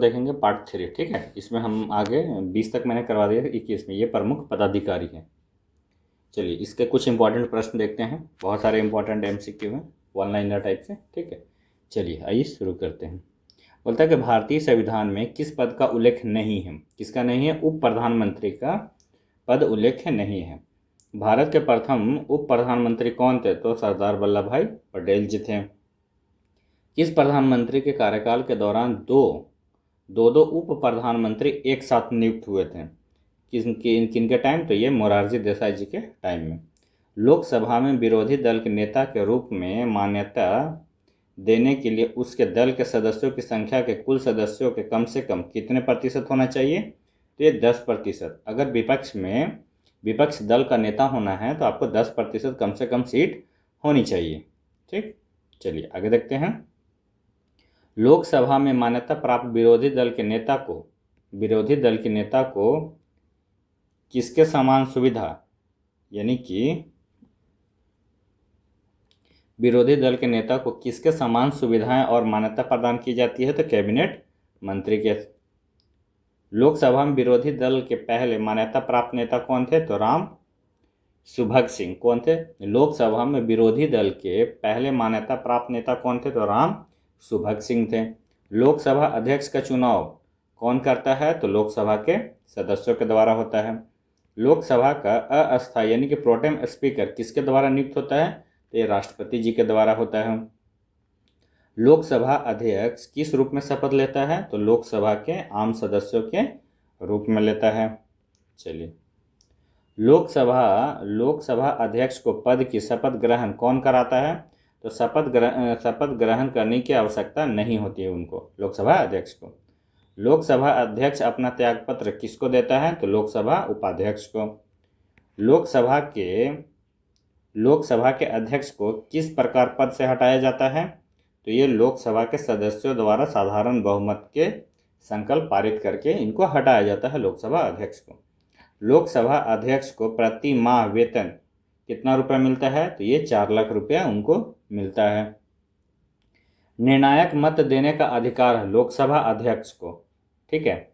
देखेंगे पार्ट 3। ठीक है, इसमें हम आगे 20 तक मैंने करवा दिया, 21 में ये प्रमुख पदाधिकारी हैं। चलिए इसके कुछ इंपॉर्टेंट प्रश्न देखते हैं। बहुत सारे इंपॉर्टेंट MCQ हैं, वन लाइनर टाइप से। ठीक है, चलिए आइए शुरू करते हैं। बोलता है कि भारतीय संविधान में किस पद का उल्लेख नहीं है? किसका नहीं है? उप प्रधानमंत्री का पद उल्लेख नहीं है। भारत के प्रथम उप प्रधानमंत्री कौन थे? तो सरदार वल्लभ भाई पटेल जी थे। किस प्रधानमंत्री के कार्यकाल के दौरान दो उप प्रधानमंत्री एक साथ नियुक्त हुए थे? किनके टाइम? तो ये मोरारजी देसाई जी के टाइम में। लोकसभा में विरोधी दल के नेता के रूप में मान्यता देने के लिए उसके दल के सदस्यों की संख्या के कुल सदस्यों के कम से कम कितने प्रतिशत होना चाहिए? तो ये 10%। अगर विपक्ष दल का नेता होना है तो आपको 10% कम से कम सीट होनी चाहिए। ठीक, चलिए आगे देखते हैं। लोकसभा में मान्यता प्राप्त विरोधी दल के नेता को किसके समान सुविधा, यानी कि विरोधी दल के नेता को किसके समान सुविधाएं और मान्यता प्रदान की जाती है? तो कैबिनेट मंत्री के। लोकसभा में विरोधी दल के पहले मान्यता प्राप्त नेता कौन थे? तो राम सुभग सिंह। कौन थे? लोकसभा में विरोधी दल के पहले मान्यता प्राप्त नेता कौन थे? तो राम सुभग सिंह थे। लोकसभा अध्यक्ष का चुनाव कौन करता है? तो लोकसभा के सदस्यों के द्वारा होता है। लोकसभा का अस्थायी यानी कि प्रोटेम स्पीकर किसके द्वारा नियुक्त होता है? तो ये राष्ट्रपति जी के द्वारा होता है। लोकसभा अध्यक्ष किस रूप में शपथ लेता है? तो लोकसभा के आम सदस्यों के रूप में लेता है। चलिए, लोकसभा अध्यक्ष को पद की शपथ ग्रहण कौन कराता है? तो शपथ ग्रहण करने की आवश्यकता नहीं होती है उनको, लोकसभा अध्यक्ष को। लोकसभा अध्यक्ष अपना त्यागपत्र किसको देता है? तो लोकसभा उपाध्यक्ष को। लोकसभा के अध्यक्ष को किस प्रकार पद से हटाया जाता है? तो ये लोकसभा के सदस्यों द्वारा साधारण बहुमत के संकल्प पारित करके इनको हटाया जाता है, लोकसभा अध्यक्ष को। लोकसभा अध्यक्ष को प्रति माह वेतन कितना रुपया मिलता है? तो ये 4 लाख रुपया उनको मिलता है। निर्णायक मत देने का अधिकार है लोकसभा अध्यक्ष को। ठीक है,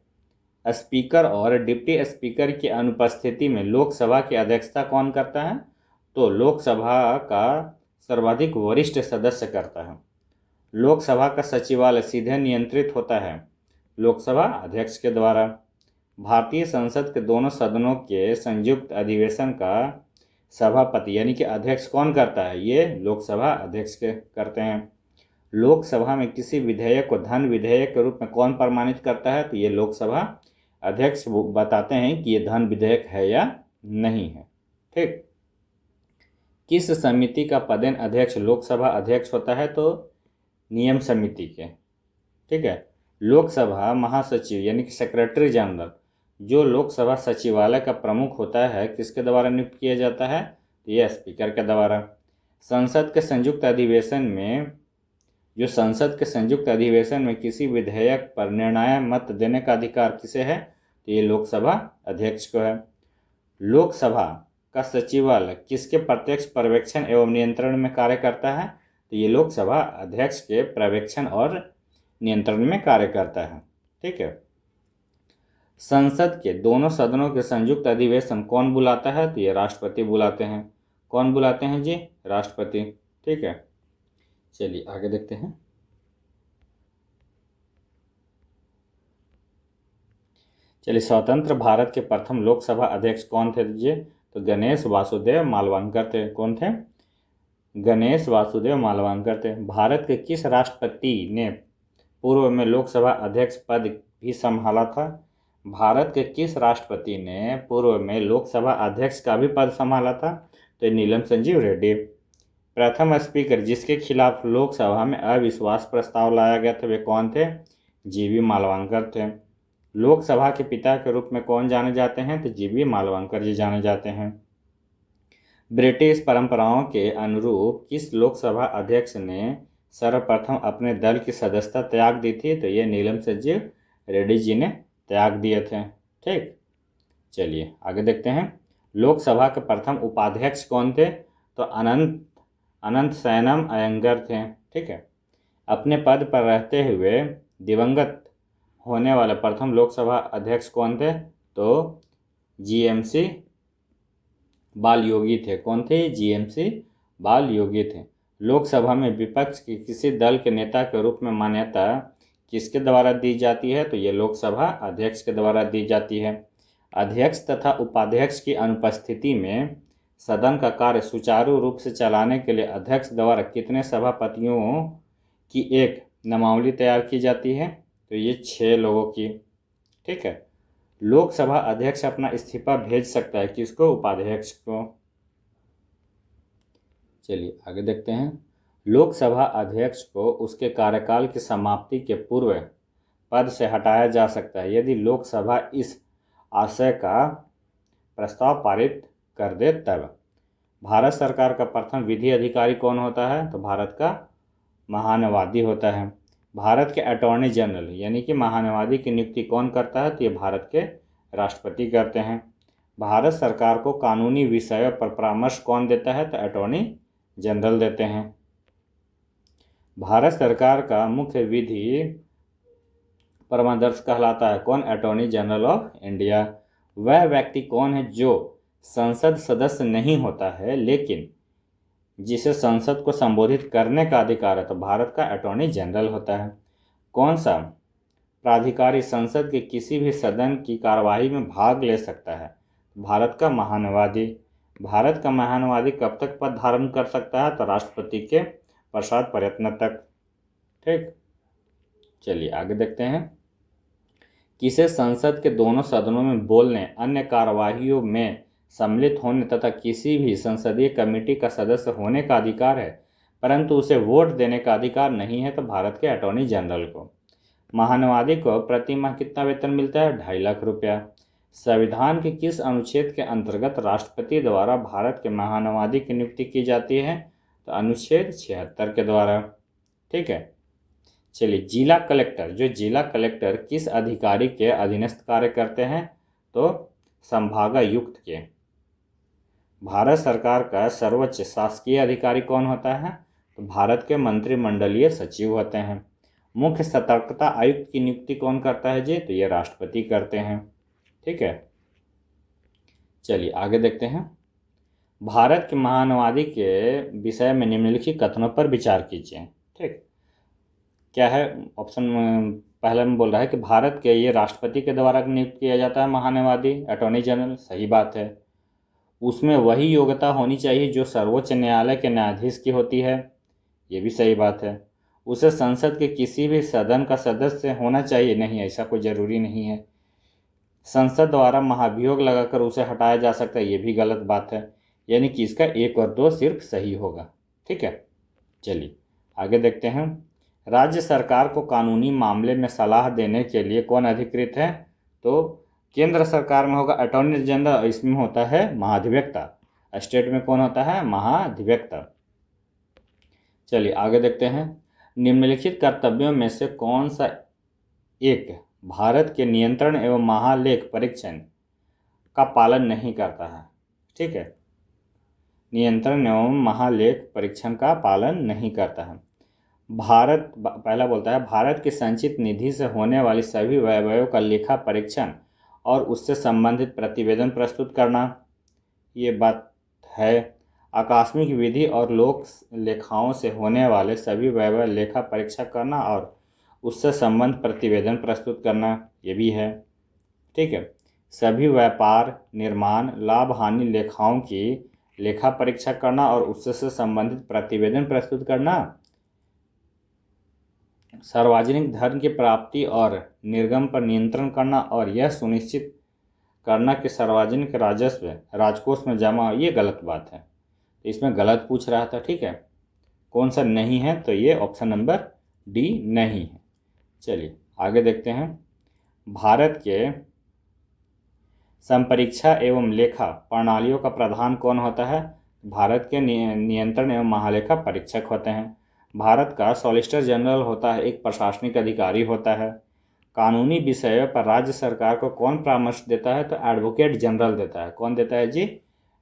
स्पीकर और डिप्टी स्पीकर की अनुपस्थिति में लोकसभा की अध्यक्षता कौन करता है? तो लोकसभा का सर्वाधिक वरिष्ठ सदस्य करता है। लोकसभा का सचिवालय सीधे नियंत्रित होता है लोकसभा अध्यक्ष के द्वारा। भारतीय संसद के दोनों सदनों के संयुक्त अधिवेशन का सभापति यानी कि अध्यक्ष कौन करता है? ये लोकसभा अध्यक्ष के करते हैं। लोकसभा में किसी विधेयक को धन विधेयक के रूप में कौन प्रमाणित करता है? तो ये लोकसभा अध्यक्ष बताते हैं कि ये धन विधेयक है या नहीं है। ठीक, किस समिति का पदेन अध्यक्ष लोकसभा अध्यक्ष होता है? तो नियम समिति के। ठीक है, लोकसभा महासचिव यानी कि सेक्रेटरी जनरल जो लोकसभा सचिवालय का प्रमुख होता है किसके द्वारा नियुक्त किया जाता है? तो ये स्पीकर के द्वारा। संसद के संयुक्त अधिवेशन में किसी विधेयक पर निर्णय मत देने का अधिकार किसे है? तो ये लोकसभा अध्यक्ष को है। लोकसभा का सचिवालय किसके प्रत्यक्ष पर्यवेक्षण एवं नियंत्रण में कार्य करता है? तो ये लोकसभा अध्यक्ष के पर्यवेक्षण और नियंत्रण में कार्य करता है। ठीक है, संसद के दोनों सदनों के संयुक्त अधिवेशन कौन बुलाता है? तो ये राष्ट्रपति बुलाते हैं। कौन बुलाते हैं जी? राष्ट्रपति। ठीक है, चलिए आगे देखते हैं। चलिए, स्वतंत्र भारत के प्रथम लोकसभा अध्यक्ष कौन थे जी? तो गणेश वासुदेव मालवांकर थे। कौन थे? गणेश वासुदेव मालवांकर थे। भारत के किस राष्ट्रपति ने पूर्व में लोकसभा अध्यक्ष पद भी संभाला था? भारत के किस राष्ट्रपति ने पूर्व में लोकसभा अध्यक्ष का भी पद संभाला था? तो नीलम संजीव रेड्डी। प्रथम स्पीकर जिसके खिलाफ लोकसभा में अविश्वास प्रस्ताव लाया गया था वे कौन थे? जीवी मालवांकर थे। लोकसभा के पिता के रूप में कौन जाने जाते हैं? तो जीवी मालवांकर जी जाने जाते हैं। ब्रिटिश परंपराओं के अनुरूप किस लोकसभा अध्यक्ष ने सर्वप्रथम अपने दल की सदस्यता त्याग दी थी? तो ये नीलम संजीव रेड्डी जी ने त्याग दिए थे। ठीक, चलिए आगे देखते हैं। लोकसभा के प्रथम उपाध्यक्ष कौन थे? तो अनंत सैनम अयंगर थे। ठीक है, अपने पद पर रहते हुए दिवंगत होने वाले प्रथम लोकसभा अध्यक्ष कौन थे? तो जीएमसी बाल योगी थे। कौन थे? जीएमसी बाल योगी थे। लोकसभा में विपक्ष के किसी दल के नेता के रूप में मान्यता किसके द्वारा दी जाती है? तो ये लोकसभा अध्यक्ष के द्वारा दी जाती है। अध्यक्ष तथा उपाध्यक्ष की अनुपस्थिति में सदन का कार्य सुचारू रूप से चलाने के लिए अध्यक्ष द्वारा कितने सभापतियों की एक नामावली तैयार की जाती है? तो ये 6 लोगों की। ठीक है। लोकसभा अध्यक्ष अपना इस्तीफा भेज सकता है, किसको? उपाध्यक्ष को। चलिए आगे देखते हैं। लोकसभा अध्यक्ष को उसके कार्यकाल की समाप्ति के पूर्व पद से हटाया जा सकता है यदि लोकसभा इस आशय का प्रस्ताव पारित कर दे तब। भारत सरकार का प्रथम विधि अधिकारी कौन होता है? तो भारत का महान्यायवादी होता है। भारत के अटॉर्नी जनरल यानी कि महान्यायवादी की नियुक्ति कौन करता है? तो ये भारत के राष्ट्रपति करते हैं। भारत सरकार को कानूनी विषयों पर परामर्श कौन देता है? तो अटॉर्नी जनरल देते हैं। भारत सरकार का मुख्य विधि परामर्शदाता कहलाता है कौन? Attorney general of India. वह व्यक्ति कौन है जो संसद सदस्य नहीं होता है लेकिन जिसे संसद को संबोधित करने का अधिकार है? तो भारत का अटॉर्नी जनरल होता है। कौन सा प्राधिकारी संसद के किसी भी सदन की कार्यवाही में भाग ले सकता है? भारत का महान्यायवादी। भारत का महान्यायवादी कब तक पद धारण कर सकता है? तो राष्ट्रपति के पश्चात प्रयत्न तक। ठीक, चलिए आगे देखते हैं। किसे संसद के दोनों सदनों में बोलने, अन्य कार्यवाहियों में सम्मिलित होने तथा किसी भी संसदीय कमेटी का सदस्य होने का अधिकार है परंतु उसे वोट देने का अधिकार नहीं है? तो भारत के अटॉर्नी जनरल को। महान्यायवादी को प्रति माह कितना वेतन मिलता है? 2.5 लाख रुपया। संविधान के किस अनुच्छेद के अंतर्गत राष्ट्रपति द्वारा भारत के महान्यायवादी की नियुक्ति की जाती है? तो अनुच्छेद 76 के द्वारा। ठीक है। चलिए, जिला कलेक्टर, जो जिला कलेक्टर किस अधिकारी के अधीनस्थ कार्य करते हैं? तो संभागायुक्त के। भारत सरकार का सर्वोच्च शासकीय अधिकारी कौन होता है? तो भारत के मंत्रिमंडलीय सचिव होते हैं। मुख्य सतर्कता आयुक्त की नियुक्ति कौन करता है जी? तो ये राष्ट्रपति करते हैं। ठीक है। चलिए आगे देखते हैं। भारत के महान्यायवादी के विषय में निम्नलिखित कथनों पर विचार कीजिए। ठीक, क्या है? ऑप्शन पहले में बोल रहा है कि भारत के ये राष्ट्रपति के द्वारा नियुक्त किया जाता है महान्यायवादी, अटॉर्नी जनरल। सही बात है। उसमें वही योग्यता होनी चाहिए जो सर्वोच्च न्यायालय के न्यायाधीश की होती है। ये भी सही बात है। उसे संसद के किसी भी सदन का सदस्य होना चाहिए? नहीं, ऐसा कोई ज़रूरी नहीं है। संसद द्वारा महाभियोग लगाकर उसे हटाया जा सकता है? ये भी गलत बात है। यानी कि इसका 1 और 2 सिर्फ सही होगा। ठीक है। चलिए आगे देखते हैं। राज्य सरकार को कानूनी मामले में सलाह देने के लिए कौन अधिकृत है? तो केंद्र सरकार में होगा अटॉर्नी जनरल, इसमें होता है महाधिवक्ता। स्टेट में कौन होता है? महाधिवक्ता। चलिए आगे देखते हैं। निम्नलिखित कर्तव्यों में से कौन सा एक भारत के नियंत्रण एवं महालेख परीक्षण का पालन नहीं करता है? ठीक है, नियंत्रण एवं महालेख परीक्षण का पालन नहीं करता है। भारत, पहला बोलता है भारत की संचित निधि से होने वाली सभी व्ययों का लेखा परीक्षण और उससे संबंधित प्रतिवेदन प्रस्तुत करना। ये बात है। आकस्मिक विधि और लोक लेखाओं से होने वाले सभी व्यय लेखा परीक्षा करना और उससे संबंध प्रतिवेदन प्रस्तुत करना, ये भी है। ठीक है। सभी व्यापार, निर्माण, लाभ हानि लेखाओं की लेखा परीक्षा करना और उससे संबंधित प्रतिवेदन प्रस्तुत करना। सार्वजनिक धन की प्राप्ति और निर्गम पर नियंत्रण करना और यह सुनिश्चित करना कि सार्वजनिक राजस्व राजकोष में जमा हो, ये गलत बात है। तो इसमें गलत पूछ रहा था। ठीक है, कौन सा नहीं है? तो ये ऑप्शन नंबर डी नहीं है। चलिए आगे देखते हैं। भारत के संपरीक्षा एवं लेखा प्रणालियों का प्रधान कौन होता है? भारत के नियंत्रण एवं महालेखा परीक्षक होते हैं। भारत का सॉलिसिटर जनरल होता है, एक प्रशासनिक अधिकारी होता है। कानूनी विषयों पर राज्य सरकार को कौन परामर्श देता है? तो एडवोकेट जनरल देता है। कौन देता है जी?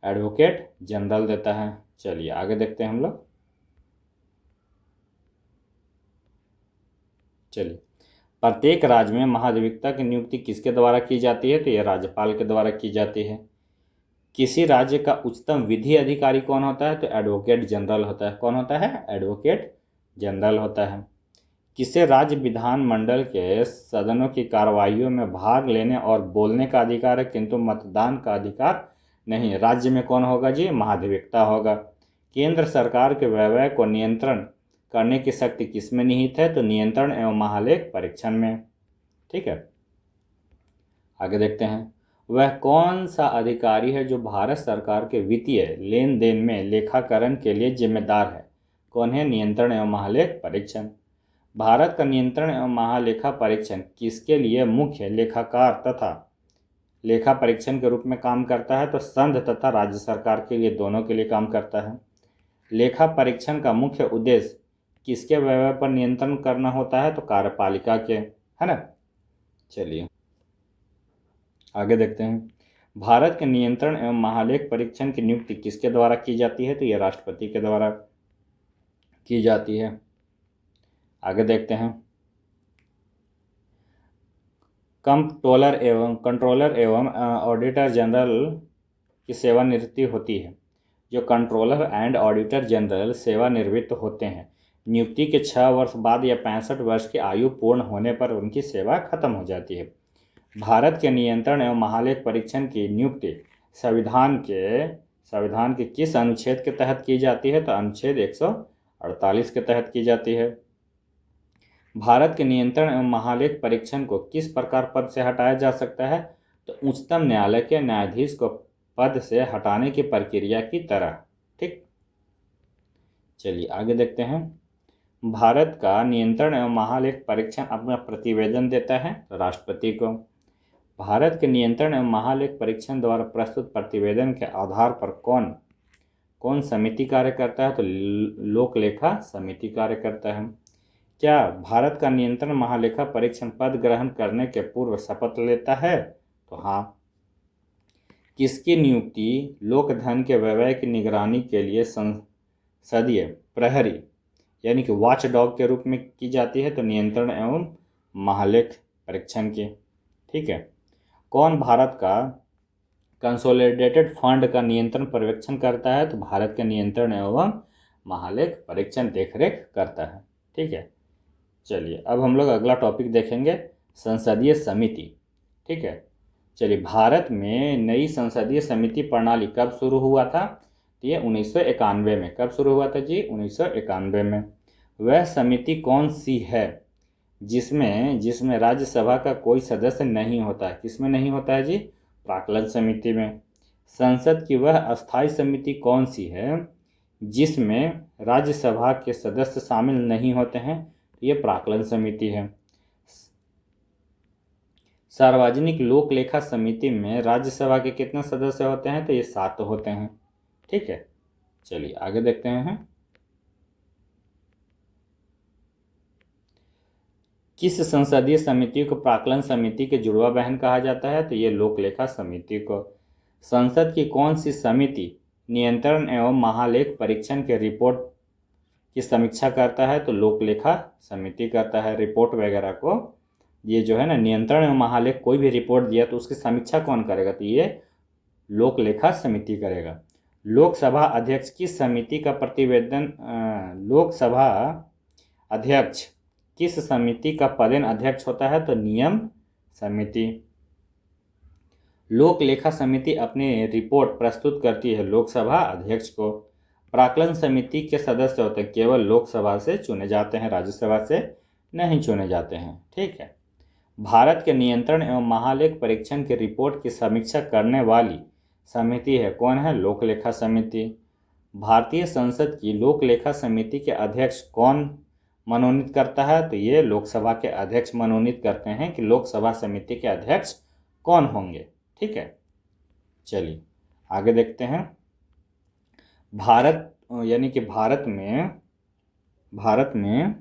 एडवोकेट जनरल देता है। चलिए आगे देखते हैं हम लोग। चलिए, प्रत्येक राज्य में महाधिवक्ता की नियुक्ति किसके द्वारा की जाती है? तो यह राज्यपाल के द्वारा की जाती है। किसी राज्य का उच्चतम विधि अधिकारी कौन होता है? तो एडवोकेट जनरल होता है। कौन होता है? एडवोकेट जनरल होता है। किसे राज्य विधानमंडल के सदनों की कार्रवाइयों में भाग लेने और बोलने का अधिकार है, किंतु मतदान का अधिकार नहीं? राज्य में कौन होगा जी? महाधिवक्ता होगा। केंद्र सरकार के व्यय को नियंत्रण करने की शक्ति किसमें निहित है? तो नियंत्रण एवं महालेख परीक्षण में। ठीक है, आगे देखते हैं। वह कौन सा अधिकारी है जो भारत सरकार के वित्तीय लेन देन में लेखाकरण के लिए जिम्मेदार है? कौन है? नियंत्रण एवं महालेख परीक्षण। भारत का नियंत्रण एवं महालेखा परीक्षण किसके लिए मुख्य लेखाकार तथा लेखा परीक्षण के रूप में काम करता है? तो संघ तथा राज्य सरकार के लिए, दोनों के लिए काम करता है। लेखा परीक्षण का मुख्य उद्देश्य किसके व्यय पर नियंत्रण करना होता है? तो कार्यपालिका के, है ना। चलिए आगे देखते हैं। भारत के नियंत्रण एवं महालेख परीक्षण की नियुक्ति किसके द्वारा की जाती है? तो यह राष्ट्रपति के द्वारा की जाती है। आगे देखते हैं। कंट्रोलर एवं ऑडिटर जनरल की सेवानिवृत्ति होती है। जो कंट्रोलर एंड ऑडिटर जनरल सेवानिवृत्त होते हैं, नियुक्ति के 6 वर्ष बाद या 65 वर्ष की आयु पूर्ण होने पर उनकी सेवा खत्म हो जाती है। भारत के नियंत्रण एवं महालेख परीक्षण की नियुक्ति संविधान के किस अनुच्छेद के तहत की जाती है? तो अनुच्छेद 148 के तहत की जाती है। भारत के नियंत्रण एवं महालेख परीक्षण को किस प्रकार पद से हटाया जा सकता है? तो उच्चतम न्यायालय के न्यायाधीश को पद से हटाने की प्रक्रिया की तरह। ठीक, चलिए आगे देखते हैं। भारत का नियंत्रण एवं महालेख परीक्षण अपना प्रतिवेदन देता है राष्ट्रपति को। भारत के नियंत्रण एवं महालेख परीक्षण द्वारा प्रस्तुत प्रतिवेदन के आधार पर कौन समिति कार्य करता है? तो लोक लेखा समिति कार्य करता है। क्या भारत का नियंत्रण महालेखा परीक्षण पद ग्रहण करने के पूर्व शपथ लेता है? तो हाँ। किसकी नियुक्ति लोक धन के व्यय की निगरानी के लिए संसदीय प्रहरी यानी कि वॉच डॉग के रूप में की जाती है? तो नियंत्रण एवं महालेख परीक्षण की। ठीक है। कौन भारत का कंसोलिडेटेड फंड का नियंत्रण पर्यवेक्षण करता है? तो भारत के नियंत्रण एवं महालेख परीक्षण देखरेख करता है। ठीक है, चलिए अब हम लोग अगला टॉपिक देखेंगे, संसदीय समिति। ठीक है, चलिए भारत में नई संसदीय समिति प्रणाली कब शुरू हुआ था? तो ये 1991 में। कब शुरू हुआ था जी? 1991 में। वह समिति कौन सी है जिसमें राज्यसभा का कोई सदस्य नहीं होता है? किसमें नहीं होता है जी? प्राक्कलन समिति में। संसद की वह अस्थायी समिति कौन सी है जिसमें राज्यसभा के सदस्य शामिल नहीं होते हैं? ये प्राक्कलन समिति है। सार्वजनिक लोक लेखा समिति में राज्यसभा के कितने सदस्य होते हैं? तो ये 7 होते हैं। ठीक है, चलिए आगे देखते हैं। किस संसदीय समिति को प्राक्कलन समिति के जुड़वा बहन कहा जाता है? तो ये लोक लेखा समिति को। संसद की कौन सी समिति नियंत्रण एवं महालेख परीक्षण के रिपोर्ट की समीक्षा करता है? तो लोक लेखा समिति करता है रिपोर्ट वगैरह को। ये जो है ना, नियंत्रण एवं महालेख कोई भी रिपोर्ट दिया तो उसकी समीक्षा कौन करेगा? तो ये लोक लेखा समिति करेगा। लोकसभा अध्यक्ष किस समिति का प्रतिवेदन लोकसभा अध्यक्ष किस समिति का पदेन अध्यक्ष होता है? तो नियम समिति। लोक लेखा समिति अपनी रिपोर्ट प्रस्तुत करती है लोकसभा अध्यक्ष को। प्राक्कलन समिति के सदस्य होते हैं केवल लोकसभा से चुने जाते हैं, राज्यसभा से नहीं चुने जाते हैं। ठीक है। भारत के नियंत्रण एवं महालेख परीक्षण की रिपोर्ट की समीक्षा करने वाली समिति है कौन है? लोक लेखा समिति। भारतीय संसद की लोक लेखा समिति के अध्यक्ष कौन मनोनीत करता है? तो ये लोकसभा के अध्यक्ष मनोनीत करते हैं कि लोकसभा समिति के अध्यक्ष कौन होंगे। ठीक है, चलिए आगे देखते हैं। भारत में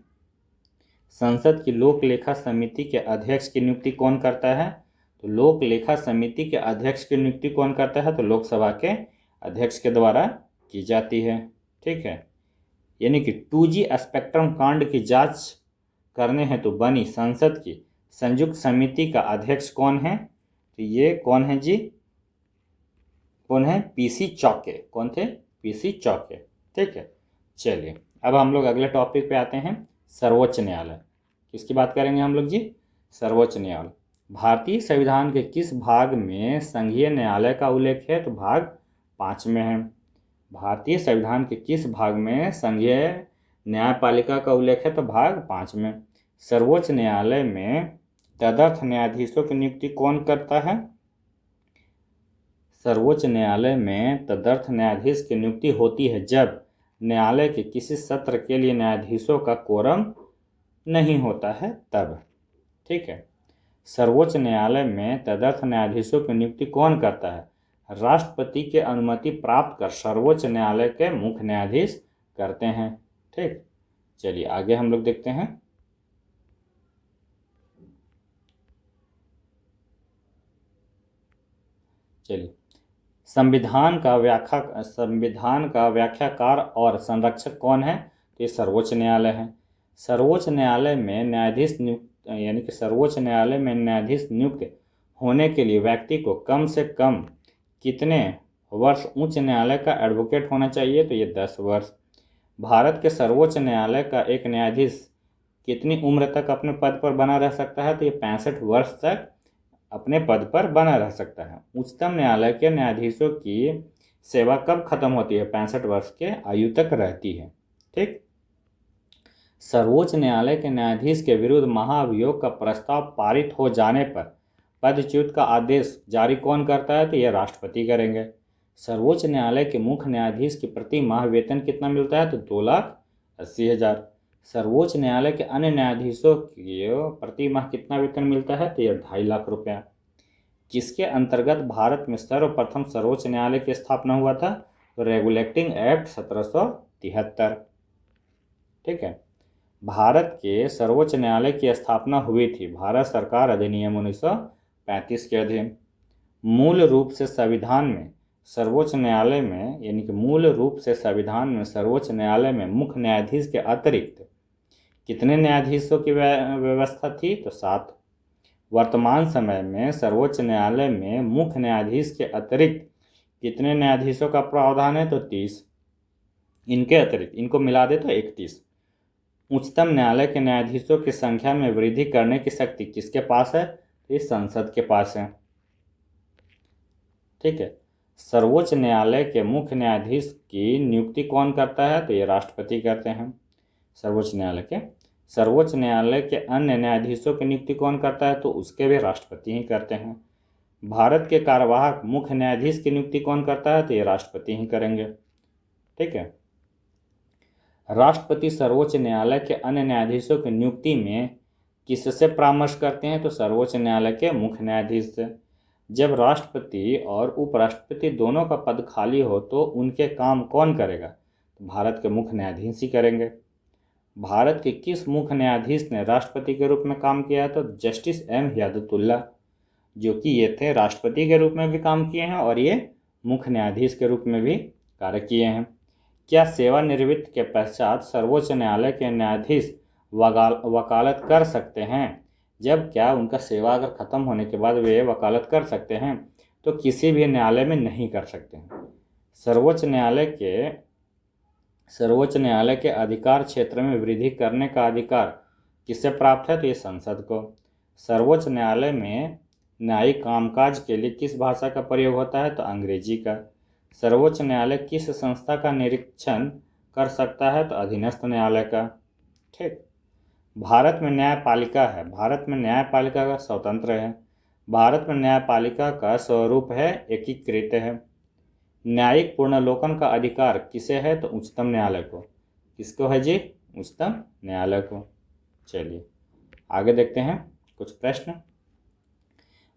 संसद की लोक लेखा समिति के अध्यक्ष की नियुक्ति कौन करता है? तो लोक लेखा समिति के अध्यक्ष की नियुक्ति कौन करता है? तो लोकसभा के अध्यक्ष के द्वारा की जाती है। ठीक है, यानी कि 2G स्पेक्ट्रम कांड की जांच करने हेतु बनी संसद की संयुक्त समिति का अध्यक्ष कौन है? तो ये कौन है जी? कौन है? पीसी चौके। कौन थे? पीसी चौके। ठीक है, चलिए अब हम लोग अगले टॉपिक पे आते हैं, सर्वोच्च न्यायालय। किसकी बात करेंगे हम लोग जी? सर्वोच्च न्यायालय। भारतीय संविधान के किस भाग में संघीय न्यायालय का उल्लेख है? तो भाग 5 में है। भारतीय संविधान के किस भाग में संघीय न्यायपालिका का उल्लेख है? तो भाग 5 में। सर्वोच्च न्यायालय में तदर्थ न्यायाधीशों की नियुक्ति कौन करता है? सर्वोच्च न्यायालय में तदर्थ न्यायाधीश की नियुक्ति होती है जब न्यायालय के किसी सत्र के लिए न्यायाधीशों का कोरम नहीं होता है, तब। ठीक है, सर्वोच्च न्यायालय में तदर्थ न्यायाधीशों की नियुक्ति कौन करता है? राष्ट्रपति के अनुमति प्राप्त कर सर्वोच्च न्यायालय के मुख्य न्यायाधीश करते हैं। ठीक, चलिए आगे हम लोग देखते हैं। चलिए, संविधान का व्याख्याकार और संरक्षक कौन है? तो ये सर्वोच्च न्यायालय है। सर्वोच्च न्यायालय में न्यायाधीश नियुक्त यानी कि सर्वोच्च न्यायालय में न्यायाधीश नियुक्त होने के लिए व्यक्ति को कम से कम कितने वर्ष उच्च न्यायालय का एडवोकेट होना चाहिए? तो ये 10 वर्ष। भारत के सर्वोच्च न्यायालय का एक न्यायाधीश कितनी उम्र तक अपने पद पर बना रह सकता है? तो ये 65 वर्ष तक अपने पद पर बना रह सकता है। उच्चतम न्यायालय के न्यायाधीशों की सेवा कब खत्म होती है? 65 वर्ष के आयु तक रहती है। ठीक, सर्वोच्च न्यायालय के न्यायाधीश के विरुद्ध महाभियोग का प्रस्ताव पारित हो जाने पर पदच्युत का आदेश जारी कौन करता है? तो यह राष्ट्रपति करेंगे। सर्वोच्च न्यायालय के मुख्य न्यायाधीश की प्रति माह वेतन कितना मिलता है? तो 2,80,000। सर्वोच्च न्यायालय के अन्य न्यायाधीशों को प्रति माह कितना वेतन मिलता है? तो यह 2.5 लाख रुपया। किसके अंतर्गत भारत में सर्वप्रथम सर्वोच्च न्यायालय की स्थापना हुआ था? तो रेगुलेटिंग एक्ट 1773। ठीक है, भारत के सर्वोच्च न्यायालय की स्थापना हुई थी भारत सरकार अधिनियम 1935 के अधीन। मूल रूप से संविधान में सर्वोच्च न्यायालय में यानी कि मूल रूप से संविधान में सर्वोच्च न्यायालय में मुख्य न्यायाधीश के अतिरिक्त कितने न्यायाधीशों की व्यवस्था थी? तो 7। वर्तमान समय में सर्वोच्च न्यायालय में मुख्य न्यायाधीश के अतिरिक्त कितने न्यायाधीशों का प्रावधान है? तो 30। इनके अतिरिक्त इनको मिला दे तो 31। उच्चतम न्यायालय के न्यायाधीशों की संख्या में वृद्धि करने की शक्ति किसके पास है? तो ये संसद के पास है। ठीक है, सर्वोच्च न्यायालय के मुख्य न्यायाधीश की नियुक्ति कौन करता है? तो ये राष्ट्रपति करते हैं। सर्वोच्च न्यायालय के अन्य न्यायाधीशों की नियुक्ति कौन करता है? तो उसके भी राष्ट्रपति ही करते हैं। भारत के कार्यवाहक मुख्य न्यायाधीश की नियुक्ति कौन करता है? तो ये राष्ट्रपति ही करेंगे। ठीक है, राष्ट्रपति सर्वोच्च न्यायालय के अन्य न्यायाधीशों की नियुक्ति में किससे परामर्श करते हैं? तो सर्वोच्च न्यायालय के मुख्य न्यायाधीश से। जब राष्ट्रपति और उपराष्ट्रपति दोनों का पद खाली हो तो उनके काम कौन करेगा? तो भारत के मुख्य न्यायाधीश ही करेंगे। भारत के किस मुख्य न्यायाधीश ने राष्ट्रपति के रूप में काम किया है? तो जस्टिस एम हिदायतुल्लाह, जो कि ये थे राष्ट्रपति के रूप में भी काम किए हैं और ये मुख्य न्यायाधीश के रूप में भी कार्य किए हैं। क्या सेवानिवृत्ति के पश्चात सर्वोच्च न्यायालय के न्यायाधीश वकालत कर सकते हैं? जब क्या उनका सेवा अगर खत्म होने के बाद वे वकालत कर सकते हैं? तो किसी भी न्यायालय में नहीं कर सकते हैं। सर्वोच्च न्यायालय के अधिकार क्षेत्र में वृद्धि करने का अधिकार किससे प्राप्त है? तो ये संसद को। सर्वोच्च न्यायालय में न्यायिक कामकाज के लिए किस भाषा का प्रयोग होता है? तो अंग्रेजी का। सर्वोच्च न्यायालय किस संस्था का निरीक्षण कर सकता है? तो अधीनस्थ न्यायालय का। ठीक, भारत में न्यायपालिका है। भारत में न्यायपालिका का स्वतंत्र है। भारत में न्यायपालिका का स्वरूप है एकीकृत है। न्यायिक पुनर्लोकन का अधिकार किसे है? तो उच्चतम न्यायालय को। किसको है जी? उच्चतम न्यायालय को। चलिए आगे देखते हैं कुछ प्रश्न।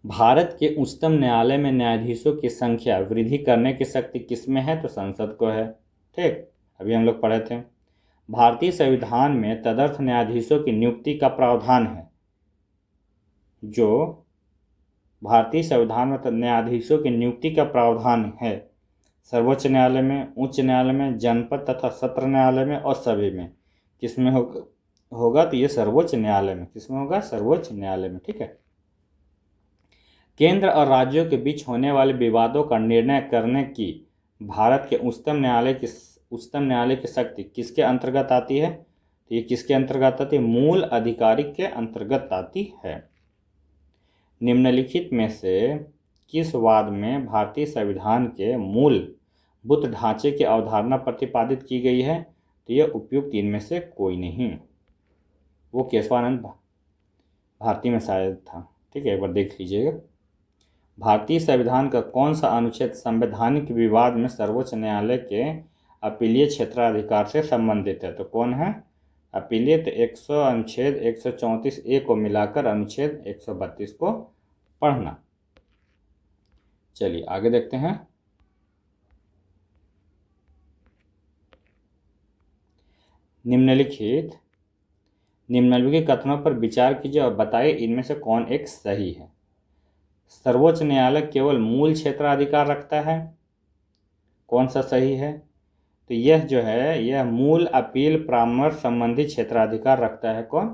भारत के उच्चतम न्यायालय में न्यायाधीशों की संख्या वृद्धि करने की शक्ति किसमें है? तो संसद को है। ठीक, अभी हम लोग पढ़े थे। भारतीय संविधान में तदर्थ न्यायाधीशों की नियुक्ति का प्रावधान है। जो भारतीय संविधान में न्यायाधीशों की नियुक्ति का प्रावधान है सर्वोच्च न्यायालय में, उच्च न्यायालय में, जनपद तथा सत्र न्यायालय में और सभी में किसमें होगा? होगा तो ये सर्वोच्च न्यायालय में, किसमें होगा? सर्वोच्च न्यायालय में। ठीक है। केंद्र और राज्यों के बीच होने वाले विवादों का निर्णय करने की भारत के उच्चतम न्यायालय की शक्ति किसके अंतर्गत आती है? तो ये किसके अंतर्गत आती है? मूल अधिकारी के अंतर्गत आती है। निम्नलिखित में से किस वाद में भारतीय संविधान के मूलभूत ढांचे की अवधारणा प्रतिपादित की गई है? तो यह उपयुक्त इनमें से कोई नहीं। वो केशवानंद भारती में शायद था। ठीक है, एक बार देख लीजिएगा। भारतीय संविधान का कौन सा अनुच्छेद संवैधानिक विवाद में सर्वोच्च न्यायालय के अपीलीय क्षेत्राधिकार से संबंधित है? तो कौन है अपीलीय? तो अनुच्छेद 134A को मिलाकर अनुच्छेद 132 को पढ़ना। चलिए आगे देखते हैं। निम्नलिखित कथनों पर विचार कीजिए और बताइए इनमें से कौन एक सही है। सर्वोच्च न्यायालय केवल मूल क्षेत्राधिकार रखता है, कौन सा सही है? तो यह जो है यह मूल अपील परामर्श संबंधी क्षेत्राधिकार रखता है। कौन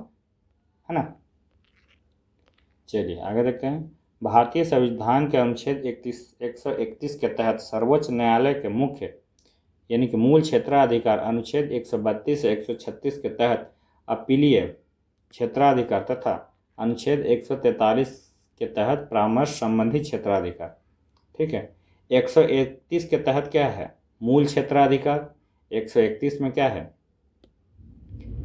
है ना? चलिए आगे देखते हैं। भारतीय संविधान के अनुच्छेद 131 के तहत सर्वोच्च न्यायालय के मुख्य यानी कि मूल क्षेत्राधिकार अनुच्छेद 132 से 136 के तहत अपीलीय क्षेत्राधिकार तथा अनुच्छेद 143 के तहत परामर्श संबंधी क्षेत्राधिकार। ठीक है। 131 के तहत क्या है? मूल क्षेत्राधिकार। 131 में क्या है?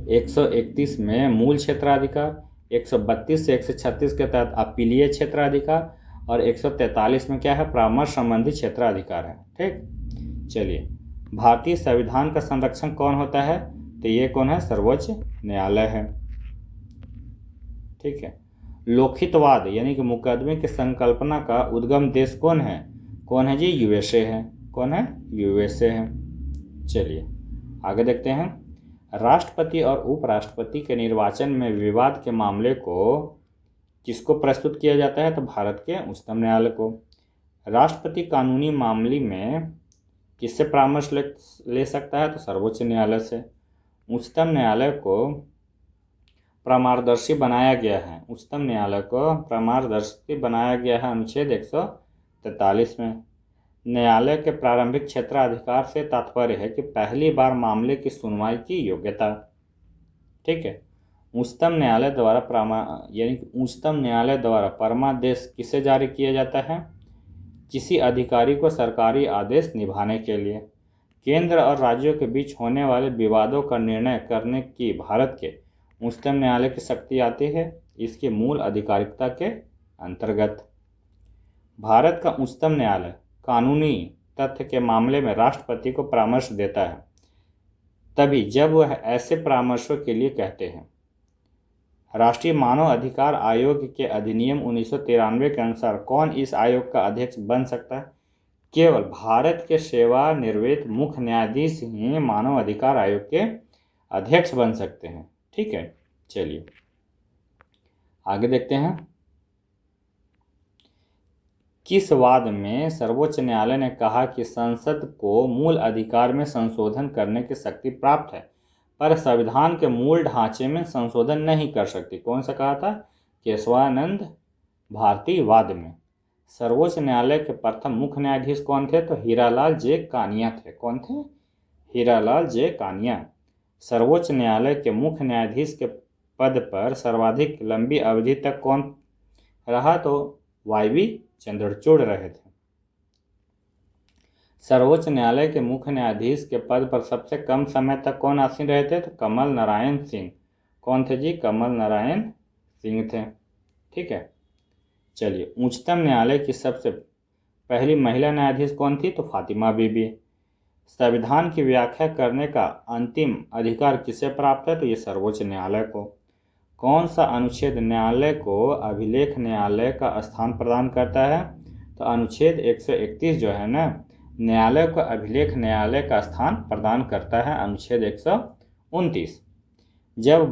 131 में मूल क्षेत्राधिकार। 132 से 136 के तहत अपीलीय क्षेत्राधिकार और 143 में क्या है? परामर्श संबंधी क्षेत्राधिकार है। ठीक। चलिए, भारतीय संविधान का संरक्षण कौन होता है? तो ये कौन है? सर्वोच्च न्यायालय है। ठीक है। लोकहितवाद यानी कि मुकदमे की संकल्पना का उद्गम देश कौन है? कौन है जी? यूएसए है। कौन है? यूएसए है। चलिए आगे देखते हैं। राष्ट्रपति और उपराष्ट्रपति के निर्वाचन में विवाद के मामले को किसको प्रस्तुत किया जाता है? तो भारत के उच्चतम न्यायालय को। राष्ट्रपति कानूनी मामले में किससे परामर्श ले सकता है? तो सर्वोच्च न्यायालय से। उच्चतम न्यायालय को परामर्शदर्शी बनाया गया है। उच्चतम न्यायालय को परामर्शदर्शी बनाया गया है अनुच्छेद 143 में। न्यायालय के प्रारंभिक क्षेत्राधिकार से तात्पर्य है कि पहली बार मामले की सुनवाई की योग्यता। ठीक है। उच्चतम न्यायालय द्वारा परमादेश किसे जारी किया जाता है? किसी अधिकारी को सरकारी आदेश निभाने के लिए। केंद्र और राज्यों के बीच होने वाले विवादों का निर्णय करने की भारत के उच्चतम न्यायालय की शक्ति आती है इसकी मूल अधिकारिकता के अंतर्गत। भारत का उच्चतम न्यायालय कानूनी तथ्य के मामले में राष्ट्रपति को परामर्श देता है तभी जब वह ऐसे परामर्शों के लिए कहते हैं। राष्ट्रीय मानव अधिकार आयोग के अधिनियम 1993 के अनुसार कौन इस आयोग का अध्यक्ष बन सकता है? केवल भारत के सेवानिवृत्त मुख्य न्यायाधीश ही मानव अधिकार आयोग के अध्यक्ष बन सकते हैं। ठीक है। चलिए आगे देखते हैं। किस वाद में सर्वोच्च न्यायालय ने कहा कि संसद को मूल अधिकार में संशोधन करने की शक्ति प्राप्त है पर संविधान के मूल ढांचे में संशोधन नहीं कर सकती? कौन सा कहा था? केशवानंद भारती वाद में। सर्वोच्च न्यायालय के प्रथम मुख्य न्यायाधीश कौन थे? तो हीरालाल जे कानिया थे। कौन थे? हीरालाल जे कानिया। सर्वोच्च न्यायालय के मुख्य न्यायाधीश के पद पर सर्वाधिक लंबी अवधि तक कौन रहा? तो वाईवी चंद्रचूड़ रहे थे। सर्वोच्च न्यायालय के मुख्य न्यायाधीश के पद पर सबसे कम समय तक कौन आसीन रहे थे? तो कमल नारायण सिंह। कौन थे जी? कमल नारायण सिंह थे। ठीक है। चलिए, उच्चतम न्यायालय की सबसे पहली महिला न्यायाधीश कौन थी? तो फातिमा बीबी। संविधान की व्याख्या करने का अंतिम अधिकार किसे प्राप्त है? तो ये सर्वोच्च न्यायालय को। कौन सा अनुच्छेद न्यायालय को अभिलेख न्यायालय का स्थान प्रदान करता है? तो अनुच्छेद 131 जो है ना, न्यायालय को अभिलेख न्यायालय का स्थान प्रदान करता है। अनुच्छेद 129। जब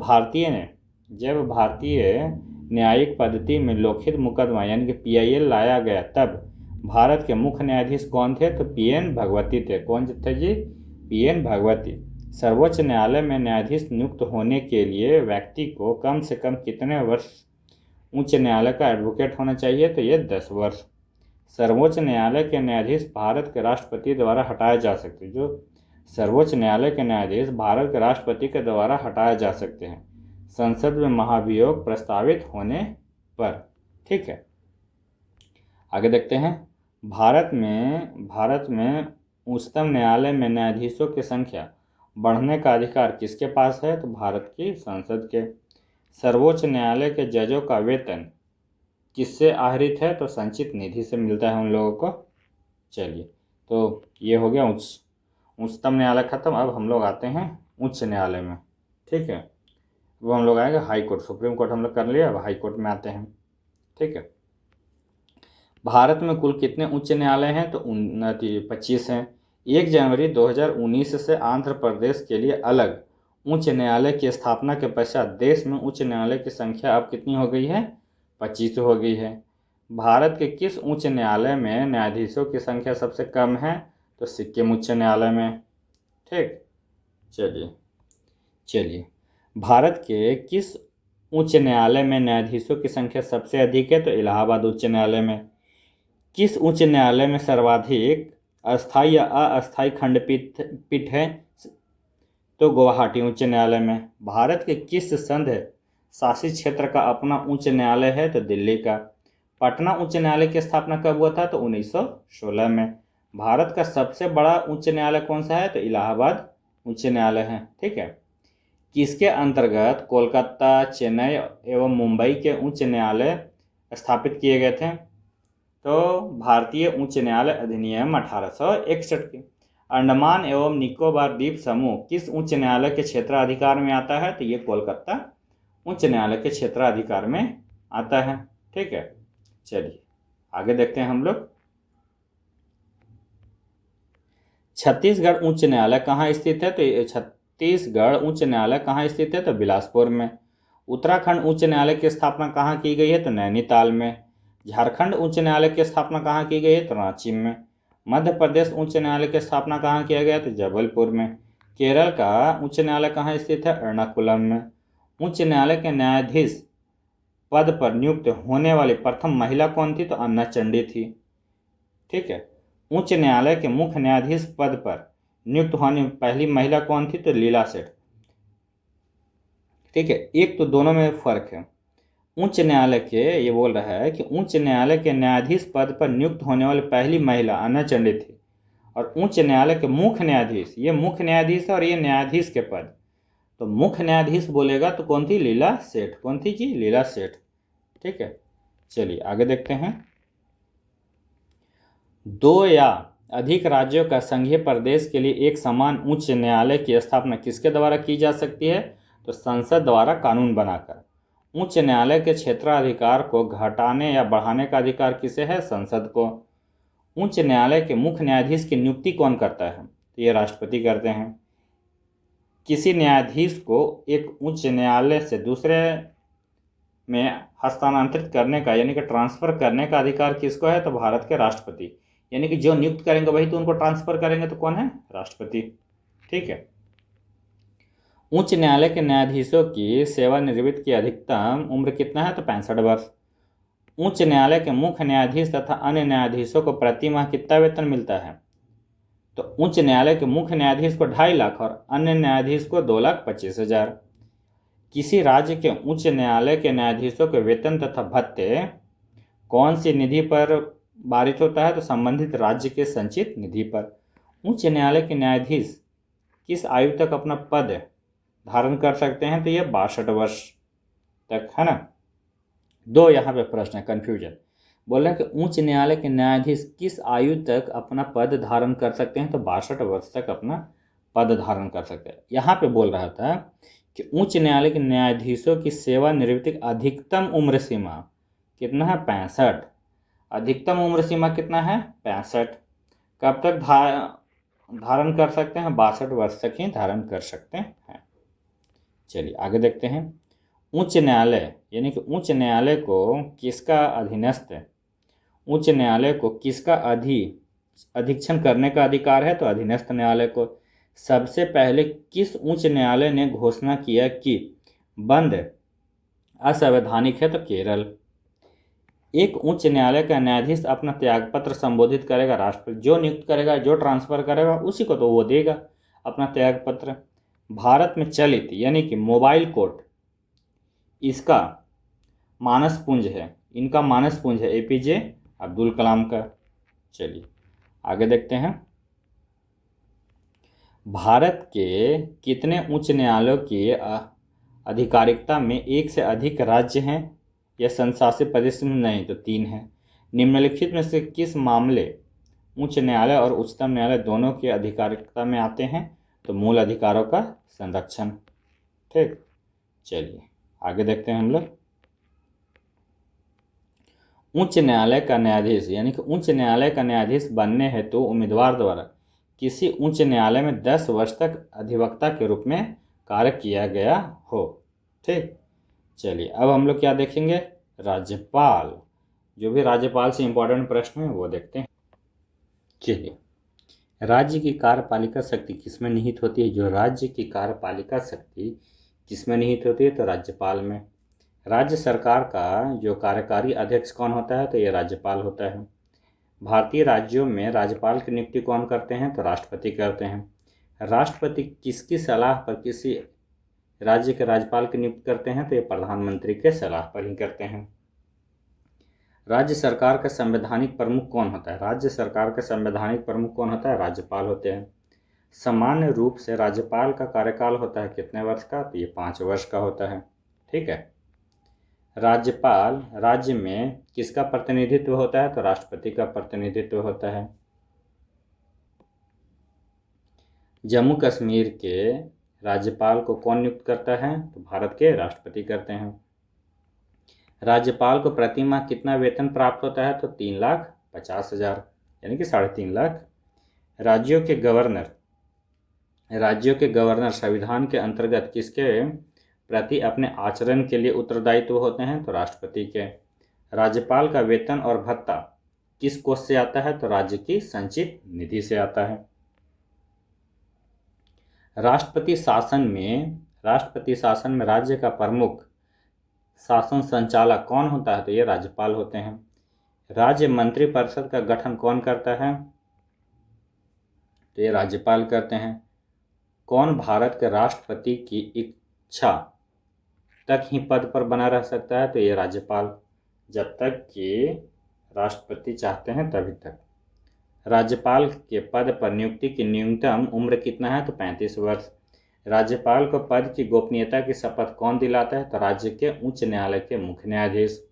भारतीय न्यायिक पद्धति में लोकहित मुकदमा यानी कि PIL लाया गया तब भारत के मुख्य न्यायाधीश कौन थे? तो PN भगवती थे। कौन थे जी? PN भगवती। सर्वोच्च न्यायालय में न्यायाधीश नियुक्त होने के लिए व्यक्ति को कम से कम कितने वर्ष उच्च न्यायालय का एडवोकेट होना चाहिए? तो ये 10 वर्ष। सर्वोच्च न्यायालय के न्यायाधीश भारत के राष्ट्रपति द्वारा हटाए जा सकते हैं। जो सर्वोच्च न्यायालय के न्यायाधीश भारत के राष्ट्रपति के द्वारा हटाए जा सकते हैं संसद में महाभियोग प्रस्तावित होने पर। ठीक है, आगे देखते हैं। भारत में उच्चतम न्यायालय में न्यायाधीशों की संख्या बढ़ने का अधिकार किसके पास है? तो भारत की संसद के। सर्वोच्च न्यायालय के जजों का वेतन किससे आहरित है? तो संचित निधि से मिलता है उन लोगों को। चलिए, तो ये हो गया उच्चतम न्यायालय खत्म। अब हम लोग आते हैं उच्च न्यायालय में। ठीक है, वो हम लोग आएंगे हाई कोर्ट। सुप्रीम कोर्ट हम लोग कर लिया, अब हाई कोर्ट में आते हैं। ठीक है, भारत में कुल कितने उच्च न्यायालय हैं? तो 25 हैं। 1 जनवरी 2019 से आंध्र प्रदेश के लिए अलग उच्च न्यायालय की स्थापना के पश्चात देश में उच्च न्यायालय की संख्या अब कितनी हो गई है? 25 हो गई है। भारत के किस उच्च न्यायालय में न्यायाधीशों की संख्या सबसे कम है? तो सिक्किम उच्च न्यायालय में। ठीक, चलिए भारत के किस उच्च न्यायालय में न्यायाधीशों की संख्या सबसे अधिक है? तो इलाहाबाद उच्च न्यायालय में। किस उच्च न्यायालय में सर्वाधिक अस्थायी या अस्थायी खंडपीठ है? तो गुवाहाटी उच्च न्यायालय में। भारत के किस संघ शासित क्षेत्र का अपना उच्च न्यायालय है? तो दिल्ली का। पटना उच्च न्यायालय की स्थापना कब हुआ था? तो 1916 में। भारत का सबसे बड़ा उच्च न्यायालय कौन सा है? तो इलाहाबाद उच्च न्यायालय है। ठीक है, किसके अंतर्गत कोलकाता, चेन्नई एवं मुंबई के उच्च न्यायालय स्थापित किए गए थे? तो भारतीय उच्च न्यायालय अधिनियम 1861 के। अंडमान एवं निकोबार द्वीप समूह किस उच्च न्यायालय के क्षेत्राधिकार में आता है? तो ये कोलकाता उच्च न्यायालय के क्षेत्राधिकार में आता है। ठीक है, चलिए आगे देखते हैं हम लोग। छत्तीसगढ़ उच्च न्यायालय कहाँ स्थित है? तो छत्तीसगढ़ उच्च न्यायालय कहाँ स्थित है? तो बिलासपुर में। उत्तराखंड उच्च न्यायालय की स्थापना कहाँ की गई है? तो नैनीताल में। झारखंड उच्च न्यायालय की स्थापना कहाँ की गई है? तो रांची में। मध्य प्रदेश उच्च न्यायालय की स्थापना कहाँ किया गया? तो जबलपुर में। केरल का उच्च न्यायालय कहाँ स्थित है? एर्नाकुलम में। उच्च न्यायालय के न्यायाधीश पद पर नियुक्त होने वाली प्रथम महिला कौन थी? तो अन्ना चंडी थी। ठीक है, उच्च न्यायालय के मुख्य न्यायाधीश पद पर नियुक्त होने पहली महिला कौन थी? तो लीला सेठ। ठीक है, एक तो दोनों में फर्क है। उच्च न्यायालय के, ये बोल रहा है कि उच्च न्यायालय के न्यायाधीश पद पर नियुक्त होने वाली पहली महिला अन्ना चंडी थी। और उच्च न्यायालय के मुख्य न्यायाधीश, ये मुख्य न्यायाधीश है और ये न्यायाधीश के पद। तो मुख्य न्यायाधीश बोलेगा तो कौन थी? लीला सेठ। कौन थी जी? लीला सेठ। ठीक है, चलिए आगे देखते हैं। 2 या अधिक राज्यों का संघीय प्रदेश के लिए एक समान उच्च न्यायालय की स्थापना किसके द्वारा की जा सकती है? तो संसद द्वारा कानून बनाकर। उच्च न्यायालय के क्षेत्राधिकार को घटाने या बढ़ाने का अधिकार किसे है? संसद को। उच्च न्यायालय के मुख्य न्यायाधीश की नियुक्ति कौन करता है? तो ये राष्ट्रपति करते हैं। किसी न्यायाधीश को एक उच्च न्यायालय से दूसरे में हस्तांतरित करने का यानी कि ट्रांसफर करने का अधिकार किसको है? तो भारत के राष्ट्रपति। यानी कि जो नियुक्त करेंगे वही तो उनको ट्रांसफर करेंगे, तो कौन है? राष्ट्रपति। ठीक है, उच्च न्यायालय के न्यायाधीशों की सेवानिवृत्ति की अधिकतम उम्र कितना है? तो 65 वर्ष। उच्च न्यायालय के मुख्य न्यायाधीश तथा अन्य न्यायाधीशों को प्रति माह कितना वेतन मिलता है? तो उच्च न्यायालय के मुख्य न्यायाधीश को 2.5 लाख और अन्य न्यायाधीश को 2,25,000। किसी राज्य के उच्च न्यायालय के न्यायाधीशों के वेतन तथा भत्ते कौन सी निधि पर पारित होता है? तो संबंधित राज्य के संचित निधि पर। उच्च न्यायालय के न्यायाधीश किस आयु तक अपना पद धारण कर सकते हैं? तो यह 62 वर्ष तक है ना। 2 यहाँ पे प्रश्न है, कन्फ्यूजन। बोल रहे हैं कि उच्च न्यायालय के न्यायाधीश किस आयु तक अपना पद धारण कर सकते हैं? तो 62 वर्ष तक अपना पद धारण कर सकते हैं। यहाँ पे बोल रहा था कि उच्च न्यायालय के न्यायाधीशों की सेवानिवृत्ति की अधिकतम उम्र सीमा कितना है? 65। अधिकतम उम्र सीमा कितना है? 65। कब तक धारण कर सकते हैं? 62 वर्ष तक ही धारण कर सकते हैं। चलिए आगे देखते हैं। उच्च न्यायालय यानी कि उच्च न्यायालय को किसका अधीनस्थ है? उच्च न्यायालय को किसका अधीक्षण करने का अधिकार है? तो अधीनस्थ न्यायालय को। सबसे पहले किस उच्च न्यायालय ने घोषणा किया कि बंद असंवैधानिक है? तो केरल। एक उच्च न्यायालय का न्यायाधीश अपना त्यागपत्र संबोधित करेगा राष्ट्रपति, जो नियुक्त करेगा, जो ट्रांसफर करेगा उसी को तो वो देगा अपना त्यागपत्र। भारत में चलित यानी कि मोबाइल कोर्ट, इसका मानसपुंज है, इनका मानसपुंज है एपीजे अब्दुल कलाम का। चलिए आगे देखते हैं। भारत के कितने उच्च न्यायालयों की आधिकारिकता में एक से अधिक राज्य हैं या संशासित प्रदेश में? नहीं, तो 3 हैं। निम्नलिखित में से किस मामले उच्च न्यायालय और उच्चतम न्यायालय दोनों की आधिकारिकता में आते हैं? तो मूल अधिकारों का संरक्षण। ठीक, चलिए आगे देखते हैं हम लोग। उच्च न्यायालय का न्यायाधीश यानी कि उच्च न्यायालय का न्यायाधीश बनने हेतु तो उम्मीदवार द्वारा किसी उच्च न्यायालय में 10 वर्ष तक अधिवक्ता के रूप में कार्य किया गया हो। ठीक, चलिए अब हम लोग क्या देखेंगे? राज्यपाल। जो भी राज्यपाल से इंपॉर्टेंट प्रश्न है वो देखते हैं। चलिए, राज्य की कार्यपालिका शक्ति किसमें निहित होती है? जो राज्य की कार्यपालिका शक्ति किसमें निहित होती है? तो राज्यपाल में। राज्य सरकार का जो कार्यकारी अध्यक्ष कौन होता है? तो ये राज्यपाल होता है। भारतीय राज्यों में राज्यपाल की नियुक्ति कौन करते हैं? तो राष्ट्रपति करते हैं। राष्ट्रपति किसकी सलाह पर किसी राज्य के राज्यपाल की नियुक्ति करते हैं? तो ये प्रधानमंत्री के सलाह पर ही करते हैं। राज्य सरकार का संवैधानिक प्रमुख कौन होता है? राज्य सरकार का संवैधानिक प्रमुख कौन होता है? राज्यपाल होते हैं। सामान्य रूप से राज्यपाल का कार्यकाल होता है कितने वर्ष का? तो ये 5 वर्ष का होता है। ठीक है। राज्यपाल राज्य में किसका प्रतिनिधित्व होता है? तो राष्ट्रपति का प्रतिनिधित्व होता है। जम्मू कश्मीर के राज्यपाल को कौन नियुक्त करता है? तो भारत के राष्ट्रपति करते हैं। राज्यपाल को प्रति माह कितना वेतन प्राप्त होता है? तो 3,50,000 यानी कि 3.5 लाख। राज्यों के गवर्नर संविधान के अंतर्गत किसके प्रति अपने आचरण के लिए उत्तरदायित्व होते हैं? तो राष्ट्रपति के। राज्यपाल का वेतन और भत्ता किस कोष से आता है? तो राज्य की संचित निधि से आता है। राष्ट्रपति शासन में राज्य का प्रमुख शासन संचालक कौन होता है? तो ये राज्यपाल होते हैं। राज्य मंत्रिपरिषद का गठन कौन करता है? तो ये राज्यपाल करते हैं। कौन भारत के राष्ट्रपति की इच्छा तक ही पद पर बना रह सकता है? तो ये राज्यपाल, जब तक कि राष्ट्रपति चाहते हैं तभी तक। राज्यपाल के पद पर नियुक्ति की न्यूनतम उम्र कितना है? तो 35 वर्ष। राज्यपाल को पद की गोपनीयता की शपथ कौन दिलाता है? तो राज्य के उच्च न्यायालय के मुख्य न्यायाधीश।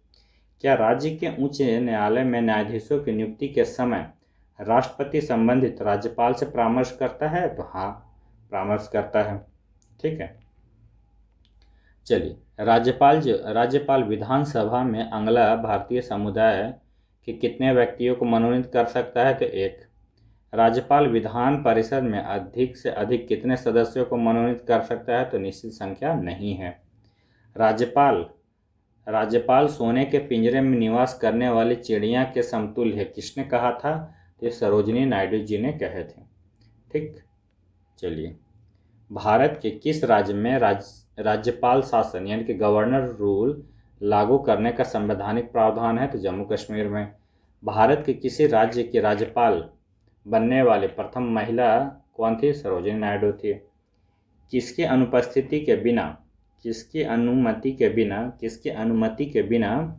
क्या राज्य के उच्च न्यायालय में न्यायाधीशों की नियुक्ति के समय राष्ट्रपति संबंधित राज्यपाल से परामर्श करता है? तो हाँ, परामर्श करता है। ठीक है। चलिए, राज्यपाल विधानसभा में अगला भारतीय समुदाय के कितने व्यक्तियों को मनोनीत कर सकता है? तो 1। राज्यपाल विधान परिषद में अधिक से अधिक कितने सदस्यों को मनोनीत कर सकता है? तो निश्चित संख्या नहीं है। राज्यपाल सोने के पिंजरे में निवास करने वाली चिड़िया के समतुल्य है, किसने कहा था? तो सरोजिनी नायडू जी ने कहे थे। ठीक, चलिए, भारत के किस राज्य में राज्यपाल शासन यानी कि गवर्नर रूल लागू करने का संवैधानिक प्रावधान है? तो जम्मू कश्मीर में। भारत के किसी राज्य की राज्यपाल बनने वाली प्रथम महिला कौन थी? सरोजिनी नायडू थी। किसकी अनुमति के बिना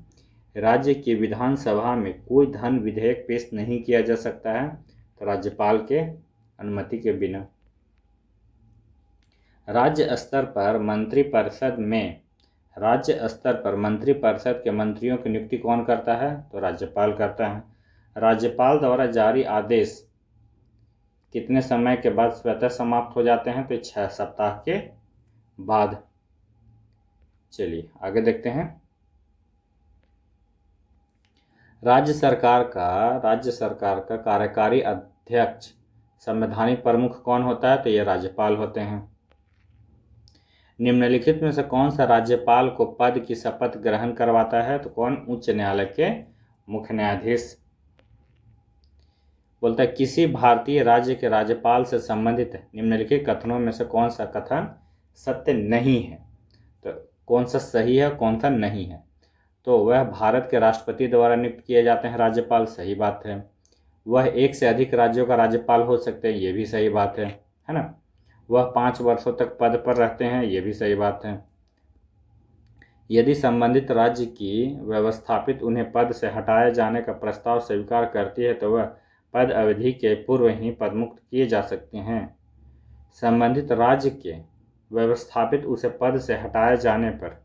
राज्य की विधानसभा में कोई धन विधेयक पेश नहीं किया जा सकता है? तो राज्यपाल के अनुमति के बिना। राज्य स्तर पर मंत्रिपरिषद के मंत्रियों की नियुक्ति कौन करता है? तो राज्यपाल करता है। राज्यपाल द्वारा जारी आदेश कितने समय के बाद स्वतः समाप्त हो जाते हैं? तो 6 सप्ताह के बाद। चलिए आगे देखते हैं। राज्य सरकार का कार्यकारी अध्यक्ष संवैधानिक प्रमुख कौन होता है? तो ये राज्यपाल होते हैं। निम्नलिखित में से कौन सा राज्यपाल को पद की शपथ ग्रहण करवाता है? तो कौन? उच्च न्यायालय के मुख्य न्यायाधीश। बोलता है किसी भारतीय राज्य के राज्यपाल से संबंधित निम्नलिखित कथनों में से कौन सा कथन सत्य नहीं है। तो कौन सा सही है कौन सा नहीं है। तो वह भारत के राष्ट्रपति द्वारा नियुक्त किए जाते हैं राज्यपाल, सही बात है। वह एक से अधिक राज्यों का राज्यपाल हो सकते हैं, ये भी सही बात है ना। वह 5 वर्षों तक पद पर रहते हैं, ये भी सही बात है। यदि संबंधित राज्य की व्यवस्थापित उन्हें पद से हटाए जाने का प्रस्ताव स्वीकार करती है तो वह पद अवधि के पूर्व ही पदमुक्त किए जा सकते हैं। संबंधित राज्य के व्यवस्थापित उसे पद से हटाए जाने पर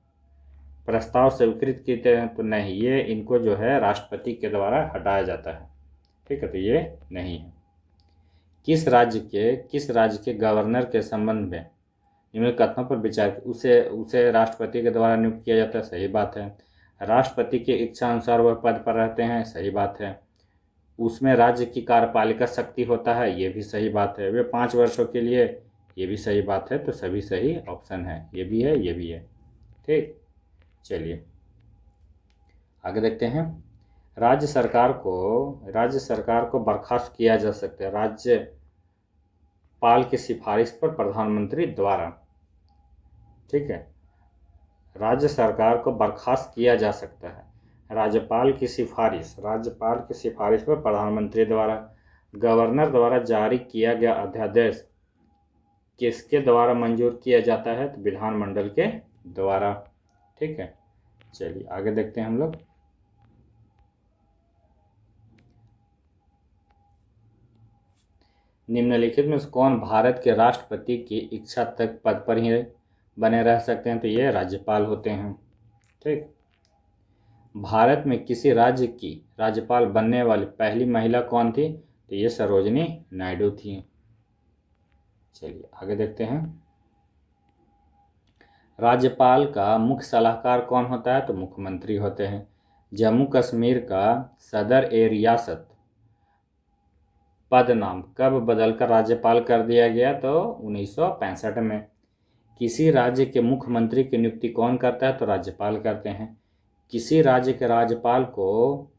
प्रस्ताव स्वीकृत किए हैं तो नहीं, ये इनको जो है राष्ट्रपति के द्वारा हटाया जाता है। ठीक है, तो ये नहीं है। किस राज्य के गवर्नर के संबंध में निम्न कथनों पर विचार उसे राष्ट्रपति के द्वारा नियुक्त किया जाता है, सही बात है। राष्ट्रपति की इच्छा अनुसार वह पद पर रहते हैं, सही बात है। उसमें राज्य की कार्यपालिका शक्ति होता है, ये भी सही बात है। वे 5 वर्षों के लिए, ये भी सही बात है। तो सभी सही ऑप्शन है, ये भी है ये भी है। ठीक, चलिए आगे देखते हैं। राज्य सरकार को बर्खास्त किया जा सकता है राज्यपाल की सिफारिश पर प्रधानमंत्री द्वारा। ठीक है, राज्य सरकार को बर्खास्त किया जा सकता है राज्यपाल की सिफारिश पर प्रधानमंत्री द्वारा। गवर्नर द्वारा जारी किया गया अध्यादेश किसके द्वारा मंजूर किया जाता है, तो विधानमंडल के द्वारा। ठीक है, चलिए आगे देखते हैं हम लोग। निम्नलिखित में से कौन भारत के राष्ट्रपति की इच्छा तक पद पर ही बने रह सकते हैं, तो ये राज्यपाल होते हैं। ठीक, भारत में किसी राज्य की राज्यपाल बनने वाली पहली महिला कौन थी, तो ये सरोजिनी नायडू थी। चलिए आगे देखते हैं। राज्यपाल का मुख्य सलाहकार कौन होता है, तो मुख्यमंत्री होते हैं। जम्मू कश्मीर का सदर ए रियासत पद नाम कब बदलकर राज्यपाल कर दिया गया, तो 1965 में। किसी राज्य के मुख्यमंत्री की नियुक्ति कौन करता है, तो राज्यपाल करते हैं। किसी राज्य के राज्यपाल को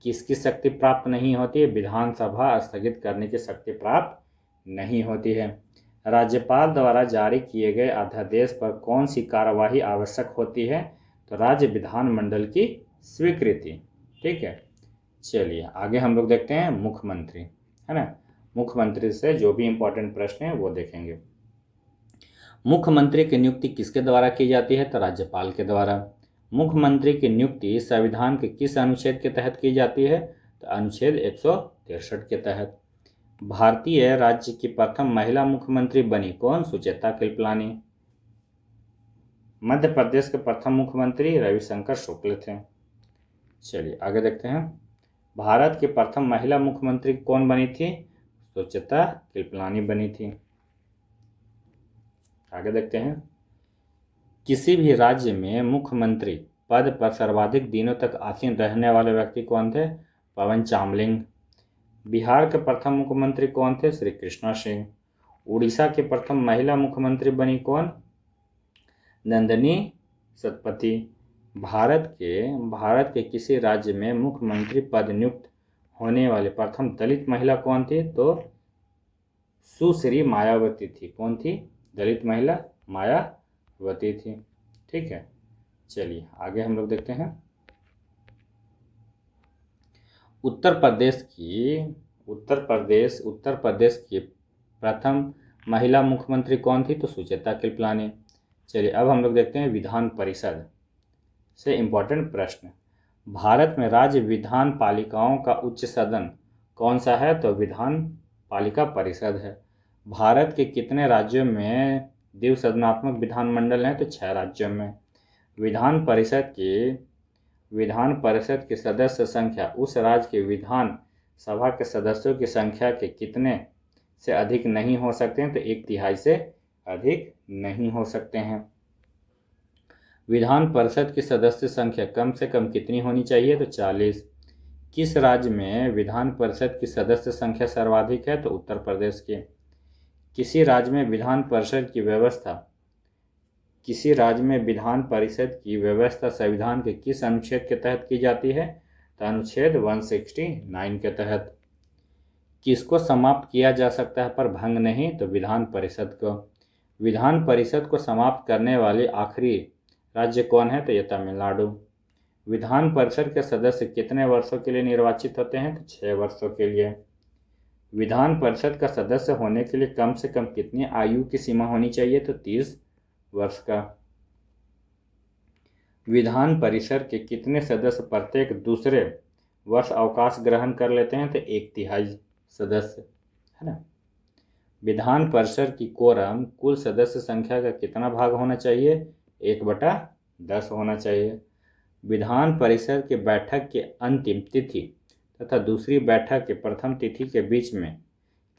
किसकी शक्ति प्राप्त नहीं होती है, विधानसभा स्थगित करने की शक्ति प्राप्त नहीं होती है। राज्यपाल द्वारा जारी किए गए अध्यादेश पर कौन सी कार्यवाही आवश्यक होती है, तो राज्य विधानमंडल की स्वीकृति। ठीक है, चलिए आगे हम लोग देखते हैं मुख्यमंत्री, है ना। मुख्यमंत्री से जो भी इम्पोर्टेंट प्रश्न है वो देखेंगे। मुख्यमंत्री की नियुक्ति किसके द्वारा की जाती है, तो राज्यपाल के द्वारा। मुख्यमंत्री की नियुक्ति संविधान के किस अनुच्छेद के तहत की जाती है, तो अनुच्छेद 163 के तहत। भारतीय राज्य की प्रथम महिला मुख्यमंत्री बनी कौन, सुचेता कृपलानी। मध्य प्रदेश के प्रथम मुख्यमंत्री रविशंकर शुक्ल थे। चलिए आगे देखते हैं। भारत की प्रथम महिला मुख्यमंत्री कौन बनी थी, सुचेता कृपलानी बनी थी। आगे देखते हैं। किसी भी राज्य में मुख्यमंत्री पद पर सर्वाधिक दिनों तक आसीन रहने वाले व्यक्ति कौन थे, पवन चामलिंग। बिहार के प्रथम मुख्यमंत्री कौन थे, श्री कृष्णा सिंह। उड़ीसा की प्रथम महिला मुख्यमंत्री बनी कौन, नंदिनी सतपथी। भारत के किसी राज्य में मुख्यमंत्री पद नियुक्त होने वाली प्रथम दलित महिला कौन थी, तो सुश्री मायावती थी। कौन थी, दलित महिला मायावती थी। ठीक है, चलिए आगे हम लोग देखते हैं। उत्तर प्रदेश की प्रथम महिला मुख्यमंत्री कौन थी, तो सुचेता कृपलानी। चलिए अब हम लोग देखते हैं विधान परिषद से इम्पोर्टेंट प्रश्न। भारत में राज्य विधान पालिकाओं का उच्च सदन कौन सा है, तो विधान पालिका परिषद है। भारत के कितने राज्यों में द्विसदनात्मक विधानमंडल हैं, तो 6 राज्यों में। विधान परिषद की सदस्य संख्या उस राज्य के विधान सभा के सदस्यों की संख्या के कितने से अधिक नहीं हो सकते हैं, तो 1/3 से अधिक नहीं हो सकते हैं। विधान परिषद की सदस्य संख्या कम से कम कितनी होनी चाहिए, तो 40। किस राज्य में विधान परिषद की सदस्य संख्या सर्वाधिक है, तो उत्तर प्रदेश के। किसी राज्य में विधान परिषद की व्यवस्था संविधान के किस अनुच्छेद के तहत की जाती है, तो अनुच्छेद 169 के तहत। किसको समाप्त किया जा सकता है पर भंग नहीं? तो विधान परिषद को। विधान परिषद को समाप्त करने वाली आखिरी राज्य कौन है? तो ये तमिलनाडु। विधान परिषद के सदस्य कितने वर्षों के लिए निर्वाचित होते हैं? तो 6 वर्षों के लिए। विधान परिषद का सदस्य होने के लिए कम से कम कितनी आयु की सीमा होनी चाहिए? तो 30 वर्ष का। विधान परिषद के कितने सदस्य प्रत्येक दूसरे वर्ष अवकाश ग्रहण कर लेते हैं? तो 1/3 सदस्य, है ना। विधान परिषद की कोरम कुल सदस्य संख्या का कितना भाग होना चाहिए? 1/10 होना चाहिए। विधान परिषद के बैठक की अंतिम तिथि तथा दूसरी बैठक के प्रथम तिथि के बीच में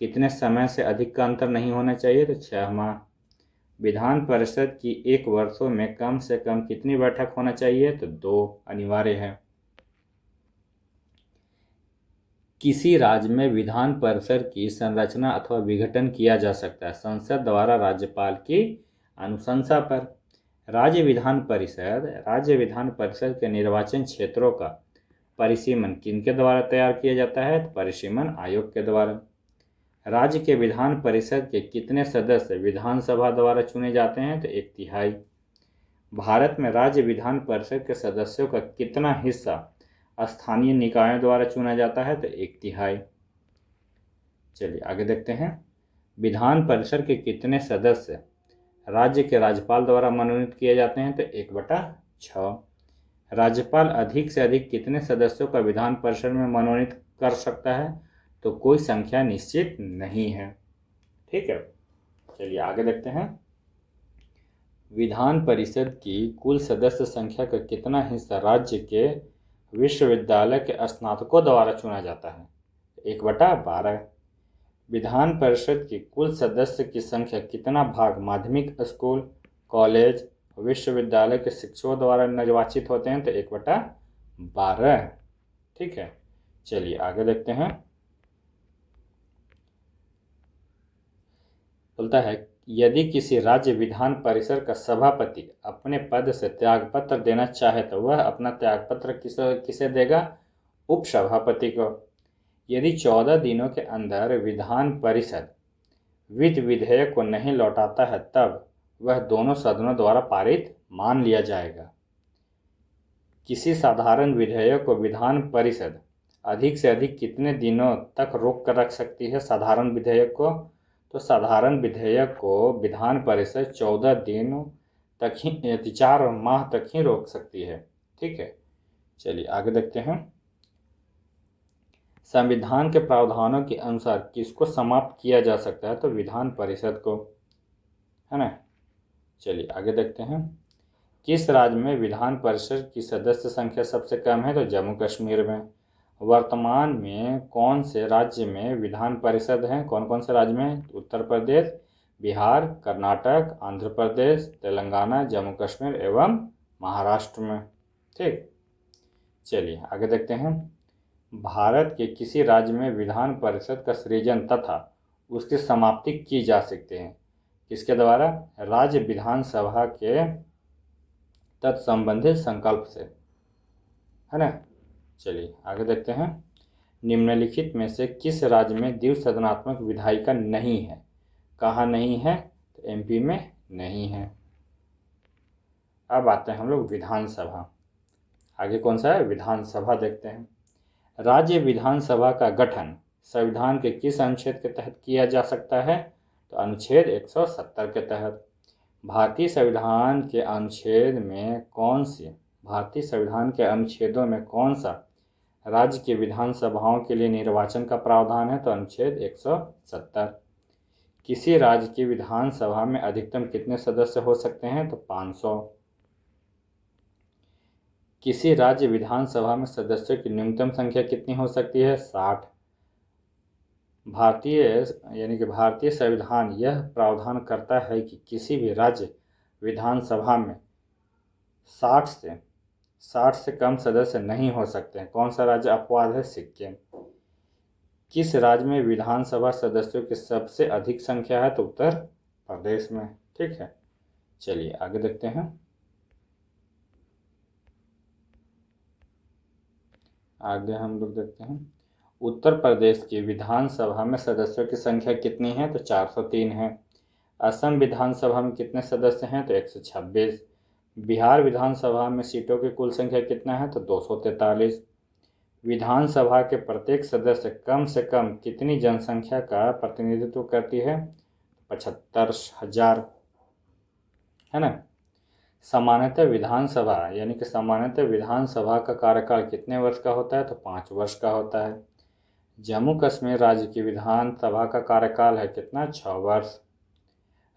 कितने समय से अधिक का अंतर नहीं होना चाहिए? तो 6 माह। विधान परिषद की 1 वर्षों में कम से कम कितनी बैठक होना चाहिए? तो 2 अनिवार्य है। किसी राज्य में विधान परिषद की संरचना अथवा विघटन किया जा सकता है संसद द्वारा राज्यपाल की अनुशंसा पर। राज्य विधान परिषद के निर्वाचन क्षेत्रों का परिसीमन किनके द्वारा तैयार किया जाता है? तो परिसीमन आयोग के द्वारा। राज्य के विधान परिषद के कितने सदस्य विधानसभा द्वारा चुने जाते हैं? तो 1/3। भारत में राज्य विधान परिषद के सदस्यों का कितना हिस्सा स्थानीय निकायों द्वारा चुना जाता है? तो 1/3। चलिए आगे देखते हैं। विधान परिषद के कितने सदस्य राज्य के राज्यपाल द्वारा मनोनीत किए जाते हैं? तो 1/6। राज्यपाल अधिक से अधिक कितने सदस्यों का विधान परिषद में मनोनीत कर सकता है? तो कोई संख्या निश्चित नहीं है। ठीक है, चलिए आगे देखते हैं। विधान परिषद की कुल सदस्य संख्या का कितना हिस्सा राज्य के विश्वविद्यालय के स्नातकों द्वारा चुना जाता है? 1/12। विधान परिषद की कुल सदस्य की संख्या कितना भाग माध्यमिक स्कूल, कॉलेज, विश्वविद्यालय के शिक्षकों द्वारा निर्वाचित होते हैं? तो 1/12। ठीक है, चलिए आगे देखते हैं। बोलता है यदि किसी राज्य विधान परिषद का सभापति अपने पद से त्यागपत्र देना चाहे तो वह अपना त्यागपत्र किसे देगा? उपसभापति को। यदि 14 दिनों के अंदर विधान परिषद वित्त विधेयक को नहीं लौटाता है तब वह दोनों सदनों द्वारा पारित मान लिया जाएगा। किसी साधारण विधेयक को विधान परिषद अधिक से अधिक कितने दिनों तक रोक कर रख सकती है? साधारण विधेयक को, तो साधारण विधेयक को विधान परिषद 14 दिनों तक ही 4 माह तक ही रोक सकती है। ठीक है, चलिए आगे देखते हैं। संविधान के प्रावधानों के अनुसार किसको समाप्त किया जा सकता है? तो विधान परिषद को, है ना। चलिए आगे देखते हैं। किस राज्य में विधान परिषद की सदस्य संख्या सबसे कम है? तो जम्मू कश्मीर में। वर्तमान में कौन से राज्य में विधान परिषद हैं? कौन कौन से राज्य में? उत्तर प्रदेश, बिहार, कर्नाटक, आंध्र प्रदेश, तेलंगाना, जम्मू कश्मीर एवं महाराष्ट्र में। ठीक, चलिए आगे देखते हैं। भारत के किसी राज्य में विधान परिषद का सृजन तथा उसकी समाप्ति की जा सकती है? किसके द्वारा? राज्य विधानसभा के तत्संबंधित संकल्प से, है ना। चलिए आगे देखते हैं। निम्नलिखित में से किस राज्य में द्विसदनात्मक विधायिका नहीं है? कहाँ नहीं है? तो एमपी में नहीं है। अब आते हैं हम लोग विधानसभा। आगे कौन सा है? विधानसभा देखते हैं। राज्य विधानसभा का गठन संविधान के किस अनुच्छेद के तहत किया जा सकता है? तो अनुच्छेद 170 के तहत। भारतीय संविधान के अनुच्छेदों में कौन सा राज्य की विधानसभाओं के लिए निर्वाचन का प्रावधान है? तो अनुच्छेद 170। किसी राज्य की विधानसभा में अधिकतम कितने सदस्य हो सकते हैं? तो 500। किसी राज्य विधानसभा में सदस्यों की न्यूनतम संख्या कितनी हो सकती है? 60। भारतीय संविधान यह प्रावधान करता है कि किसी भी राज्य विधानसभा में 60 से कम सदस्य नहीं हो सकते हैं। कौन सा राज्य अपवाद है? सिक्किम। किस राज्य में विधानसभा सदस्यों की सबसे अधिक संख्या है? तो उत्तर प्रदेश में। ठीक है, चलिए आगे देखते हैं। आगे हम लोग देखते हैं उत्तर प्रदेश की विधानसभा में सदस्यों की संख्या कितनी है? तो 403 है। असम विधानसभा में कितने सदस्य हैं? तो 126। बिहार विधानसभा में सीटों की कुल संख्या कितना है? तो 243। विधानसभा के प्रत्येक सदस्य कम से कम कितनी जनसंख्या का प्रतिनिधित्व करती है? 75,000, है ना। सामान्यतः विधानसभा यानी कि सामान्यतः विधानसभा का कार्यकाल कितने वर्ष का होता है? तो 5 वर्ष का होता है। जम्मू कश्मीर राज्य की विधानसभा का कार्यकाल है कितना? 6 वर्ष।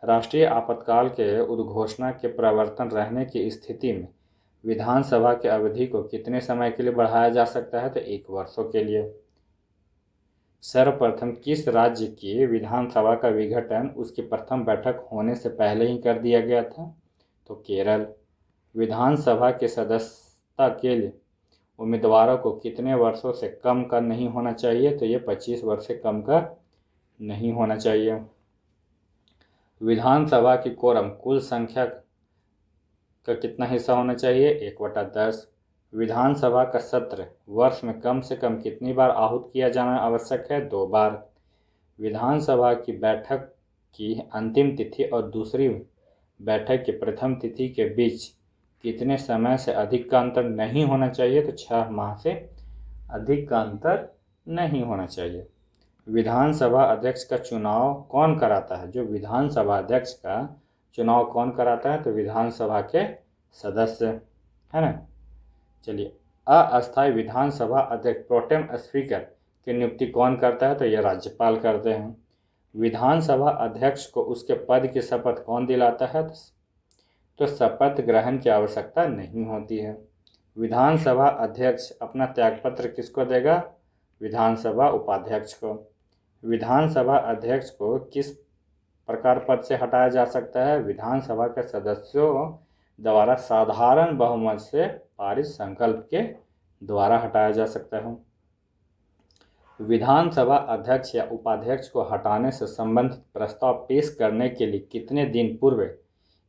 राष्ट्रीय आपातकाल के उद्घोषणा के प्रवर्तन रहने की स्थिति में विधानसभा की अवधि को कितने समय के लिए बढ़ाया जा सकता है? तो 1 वर्षों के लिए। सर्वप्रथम किस राज्य की विधानसभा का विघटन उसकी प्रथम बैठक होने से पहले ही कर दिया गया था? तो केरल। विधानसभा के सदस्यता के लिए उम्मीदवारों को कितने वर्षों से कम का नहीं होना चाहिए? तो ये 25 वर्ष से कम का नहीं होना चाहिए। विधानसभा की कोरम कुल संख्या का कितना हिस्सा होना चाहिए? 1/10। विधानसभा का सत्र वर्ष में कम से कम कितनी बार आहूत किया जाना आवश्यक है? 2 बार। विधानसभा की बैठक की अंतिम तिथि और दूसरी बैठक की प्रथम तिथि के बीच कितने समय से अधिक का अंतर नहीं होना चाहिए? तो 6 माह से अधिक का अंतर नहीं होना चाहिए। विधानसभा अध्यक्ष का चुनाव कौन कराता है? जो विधानसभा अध्यक्ष का चुनाव कौन कराता है? तो विधानसभा के सदस्य, है ना। चलिए, अस्थायी विधानसभा अध्यक्ष प्रोटेम स्पीकर की नियुक्ति कौन करता है? तो यह राज्यपाल करते हैं। विधानसभा अध्यक्ष को उसके पद की शपथ कौन दिलाता है? तो शपथ ग्रहण की आवश्यकता नहीं होती है। विधानसभा अध्यक्ष अपना त्यागपत्र किसको देगा? विधानसभा उपाध्यक्ष को। विधानसभा अध्यक्ष को किस प्रकार पद से हटाया जा सकता है? विधानसभा के सदस्यों द्वारा साधारण बहुमत से पारित संकल्प के द्वारा हटाया जा सकता है। विधानसभा अध्यक्ष या उपाध्यक्ष को हटाने से संबंधित प्रस्ताव पेश करने के लिए कितने दिन पूर्व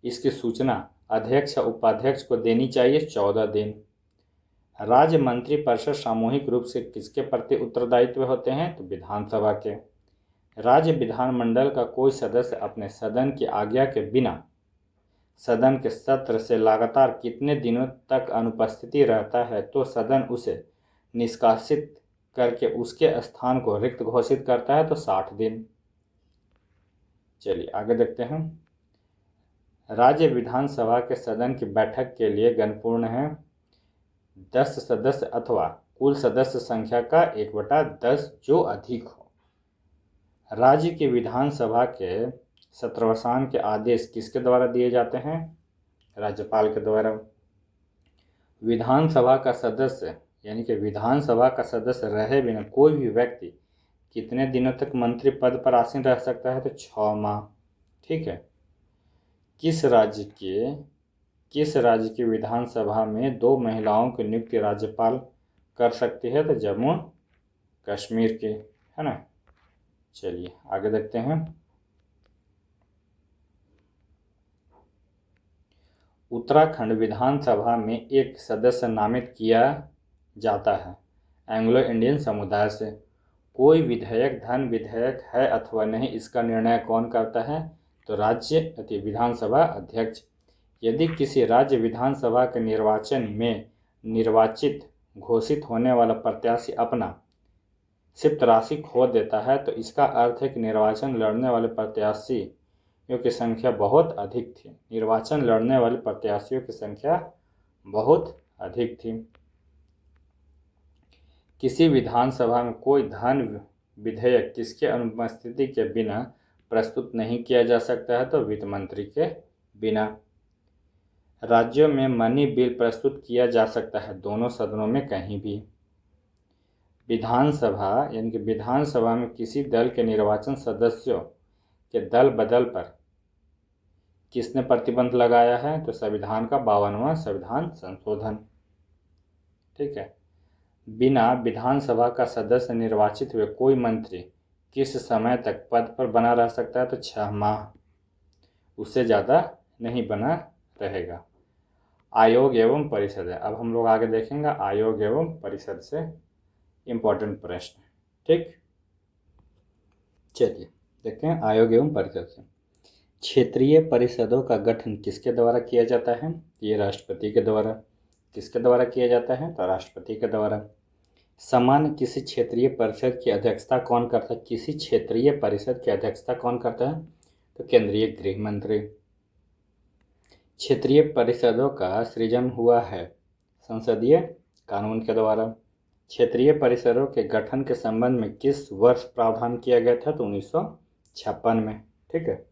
इसकी सूचना अध्यक्ष या उपाध्यक्ष को देनी चाहिए? 14 दिन। राज्य मंत्रिपरिषद सामूहिक रूप से किसके प्रति उत्तरदायित्व होते हैं? तो विधानसभा के। राज्य विधानमंडल का कोई सदस्य अपने सदन की आज्ञा के बिना सदन के सत्र से लगातार कितने दिनों तक अनुपस्थिति रहता है तो सदन उसे निष्कासित करके उसके स्थान को रिक्त घोषित करता है? तो 60 दिन। चलिए आगे देखते हैं। राज्य विधानसभा के सदन की बैठक के लिए गणपूर्ण है 10 सदस्य अथवा कुल सदस्य संख्या का 1/10 जो अधिक हो। राज्य की विधानसभा के सत्रावसान के आदेश किसके द्वारा दिए जाते हैं? राज्यपाल के द्वारा। विधानसभा का सदस्य यानी कि विधानसभा का सदस्य रहे बिना कोई भी व्यक्ति कितने दिनों तक मंत्री पद पर आसीन रह सकता है? तो 6 माह। ठीक है। किस राज्य की विधानसभा में 2 महिलाओं की नियुक्ति राज्यपाल कर सकती है? तो जम्मू कश्मीर के, है ना। चलिए आगे देखते हैं। उत्तराखंड विधानसभा में एक सदस्य नामित किया जाता है एंग्लो इंडियन समुदाय से। कोई विधेयक धन विधेयक है अथवा नहीं, इसका निर्णय कौन करता है? तो राज्य विधानसभा अध्यक्ष। यदि किसी राज्य विधानसभा के निर्वाचन में निर्वाचित घोषित होने वाला प्रत्याशी अपना सिर्फ राशि खो देता है तो इसका अर्थ है कि निर्वाचन लड़ने वाले प्रत्याशियों की संख्या बहुत अधिक थी। निर्वाचन लड़ने वाले प्रत्याशियों की संख्या बहुत अधिक थी। किसी विधानसभा में कोई धन विधेयक किसके अनुपस्थिति के बिना प्रस्तुत नहीं किया जा सकता है? तो वित्त मंत्री के बिना। राज्यों में मनी बिल प्रस्तुत किया जा सकता है दोनों सदनों में कहीं भी। विधानसभा यानी कि विधानसभा में किसी दल के निर्वाचन सदस्यों के दल बदल पर किसने प्रतिबंध लगाया है? तो संविधान का 52वां संविधान संशोधन। ठीक है। बिना विधानसभा का सदस्य निर्वाचित हुए कोई मंत्री किस समय तक पद पर बना रह सकता है? तो 6 माह, उससे ज़्यादा नहीं बना रहेगा। आयोग एवं परिषद है। अब हम लोग आगे देखेंगे आयोग एवं परिषद से इम्पोर्टेंट प्रश्न। ठीक, चलिए देखते हैं आयोग एवं परिषद से। क्षेत्रीय परिषदों का गठन किसके द्वारा किया जाता है? ये राष्ट्रपति के द्वारा। किसके द्वारा किया जाता है? तो राष्ट्रपति के द्वारा। सामान्य किसी क्षेत्रीय परिषद की अध्यक्षता कौन करता है? किसी क्षेत्रीय परिषद की अध्यक्षता कौन करता है? तो केंद्रीय गृह मंत्री। क्षेत्रीय परिषदों का सृजन हुआ है संसदीय कानून के द्वारा। क्षेत्रीय परिषदों के गठन के संबंध में किस वर्ष प्रावधान किया गया था? तो 1956 में। ठीक है,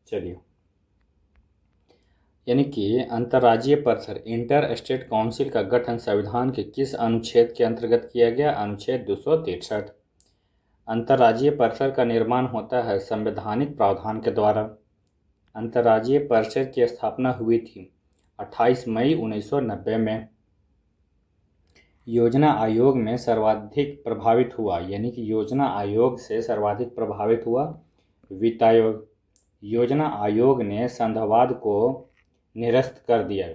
चलिए, यानी कि अंतर्राज्यीय परिषद इंटर स्टेट काउंसिल का गठन संविधान के किस अनुच्छेद के अंतर्गत किया गया? अनुच्छेद 263। अंतर्राज्यीय परिषद का निर्माण होता है संवैधानिक प्रावधान के द्वारा। अंतर्राज्यीय परिषद की स्थापना हुई थी 28 मई 1990 में। योजना आयोग में सर्वाधिक प्रभावित हुआ, यानी कि योजना आयोग से सर्वाधिक प्रभावित हुआ वित्त आयोग। योजना आयोग ने संघवाद को निरस्त कर दिया।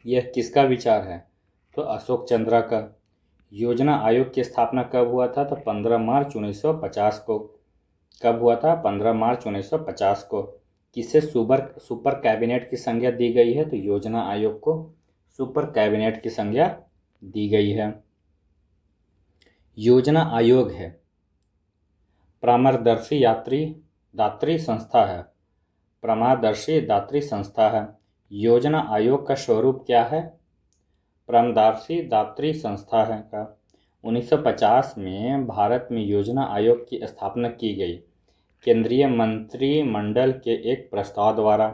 यह किसका विचार है? तो अशोक चंद्रा का। योजना आयोग की स्थापना कब हुआ था? तो 15 मार्च 1950 को। कब हुआ था? 15 मार्च 1950 को। किसे सुपर कैबिनेट की संज्ञा दी गई है? तो योजना आयोग को सुपर कैबिनेट की संज्ञा दी गई है। योजना आयोग है परामर्शदात्री दात्री संस्था है। परामर्शदात्री दात्री संस्था है। योजना आयोग का स्वरूप क्या है? परामर्शदात्री दात्री संस्था है का। 1950 में भारत में योजना आयोग की स्थापना की गई केंद्रीय मंत्रिमंडल के एक प्रस्ताव द्वारा।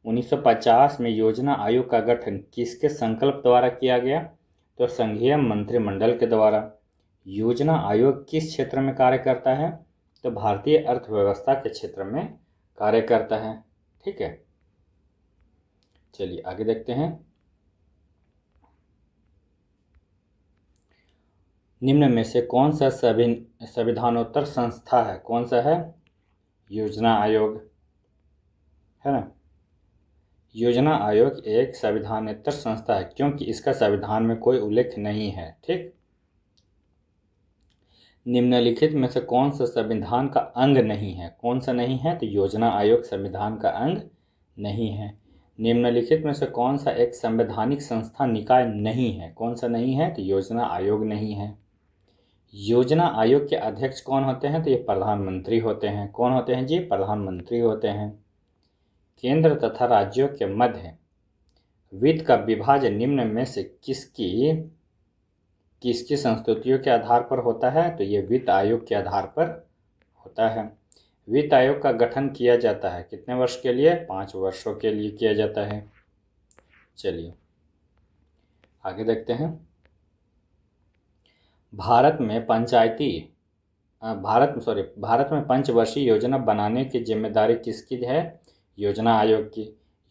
1950 में योजना आयोग का गठन किसके संकल्प द्वारा किया गया? तो संघीय मंत्रिमंडल के द्वारा। योजना आयोग किस क्षेत्र में कार्य करता है? तो भारतीय अर्थव्यवस्था के क्षेत्र में कार्य करता है। ठीक है, चलिए आगे देखते हैं। निम्न में से कौन सा संविधानोत्तर संस्था है? कौन सा है? योजना आयोग है ना। योजना आयोग एक संविधानेतर संस्था है क्योंकि इसका संविधान में कोई उल्लेख नहीं है। ठीक, निम्नलिखित में से कौन सा संविधान का अंग नहीं है? कौन सा नहीं है? तो योजना आयोग संविधान का अंग नहीं है। निम्नलिखित में से कौन सा एक संवैधानिक संस्था निकाय नहीं है? कौन सा नहीं है? तो योजना आयोग नहीं है। योजना आयोग के अध्यक्ष कौन होते हैं? तो ये प्रधानमंत्री होते हैं। कौन होते हैं जी? प्रधानमंत्री होते हैं। केंद्र तथा राज्यों के मध्य वित्त का विभाजन निम्न में से किसकी संस्तुतियों के आधार पर होता है? तो ये वित्त आयोग के आधार पर होता है। वित्त आयोग का गठन किया जाता है कितने वर्ष के लिए? 5 वर्षों के लिए किया जाता है। चलिए आगे देखते हैं। भारत में पंचवर्षीय योजना बनाने की जिम्मेदारी किसकी है? योजना आयोग की।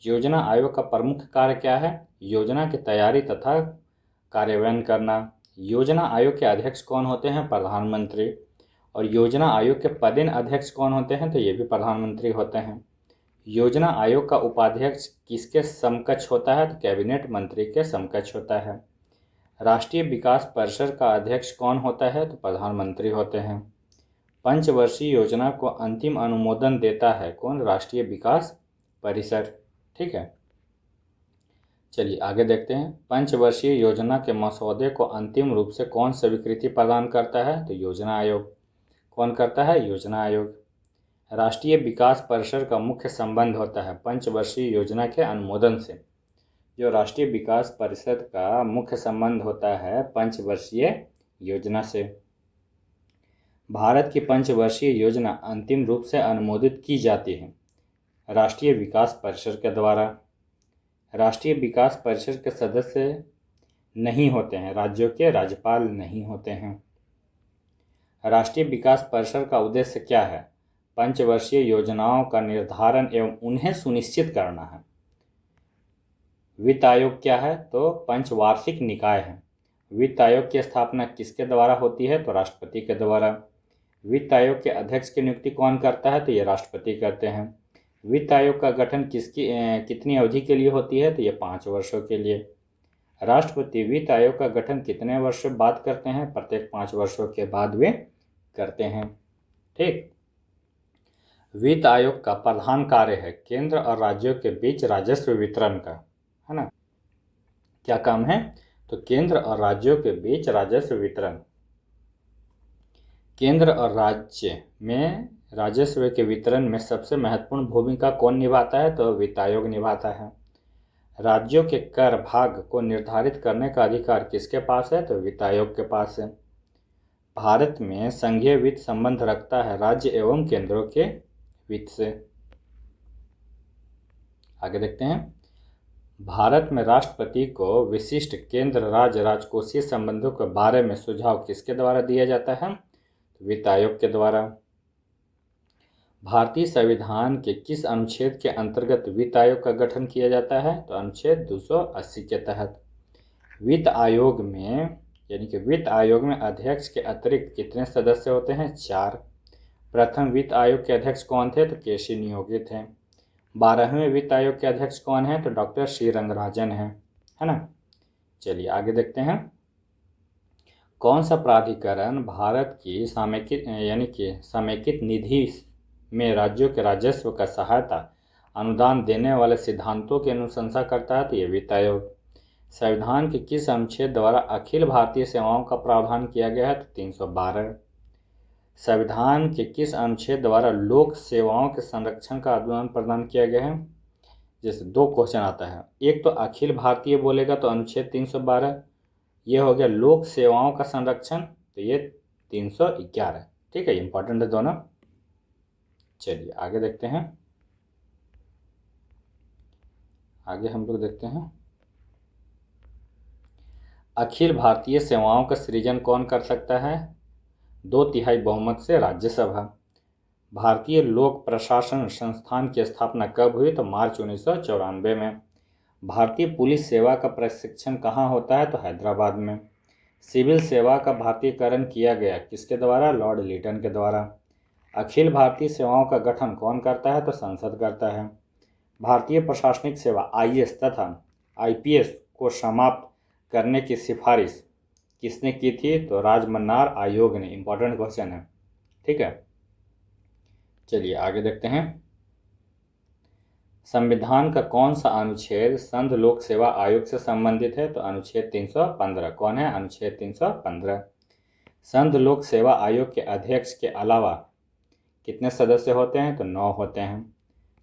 योजना आयोग का प्रमुख कार्य क्या है? योजना की तैयारी तथा कार्यान्वयन करना। योजना आयोग के अध्यक्ष कौन होते हैं? प्रधानमंत्री। और योजना आयोग के पदेन अध्यक्ष कौन होते हैं? तो ये भी प्रधानमंत्री होते हैं। योजना आयोग का उपाध्यक्ष किसके समकक्ष होता है? तो कैबिनेट मंत्री के समकक्ष होता है। राष्ट्रीय विकास परिषद का अध्यक्ष कौन होता है? तो प्रधानमंत्री होते हैं। पंचवर्षीय योजना को अंतिम अनुमोदन देता है कौन? राष्ट्रीय विकास परिषद। ठीक है, चलिए आगे देखते हैं। पंचवर्षीय योजना के मसौदे को अंतिम रूप से कौन स्वीकृति प्रदान करता है? तो योजना आयोग। कौन करता है? योजना आयोग। राष्ट्रीय विकास परिषद का मुख्य संबंध होता है पंचवर्षीय योजना के अनुमोदन से। जो राष्ट्रीय विकास परिषद का मुख्य संबंध होता है पंचवर्षीय योजना से। भारत की पंचवर्षीय योजना अंतिम रूप से अनुमोदित की जाती है राष्ट्रीय विकास परिषद के द्वारा। राष्ट्रीय विकास परिषद के सदस्य नहीं होते हैं राज्यों के राज्यपाल नहीं होते हैं। राष्ट्रीय विकास परिषद का उद्देश्य क्या है? पंचवर्षीय योजनाओं का निर्धारण एवं उन्हें सुनिश्चित करना है। वित्त आयोग क्या है? तो पंचवार्षिक निकाय है। वित्त आयोग की स्थापना किसके द्वारा होती है? तो राष्ट्रपति के द्वारा। वित्त आयोग के अध्यक्ष की नियुक्ति कौन करता है? तो ये राष्ट्रपति करते हैं। वित्त आयोग का गठन कितनी अवधि के लिए होती है? तो ये 5 वर्षों के लिए। राष्ट्रपति वित्त आयोग का गठन कितने वर्षों बाद करते हैं? प्रत्येक 5 वर्षों के बाद वे करते हैं। ठीक। वित्त आयोग का प्रधान कार्य है केंद्र और राज्यों के बीच राजस्व वितरण का, है ना। क्या काम है? तो केंद्र और राज्यों के बीच राजस्व वितरण। केंद्र और राज्य में राजस्व के वितरण में सबसे महत्वपूर्ण भूमिका कौन निभाता है? तो वित्त आयोग निभाता है। राज्यों के कर भाग को निर्धारित करने का अधिकार किसके पास है? तो वित्त आयोग के पास है। भारत में संघीय वित्त संबंध रखता है राज्य एवं केंद्रों के वित्त से। आगे देखते हैं। भारत में राष्ट्रपति को विशिष्ट केंद्र राज्य राजकोषीय संबंधों के बारे में सुझाव किसके द्वारा दिया जाता है? वित्त आयोग के द्वारा। भारतीय संविधान के किस अनुच्छेद के अंतर्गत वित्त आयोग का गठन किया जाता है? तो अनुच्छेद 280 के तहत। वित्त आयोग में यानी कि वित्त आयोग में अध्यक्ष के अतिरिक्त कितने सदस्य होते हैं? 4। प्रथम वित्त आयोग के अध्यक्ष कौन थे? तो केसी नियोगी थे। 12वें वित्त आयोग के अध्यक्ष कौन है? तो डॉक्टर सी रंगराजन है ना। चलिए आगे देखते हैं। कौन सा प्राधिकरण भारत की समेकित यानी कि समेकित निधि में राज्यों के राजस्व का सहायता अनुदान देने वाले सिद्धांतों की अनुशंसा करता है? तो ये वित्त आयोग। संविधान के किस अनुच्छेद द्वारा अखिल भारतीय सेवाओं का प्रावधान किया गया है? तो 312। संविधान के किस अनुच्छेद द्वारा लोक सेवाओं के संरक्षण का आदान प्रदान किया गया है? जैसे 2 क्वेश्चन आता है, एक तो अखिल भारतीय बोलेगा तो अनुच्छेद 312, ये हो गया लोक सेवाओं का संरक्षण तो ये 311। ठीक है, इंपॉर्टेंट है दोनों। चलिए आगे देखते हैं। आगे हम लोग देखते हैं अखिल भारतीय सेवाओं का सृजन कौन कर सकता है? 2/3 बहुमत से राज्यसभा। भारतीय लोक प्रशासन संस्थान की स्थापना कब हुई? तो मार्च 1994 में। भारतीय पुलिस सेवा का प्रशिक्षण कहाँ होता है? तो हैदराबाद में। सिविल सेवा का भारतीयकरण किया गया किसके द्वारा? लॉर्ड लिटन के द्वारा। अखिल भारतीय सेवाओं का गठन कौन करता है? तो संसद करता है। भारतीय प्रशासनिक सेवा IAS तथा IPS को समाप्त करने की सिफारिश किसने की थी? तो राजमन्नार आयोग ने। इंपॉर्टेंट क्वेश्चन है। ठीक है, चलिए आगे देखते हैं। संविधान का कौन सा अनुच्छेद संघ लोक सेवा आयोग से संबंधित है? तो अनुच्छेद 315। कौन है? अनुच्छेद 315। संघ लोक सेवा आयोग के अध्यक्ष के अलावा कितने सदस्य होते हैं? तो 9 होते हैं।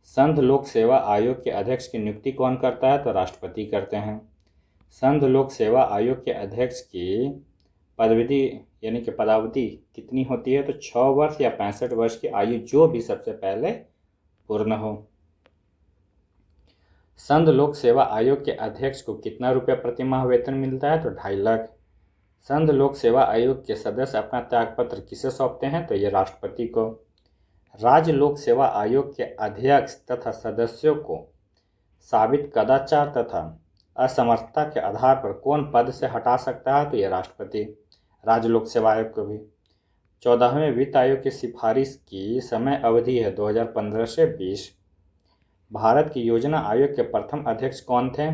संघ लोक सेवा आयोग के अध्यक्ष की नियुक्ति कौन करता है? तो राष्ट्रपति करते हैं। संघ लोक सेवा आयोग के अध्यक्ष की पदविधि यानी कि पदावधि कितनी होती है? तो 6 वर्ष या 65 वर्ष की आयु, जो भी सबसे पहले पूर्ण हो। संघ लोक सेवा आयोग के अध्यक्ष को कितना रुपया प्रतिमाह वेतन मिलता है? तो 2.5 लाख। संघ लोक सेवा आयोग के सदस्य अपना त्यागपत्र किसे सौंपते हैं? तो ये राष्ट्रपति को। राज्य लोक सेवा आयोग के अध्यक्ष तथा सदस्यों को साबित कदाचार तथा असमर्थता के आधार पर कौन पद से हटा सकता है? तो ये राष्ट्रपति। राज्य लोक सेवा आयोग को भी। 14वें वित्त आयोग की सिफारिश की समय अवधि है 2015 से 20। भारत की योजना आयोग के प्रथम अध्यक्ष कौन थे?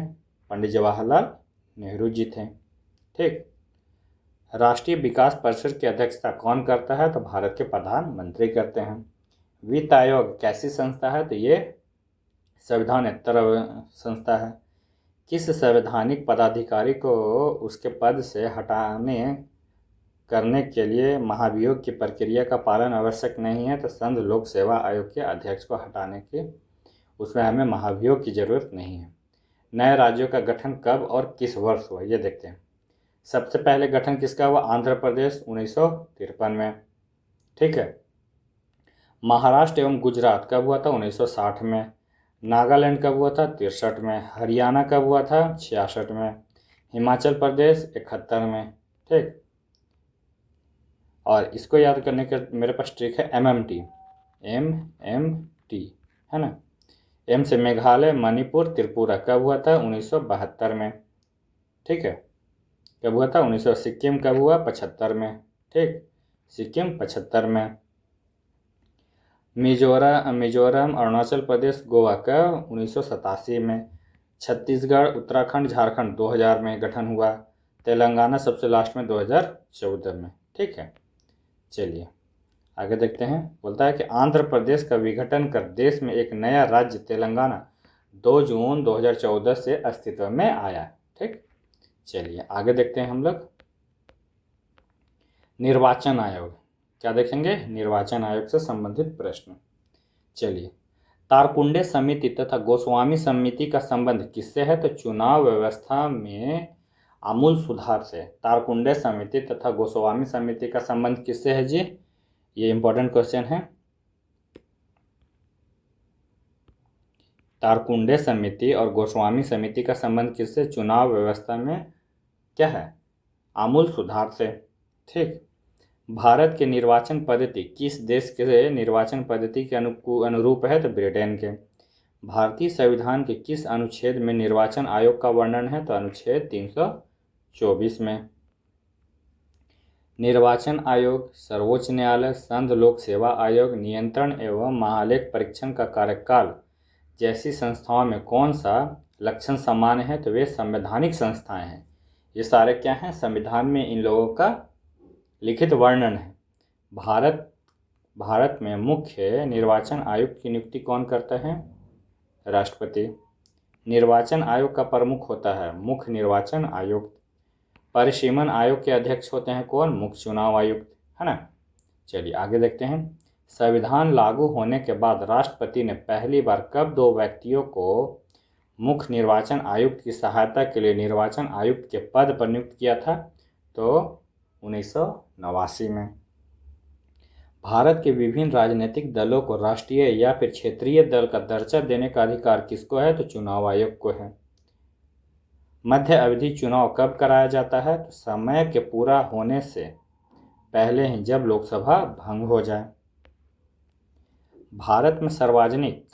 पंडित जवाहरलाल नेहरू जी थे। ठीक। राष्ट्रीय विकास परिषद की अध्यक्षता कौन करता है? तो भारत के प्रधानमंत्री करते हैं। वित्त आयोग कैसी संस्था है? तो ये संविधानेतर संस्था है। किस संवैधानिक पदाधिकारी को उसके पद से हटाने करने के लिए महाभियोग की प्रक्रिया का पालन आवश्यक नहीं है? तो संघ लोक सेवा आयोग के अध्यक्ष को हटाने की उसमें हमें महाभियोग की जरूरत नहीं है। नए राज्यों का गठन कब और किस वर्ष हुआ, ये देखते हैं। सबसे पहले गठन किसका हुआ? आंध्र प्रदेश 1953 में। ठीक है। महाराष्ट्र एवं गुजरात कब हुआ था? 1960 में। नागालैंड कब हुआ था? 63 में। हरियाणा कब हुआ था? 66 में। हिमाचल प्रदेश 71 में। ठीक। और इसको याद करने का मेरे पास ट्रिक है MMT है ना। M से मेघालय, मणिपुर, त्रिपुरा कब हुआ था? 1972 में। ठीक है। कब हुआ था? 1900। सिक्किम कब हुआ? 75 में। ठीक, सिक्किम 75 में। मिजोरम, अरुणाचल प्रदेश, गोवा का 1987 में। छत्तीसगढ़, उत्तराखंड, झारखंड 2000 में गठन हुआ। तेलंगाना सबसे लास्ट में 2014 में। ठीक है, चलिए आगे देखते हैं। बोलता है कि आंध्र प्रदेश का विघटन कर देश में एक नया राज्य तेलंगाना 2 जून 2014 से अस्तित्व में आया। ठीक, चलिए आगे देखते हैं हम लोग। निर्वाचन आयोग, क्या देखेंगे? निर्वाचन आयोग से संबंधित प्रश्न। चलिए, तारकुंडे समिति तथा गोस्वामी समिति का संबंध किससे है? तो चुनाव व्यवस्था में आमूल सुधार से। तारकुंडे समिति तथा गोस्वामी समिति का संबंध किससे है जी? ये इंपॉर्टेंट क्वेश्चन है। तारकुंडे समिति और गोस्वामी समिति का संबंध किससे? चुनाव व्यवस्था में क्या है? आमूल सुधार से। ठीक, भारत के निर्वाचन पद्धति किस देश के निर्वाचन पद्धति के अनुरूप है? तो ब्रिटेन के। भारतीय संविधान के किस अनुच्छेद में निर्वाचन आयोग का वर्णन है? तो अनुच्छेद 324 में। निर्वाचन आयोग, सर्वोच्च न्यायालय, संघ लोक सेवा आयोग, नियंत्रण एवं महालेख परीक्षण का कार्यकाल जैसी संस्थाओं में कौन सा लक्षण सामान्य है? तो वे संवैधानिक संस्थाएं हैं। ये सारे क्या हैं? संविधान में इन लोगों का लिखित वर्णन है। भारत में मुख्य निर्वाचन आयुक्त की नियुक्ति कौन करता है? राष्ट्रपति। निर्वाचन आयोग का प्रमुख होता है मुख्य निर्वाचन आयुक्त। परिसीमन आयोग के अध्यक्ष होते हैं कौन? मुख्य चुनाव आयुक्त, है ना। चलिए आगे देखते हैं। संविधान लागू होने के बाद राष्ट्रपति ने पहली बार कब 2 व्यक्तियों को मुख्य निर्वाचन आयुक्त की सहायता के लिए निर्वाचन आयुक्त के पद पर नियुक्त किया था? तो 1989 में। भारत के विभिन्न राजनीतिक दलों को राष्ट्रीय या फिर क्षेत्रीय दल का दर्जा देने का अधिकार किसको है? तो चुनाव आयोग को है। मध्य अवधि चुनाव कब कराया जाता है? तो समय के पूरा होने से पहले ही, जब लोकसभा भंग हो जाए। भारत में सार्वजनिक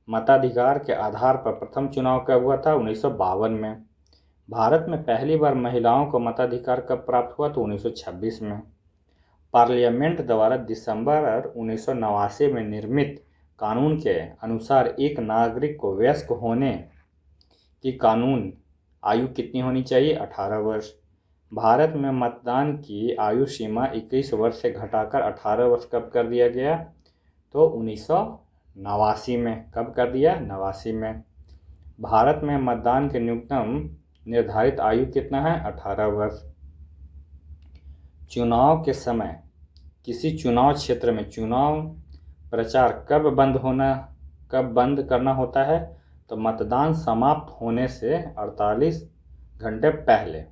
मताधिकार के आधार पर प्रथम चुनाव कब हुआ था? 1952 में। भारत में पहली बार महिलाओं को मताधिकार कब प्राप्त हुआ? तो 1926 में। पार्लियामेंट द्वारा दिसंबर 1989 में निर्मित कानून के अनुसार एक नागरिक को वयस्क होने की कानून आयु कितनी होनी चाहिए? 18 वर्ष। भारत में मतदान की आयु सीमा 21 वर्ष से घटाकर 18 वर्ष कब कर दिया गया? तो 1989 में। कब कर दिया? 89 में। भारत में मतदान के न्यूनतम निर्धारित आयु कितना है? 18 वर्ष। चुनाव के समय किसी चुनाव क्षेत्र में चुनाव प्रचार कब बंद करना होता है? तो मतदान समाप्त होने से 48 घंटे पहले।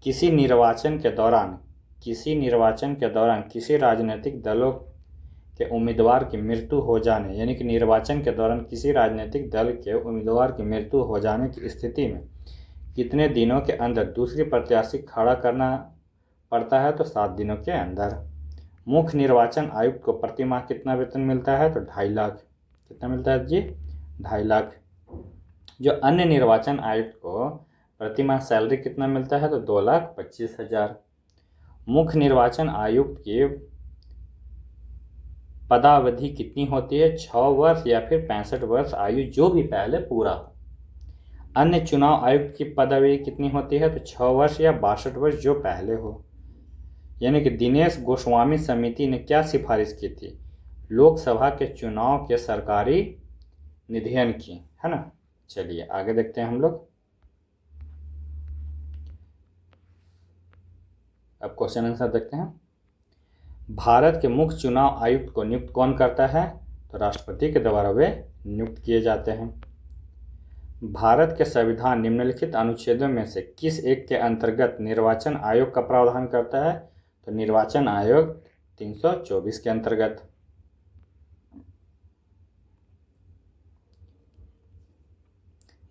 किसी निर्वाचन के दौरान किसी राजनीतिक दलों के उम्मीदवार की मृत्यु हो जाने, यानी कि निर्वाचन के दौरान किसी राजनीतिक दल के उम्मीदवार की मृत्यु हो जाने की स्थिति में कितने दिनों के अंदर दूसरी प्रत्याशी खड़ा करना पड़ता है? तो 7 दिनों के अंदर। मुख्य निर्वाचन आयुक्त को प्रति माह कितना वेतन मिलता है? तो 2.5 लाख। कितना मिलता है जी? 2.5 लाख। जो अन्य निर्वाचन आयुक्त को प्रति माह सैलरी कितना मिलता है? तो 2,25,000। मुख्य निर्वाचन आयुक्त की पदावधि कितनी होती है? 6 वर्ष या फिर 65 वर्ष आयु, जो भी पहले पूरा हो। अन्य चुनाव आयुक्त की पदावधि कितनी होती है? तो 6 वर्ष या 62 वर्ष, जो पहले हो। यानी कि दिनेश गोस्वामी समिति ने क्या सिफारिश की थी? लोकसभा के चुनाव के सरकारी निधियन की, है ना। चलिए आगे देखते हैं हम लोग। अब क्वेश्चन आंसर देखते हैं। भारत के मुख्य चुनाव आयुक्त को नियुक्त कौन करता है? तो राष्ट्रपति के द्वारा वे नियुक्त किए जाते हैं। भारत के संविधान निम्नलिखित अनुच्छेदों में से किस एक के अंतर्गत निर्वाचन आयोग का प्रावधान करता है? तो निर्वाचन आयोग 324 के अंतर्गत।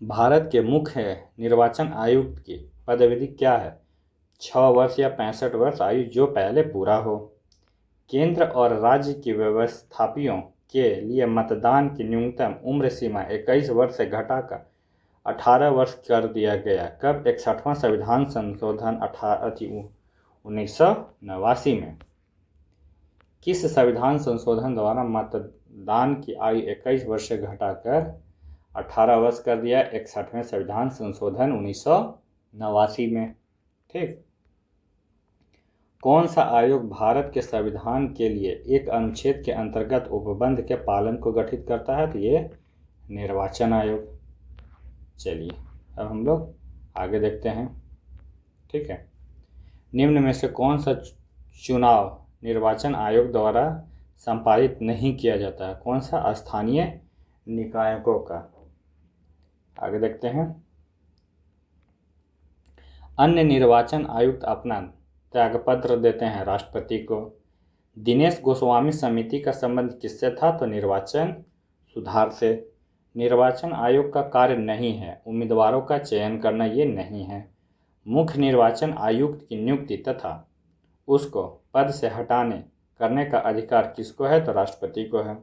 भारत के मुख्य निर्वाचन आयुक्त की पदविधि क्या है? 6 वर्ष या 65 वर्ष आयु, जो पहले पूरा हो। केंद्र और राज्य की व्यवस्थापियों के लिए मतदान की न्यूनतम उम्र सीमा 21 वर्ष से घटाकर 18 वर्ष कर दिया गया। कब? 61वां संविधान संशोधन 1989 में। किस संविधान संशोधन द्वारा मतदान की आयु 21 वर्ष से घटाकर 18 वर्ष कर दिया 61वें संविधान संशोधन 1989 में। ठीक। कौन सा आयोग भारत के संविधान के लिए एक अनुच्छेद के अंतर्गत उपबंध के पालन को गठित करता है? तो ये निर्वाचन आयोग। चलिए अब हम लोग आगे देखते हैं। ठीक है, निम्न में से कौन सा चुनाव निर्वाचन आयोग द्वारा संपादित नहीं किया जाता है? कौन सा? स्थानीय निकायों का। आगे देखते हैं। अन्य निर्वाचन आयुक्त अपना त्यागपत्र देते हैं राष्ट्रपति को। दिनेश गोस्वामी समिति का संबंध किससे था? तो निर्वाचन सुधार से। निर्वाचन आयोग का कार्य नहीं है उम्मीदवारों का चयन करना, ये नहीं है। मुख्य निर्वाचन आयुक्त की नियुक्ति तथा उसको पद से हटाने करने का अधिकार किसको है? तो राष्ट्रपति को है।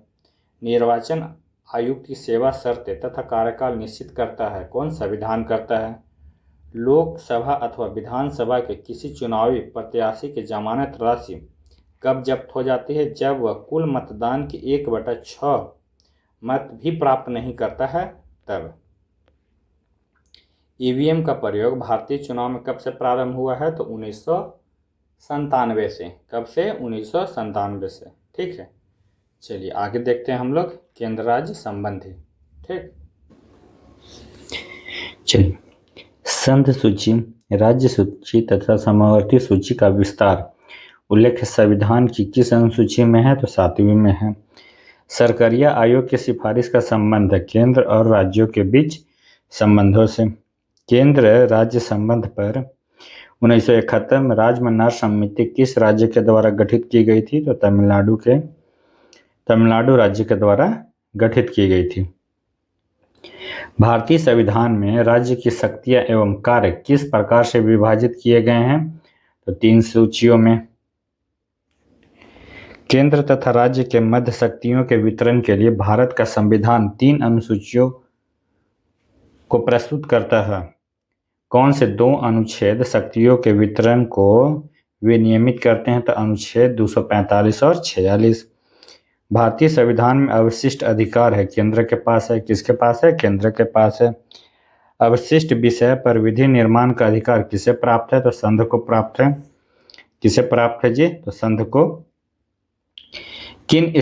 निर्वाचन आयुक्त की सेवा शर्तें तथा कार्यकाल निश्चित करता है कौन? संविधान करता है। लोकसभा अथवा विधानसभा के किसी चुनावी प्रत्याशी की जमानत राशि कब जब्त हो जाती है? जब वह कुल मतदान की 1/6 मत भी प्राप्त नहीं करता है तब। ईवीएम का प्रयोग भारतीय चुनाव में कब से प्रारंभ हुआ है? तो 1997 से। कब से? 1997 से। ठीक है, चलिए आगे देखते हैं हम लोग केंद्र राज्य संबंधी। ठीक, चलिए संघ सूची, राज्य सूची तथा समावर्ती सूची का विस्तार उल्लेख संविधान की किस अनुसूची में है? तो 7वीं में है। सरकारिया आयोग की सिफारिश का संबंध केंद्र और राज्यों के बीच संबंधों से। केंद्र राज्य संबंध पर 1971 में राजमन्नार समिति किस राज्य के द्वारा गठित की गई थी? तो तमिलनाडु राज्य के द्वारा गठित की गई थी। भारतीय संविधान में राज्य की शक्तियां एवं कार्य किस प्रकार से विभाजित किए गए हैं? तो 3 सूचियों में। केंद्र तथा राज्य के मध्य शक्तियों के वितरण के लिए भारत का संविधान 3 अनुसूचियों को प्रस्तुत करता है। कौन से 2 अनुच्छेद शक्तियों के वितरण को विनियमित करते हैं? तो अनुच्छेद 245 और 46। भारतीय संविधान में अवशिष्ट अधिकार है केंद्र के पास है। किसके पास है? केंद्र के पास है। अवशिष्ट विषय पर विधि निर्माण का अधिकार किसे प्राप्त है? तो संघ को प्राप्त है। किसे प्राप्त है जी? तो संघ को। किन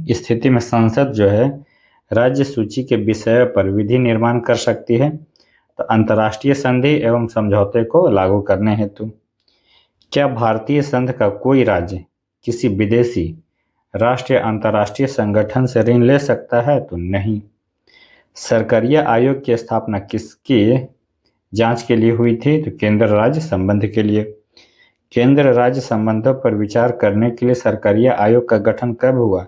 स्थिति में संसद जो है राज्य सूची के विषय पर विधि निर्माण कर सकती है? तो अंतर्राष्ट्रीय संधि एवं समझौते को लागू करने हेतु। क्या भारतीय संघ का कोई राज्य किसी विदेशी राष्ट्र या अंतर्राष्ट्रीय संगठन से ऋण ले सकता है? तो नहीं। सरकारिया आयोग की स्थापना किसकी जांच के लिए हुई थी? तो केंद्र राज्य संबंध के लिए। केंद्र राज्य संबंधों पर विचार करने के लिए सरकारिया आयोग का गठन कब हुआ?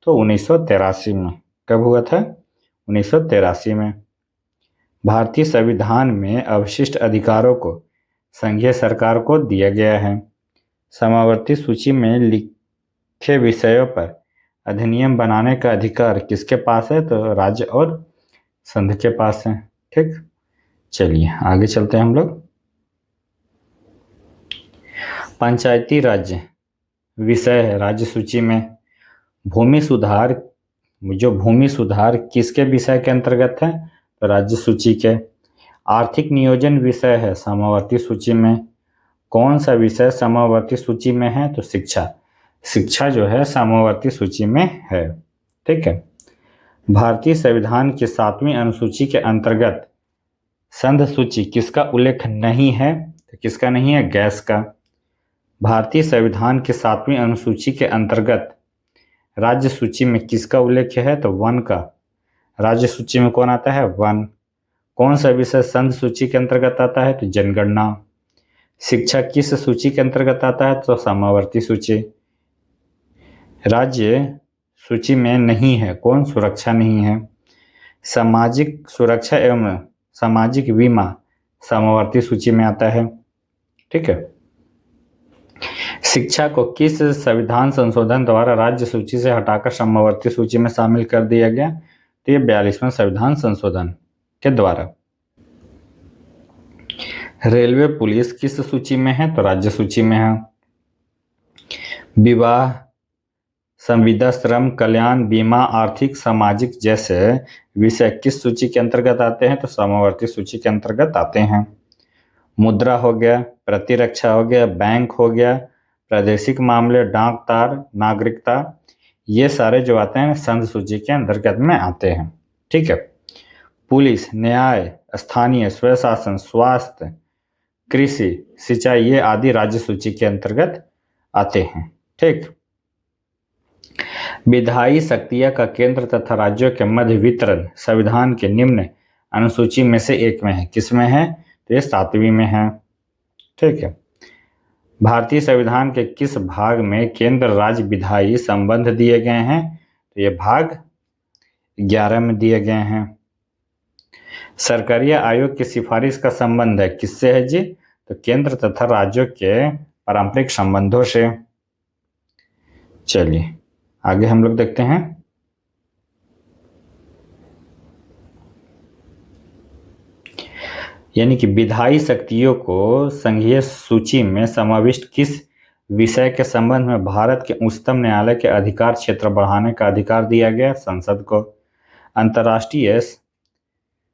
तो 1983 में। कब हुआ था? 1983 में। भारतीय संविधान में अवशिष्ट अधिकारों को संघीय सरकार को दिया गया है। समावर्ती सूची में लिखे विषयों पर अधिनियम बनाने का अधिकार किसके पास है? तो राज्य और संघ के पास है। ठीक, चलिए आगे चलते हैं हम लोग। पंचायती राज्य विषय है राज्य सूची में। भूमि सुधार किसके विषय के अंतर्गत है? तो राज्य सूची के। आर्थिक नियोजन विषय है समावर्ती सूची में। कौन सा विषय समावर्ती सूची में है? तो शिक्षा जो है समावर्ती सूची में है। ठीक है। भारतीय संविधान की 7वीं अनुसूची के अंतर्गत संघ सूची किसका उल्लेख नहीं है? तो किसका नहीं है? गैस का। भारतीय संविधान की 7वीं अनुसूची के अंतर्गत राज्य सूची में किसका उल्लेख है? तो वन का। राज्य सूची में कौन आता है? वन। कौन सा विषय संघ सूची के अंतर्गत आता है? तो जनगणना। शिक्षा किस सूची के अंतर्गत आता है? तो समावर्ती सूची। राज्य सूची में नहीं है कौन? सुरक्षा नहीं है। सामाजिक सुरक्षा एवं सामाजिक बीमा समावर्ती सूची में आता है। ठीक है। शिक्षा को किस संविधान संशोधन द्वारा राज्य सूची से हटाकर समावर्ती सूची में शामिल कर दिया गया? तो ये 42वां संविधान संशोधन के द्वारा। रेलवे पुलिस किस सूची में है? तो राज्य सूची में है। विवाह संविदा, श्रम, कल्याण, बीमा, आर्थिक, सामाजिक जैसे विषय किस सूची के अंतर्गत आते हैं? तो समवर्ती सूची के अंतर्गत आते हैं। मुद्रा हो गया, प्रतिरक्षा हो गया, बैंक हो गया, प्रादेशिक मामले, डाक तार, नागरिकता, ये सारे जो आते हैं संघ सूची के अंतर्गत में आते हैं। ठीक है। पुलिस, न्याय, स्थानीय स्वशासन, स्वास्थ्य, कृषि, सिंचाई, ये आदि राज्य सूची के अंतर्गत आते हैं। ठीक। विधायी शक्तियां का केंद्र तथा राज्यों के मध्य वितरण संविधान के निम्न अनुसूची में से एक में है। किसमें है? तो ये 7वीं में है। ठीक है। भारतीय संविधान के किस भाग में केंद्र राज्य विधायी संबंध दिए गए हैं? तो ये भाग 11 में दिए गए हैं। सरकारिया आयोग की सिफारिश का संबंध है किससे है जी? तो केंद्र तथा राज्यों के पारंपरिक संबंधों से। चलिए आगे हम लोग देखते हैं। यानी कि विधायी शक्तियों को संघीय सूची में समाविष्ट किस विषय के संबंध में भारत के उच्चतम न्यायालय के अधिकार क्षेत्र बढ़ाने का अधिकार दिया गया? संसद को। अंतर्राष्ट्रीय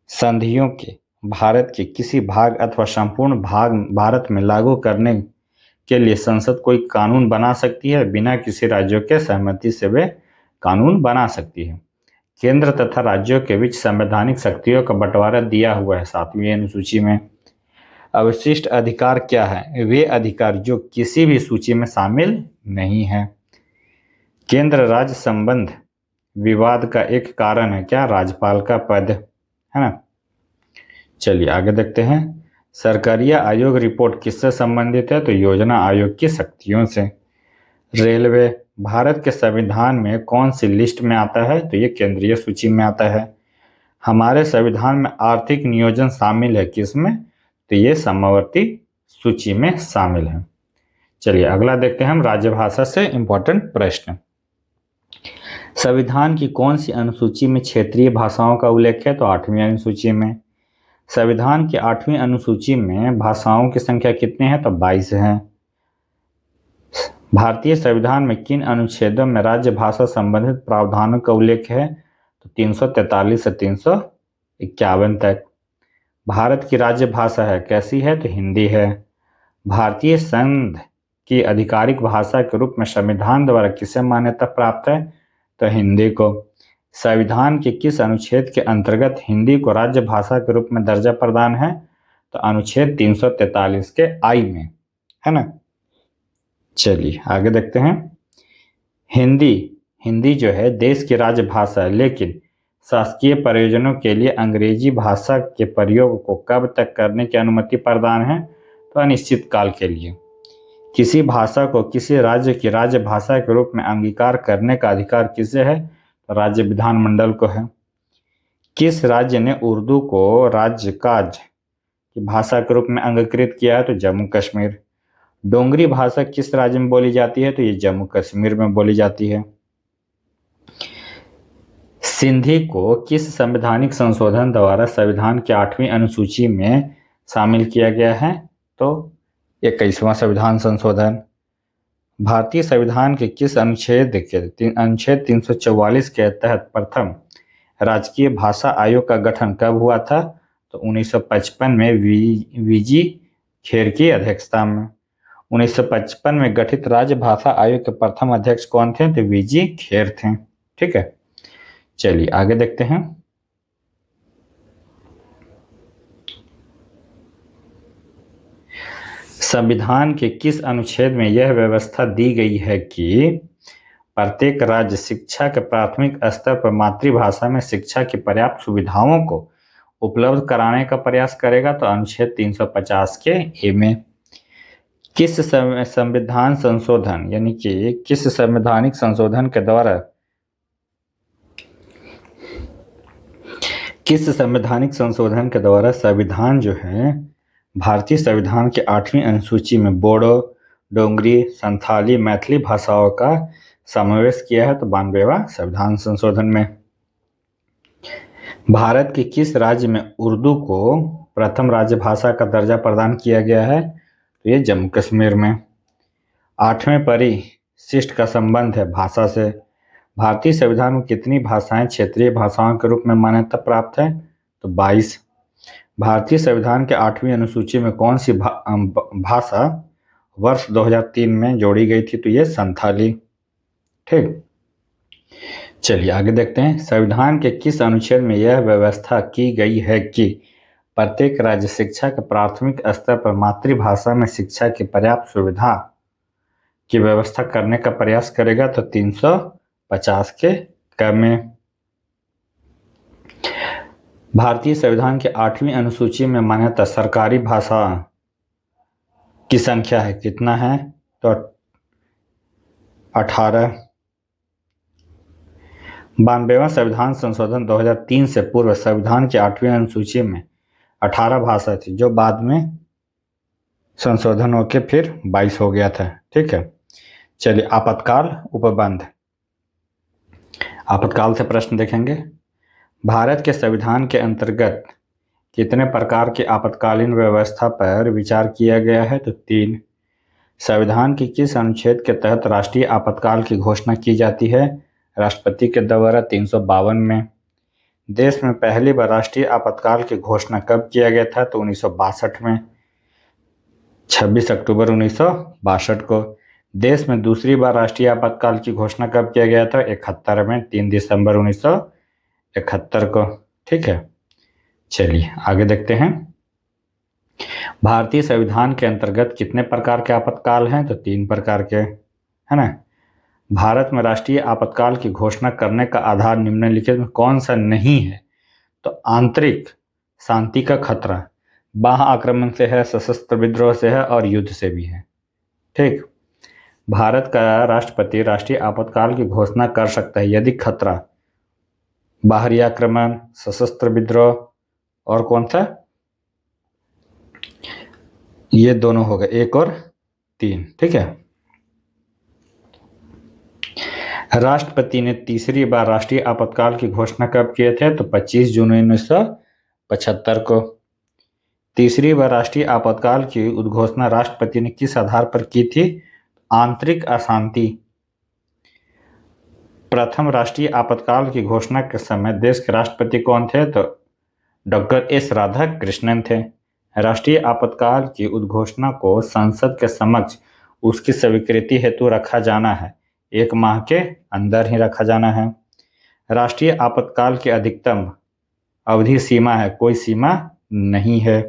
संधियों के भारत के किसी भाग अथवा संपूर्ण भाग भारत में लागू करने के लिए संसद कोई कानून बना सकती है? बिना किसी राज्यों के सहमति से वे कानून बना सकती है। केंद्र तथा राज्यों के बीच संवैधानिक शक्तियों का बंटवारा दिया हुआ है 7वीं अनुसूची में। अवशिष्ट अधिकार क्या है? वे अधिकार जो किसी भी सूची में शामिल नहीं है। केंद्र राज्य संबंध विवाद का एक कारण है क्या? राज्यपाल का पद, है ना। चलिए आगे देखते हैं। सरकारिया आयोग रिपोर्ट किससे संबंधित है? तो योजना आयोग की शक्तियों से। रेलवे भारत के संविधान में कौन सी लिस्ट में आता है? तो ये केंद्रीय सूची में आता है। हमारे संविधान में आर्थिक नियोजन शामिल है किसमें? तो ये समवर्ती सूची में शामिल है। चलिए अगला देखते हैं हम राजभाषा से इंपॉर्टेंट प्रश्न। संविधान की कौन सी अनुसूची में क्षेत्रीय भाषाओं का उल्लेख है? तो 8वीं अनुसूची में। संविधान की 8वीं अनुसूची में भाषाओं की संख्या कितनी है? तो 22 है। भारतीय संविधान में किन अनुच्छेदों में राज्य भाषा संबंधित प्रावधानों का उल्लेख है? तो 343 से 351 तक। भारत की राज्य भाषा है कैसी है? तो हिंदी है। भारतीय संघ की आधिकारिक भाषा के रूप में संविधान द्वारा किसे मान्यता प्राप्त है? तो हिंदी को। संविधान के किस अनुच्छेद के अंतर्गत हिंदी को राज्य भाषा के रूप में दर्जा प्रदान है? तो अनुच्छेद 343 के आई में, है ना। चलिए आगे देखते हैं। हिंदी जो है देश की राज्य भाषा है, लेकिन शासकीय प्रयोजनों के लिए अंग्रेजी भाषा के प्रयोग को कब तक करने की अनुमति प्रदान है? तो अनिश्चित काल के लिए। किसी भाषा को किसी राज्य की राज्य भाषा के रूप में अंगीकार करने का अधिकार किसे है? तो राज्य विधानमंडल को है। किस राज्य ने उर्दू को राज्य काज की भाषा के रूप में अंगीकृत किया है? तो जम्मू कश्मीर। डोंगरी भाषा किस राज्य में बोली जाती है? तो ये जम्मू कश्मीर में बोली जाती है। सिंधी को किस संवैधानिक संशोधन द्वारा संविधान की 8वीं अनुसूची में शामिल किया गया है? तो 21वां संविधान संशोधन। भारतीय संविधान के किस अनुच्छेद 344 के तहत प्रथम राजकीय भाषा आयोग का गठन कब हुआ था? तो 1955 में वीजी खेर की अध्यक्षता में। 1955 में गठित राज्य भाषा आयोग के प्रथम अध्यक्ष कौन थे? तो वीजी खेर थे। ठीक है। चलिए आगे देखते हैं। संविधान के किस अनुच्छेद में यह व्यवस्था दी गई है कि प्रत्येक राज्य शिक्षा के प्राथमिक स्तर पर मातृभाषा में शिक्षा की पर्याप्त सुविधाओं को उपलब्ध कराने का प्रयास करेगा? तो अनुच्छेद 350 के ए में। किस संविधान संशोधन यानी कि किस संवैधानिक संशोधन के द्वारा संविधान जो है भारतीय संविधान के 8वीं अनुसूची में बोडो, डोंगरी, संथाली, मैथिली भाषाओं का समावेश किया है? तो 92वां संविधान संशोधन में। भारत के किस राज्य में उर्दू को प्रथम राज्य भाषा का दर्जा प्रदान किया गया है? तो ये जम्मू कश्मीर में। 8वें शिष्ट का संबंध है भाषा से। भारतीय संविधान में कितनी भाषाएं क्षेत्रीय भाषाओं के रूप में मान्यता प्राप्त है? तो 22। भारतीय संविधान के 8वीं अनुसूची में कौन सी भाषा वर्ष 2003 में जोड़ी गई थी? तो ये संथाली। ठीक, चलिए आगे देखते हैं। संविधान के किस अनुच्छेद में यह व्यवस्था की गई है कि प्रत्येक राज्य शिक्षा के प्राथमिक स्तर पर मातृभाषा में शिक्षा की पर्याप्त सुविधा की व्यवस्था करने का प्रयास करेगा? तो 350 के क में। भारतीय संविधान के 8वीं अनुसूची में मान्यता सरकारी भाषा की संख्या है, कितना है? तो 18। 92वां संविधान संशोधन 2003 से पूर्व संविधान की 8वीं अनुसूची में 18 भाषा थी, जो बाद में संशोधन होकर फिर 22 हो गया था। ठीक है, चलिए आपातकाल उपबंध। आपातकाल से प्रश्न देखेंगे। भारत के संविधान के अंतर्गत कितने प्रकार की आपातकालीन व्यवस्था पर विचार किया गया है? तो 3। संविधान की किस अनुच्छेद के तहत राष्ट्रीय आपातकाल की घोषणा की जाती है? राष्ट्रपति के द्वारा 352 में। देश में पहली बार राष्ट्रीय आपातकाल की घोषणा कब किया गया था? तो 1962 में, 26 अक्टूबर 1962 को। देश में दूसरी बार राष्ट्रीय आपातकाल की घोषणा कब किया गया था? 71 में, 3 दिसंबर 1971 को। ठीक है, चलिए आगे देखते हैं। भारतीय संविधान के अंतर्गत कितने प्रकार के आपातकाल हैं? तो 3 प्रकार के, है ना। भारत में राष्ट्रीय आपातकाल की घोषणा करने का आधार निम्नलिखित में कौन सा नहीं है? तो आंतरिक शांति का खतरा, बाह्य आक्रमण से है, सशस्त्र विद्रोह से है और युद्ध से भी है। ठीक, भारत का राष्ट्रपति राष्ट्रीय आपातकाल की घोषणा कर सकता है यदि खतरा बाहरी आक्रमण, सशस्त्र विद्रोह और कौन सा, ये दोनों हो गए, 1 और 3। ठीक है, राष्ट्रपति ने तीसरी बार राष्ट्रीय आपातकाल की घोषणा कब किए थे? तो 25 जून 1975 को। तीसरी बार राष्ट्रीय आपातकाल की उद्घोषणा राष्ट्रपति ने किस आधार पर की थी? आंतरिक अशांति। प्रथम राष्ट्रीय आपातकाल की घोषणा के समय देश के राष्ट्रपति कौन थे? तो डॉक्टर एस राधाकृष्णन थे। राष्ट्रीय आपातकाल की उद्घोषणा को संसद के समक्ष उसकी स्वीकृति हेतु रखा जाना है, 1 माह के अंदर ही रखा जाना है। राष्ट्रीय आपातकाल की अधिकतम अवधि सीमा है, कोई सीमा नहीं है।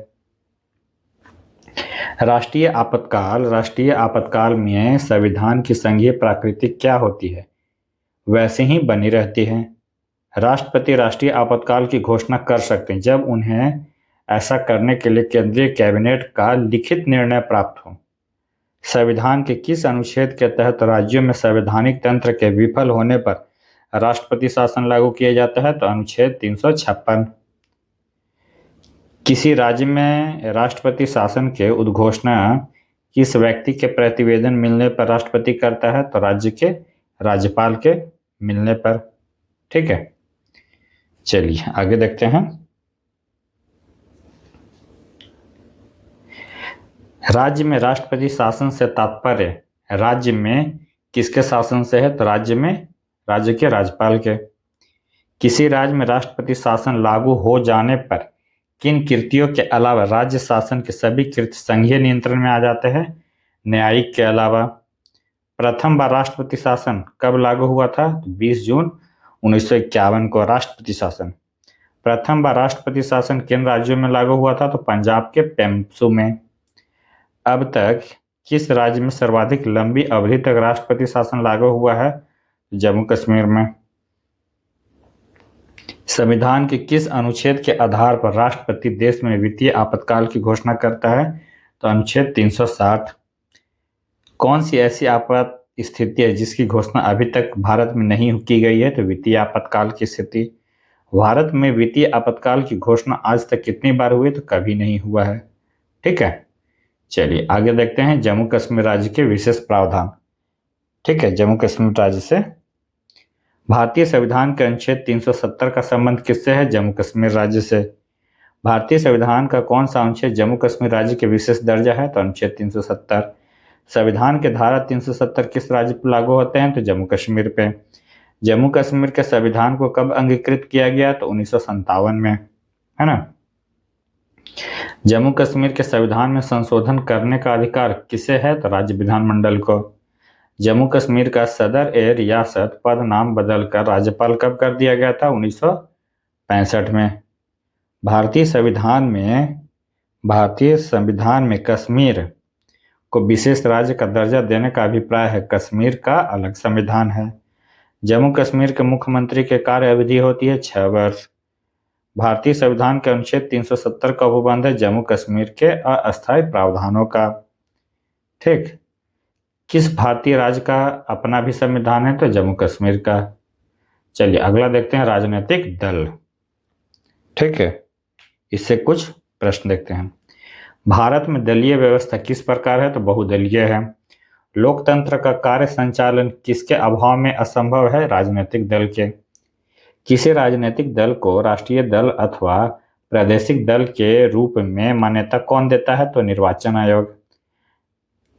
राष्ट्रीय आपातकाल में संविधान की संघीय प्रकृति क्या होती है? वैसे ही बनी रहती है। राष्ट्रपति राष्ट्रीय आपातकाल की घोषणा कर सकते हैं जब उन्हें ऐसा करने के लिए केंद्रीय कैबिनेट का लिखित निर्णय प्राप्त हो। संविधान के किस अनुच्छेद के तहत राज्यों में संवैधानिक तंत्र के विफल होने पर राष्ट्रपति शासन लागू किया जाता है? तो अनुच्छेद 356। किसी राज्य में राष्ट्रपति शासन के उद्घोषणा किस व्यक्ति के प्रतिवेदन मिलने पर राष्ट्रपति करता है? तो राज्य के राज्यपाल के मिलने पर। ठीक है, चलिए आगे देखते हैं। राज्य में राष्ट्रपति शासन से तात्पर्य राज्य में किसके शासन से है? तो राज्य के राज्यपाल के। किसी राज्य में राष्ट्रपति शासन लागू हो जाने पर किन कृतियों के अलावा राज्य शासन के सभी कृत्य संघीय नियंत्रण में आ जाते हैं? न्यायिक के अलावा। प्रथम बार राष्ट्रपति शासन कब लागू हुआ था? तो 20 जून 1951 को राष्ट्रपति शासन। प्रथम बार राष्ट्रपति शासन किन राज्यों में लागू हुआ था? तो पंजाब के पेम्सू में। अब तक किस राज्य में सर्वाधिक लंबी अवधि तक राष्ट्रपति शासन लागू हुआ है? जम्मू कश्मीर में। संविधान के किस अनुच्छेद के आधार पर राष्ट्रपति देश में वित्तीय आपातकाल की घोषणा करता है? तो अनुच्छेद 360। कौन सी ऐसी आपात स्थिति है जिसकी घोषणा अभी तक भारत में नहीं की गई है? तो वित्तीय आपातकाल की स्थिति। भारत में वित्तीय आपातकाल की घोषणा आज तक कितनी बार हुई? तो कभी नहीं हुआ है। ठीक है, चलिए आगे देखते हैं जम्मू कश्मीर राज्य के विशेष प्रावधान। ठीक है, जम्मू कश्मीर राज्य से भारतीय संविधान के अनुच्छेद 370 का संबंध किससे है? जम्मू कश्मीर राज्य से। भारतीय संविधान का कौन सा अनुच्छेद जम्मू कश्मीर राज्य के विशेष दर्जा है? तो अनुच्छेद 370। संविधान के धारा 370 किस राज्य पर लागू होते हैं? तो जम्मू कश्मीर पे। जम्मू कश्मीर के संविधान को कब अंगीकृत किया गया? तो 1957 में, है ना। जम्मू कश्मीर के संविधान में संशोधन करने का अधिकार किसे है? तो राज्य विधानमंडल को। जम्मू कश्मीर का सदर ए रियासत पद नाम बदलकर राज्यपाल कब कर दिया गया था? 1965 में। भारतीय संविधान में कश्मीर को विशेष राज्य का दर्जा देने का अभिप्राय है। कश्मीर का अलग संविधान है। जम्मू कश्मीर के मुख्यमंत्री के कार्य अवधि होती है 6 वर्ष। भारतीय संविधान के अनुच्छेद 370 का उपबंध है जम्मू कश्मीर के अस्थायी प्रावधानों का। ठीक। किस भारतीय राज्य का अपना भी संविधान है? तो जम्मू कश्मीर का। चलिए अगला देखते हैं, राजनीतिक दल। ठीक है, इससे कुछ प्रश्न देखते हैं। भारत में दलीय व्यवस्था किस प्रकार है? तो बहुदलीय है। लोकतंत्र का कार्य संचालन किसके अभाव में असंभव है? राजनीतिक दल के। किसी राजनीतिक दल को राष्ट्रीय दल अथवा प्रादेशिक दल के रूप में मान्यता कौन देता है? तो निर्वाचन आयोग।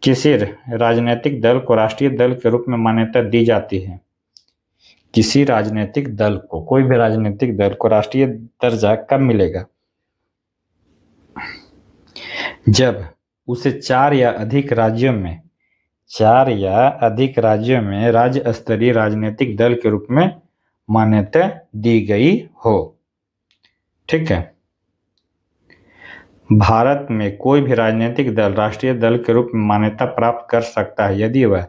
किसी राजनीतिक दल को राष्ट्रीय दल के रूप में मान्यता दी जाती है? किसी राजनीतिक दल को, कोई भी राजनीतिक दल को राष्ट्रीय दर्जा कब मिलेगा? जब उसे 4 या अधिक राज्यों में राज्य स्तरीय राजनीतिक दल के रूप में मान्यता दी गई हो। ठीक है। भारत में कोई भी राजनीतिक दल राष्ट्रीय दल के रूप में मान्यता प्राप्त कर सकता है यदि वह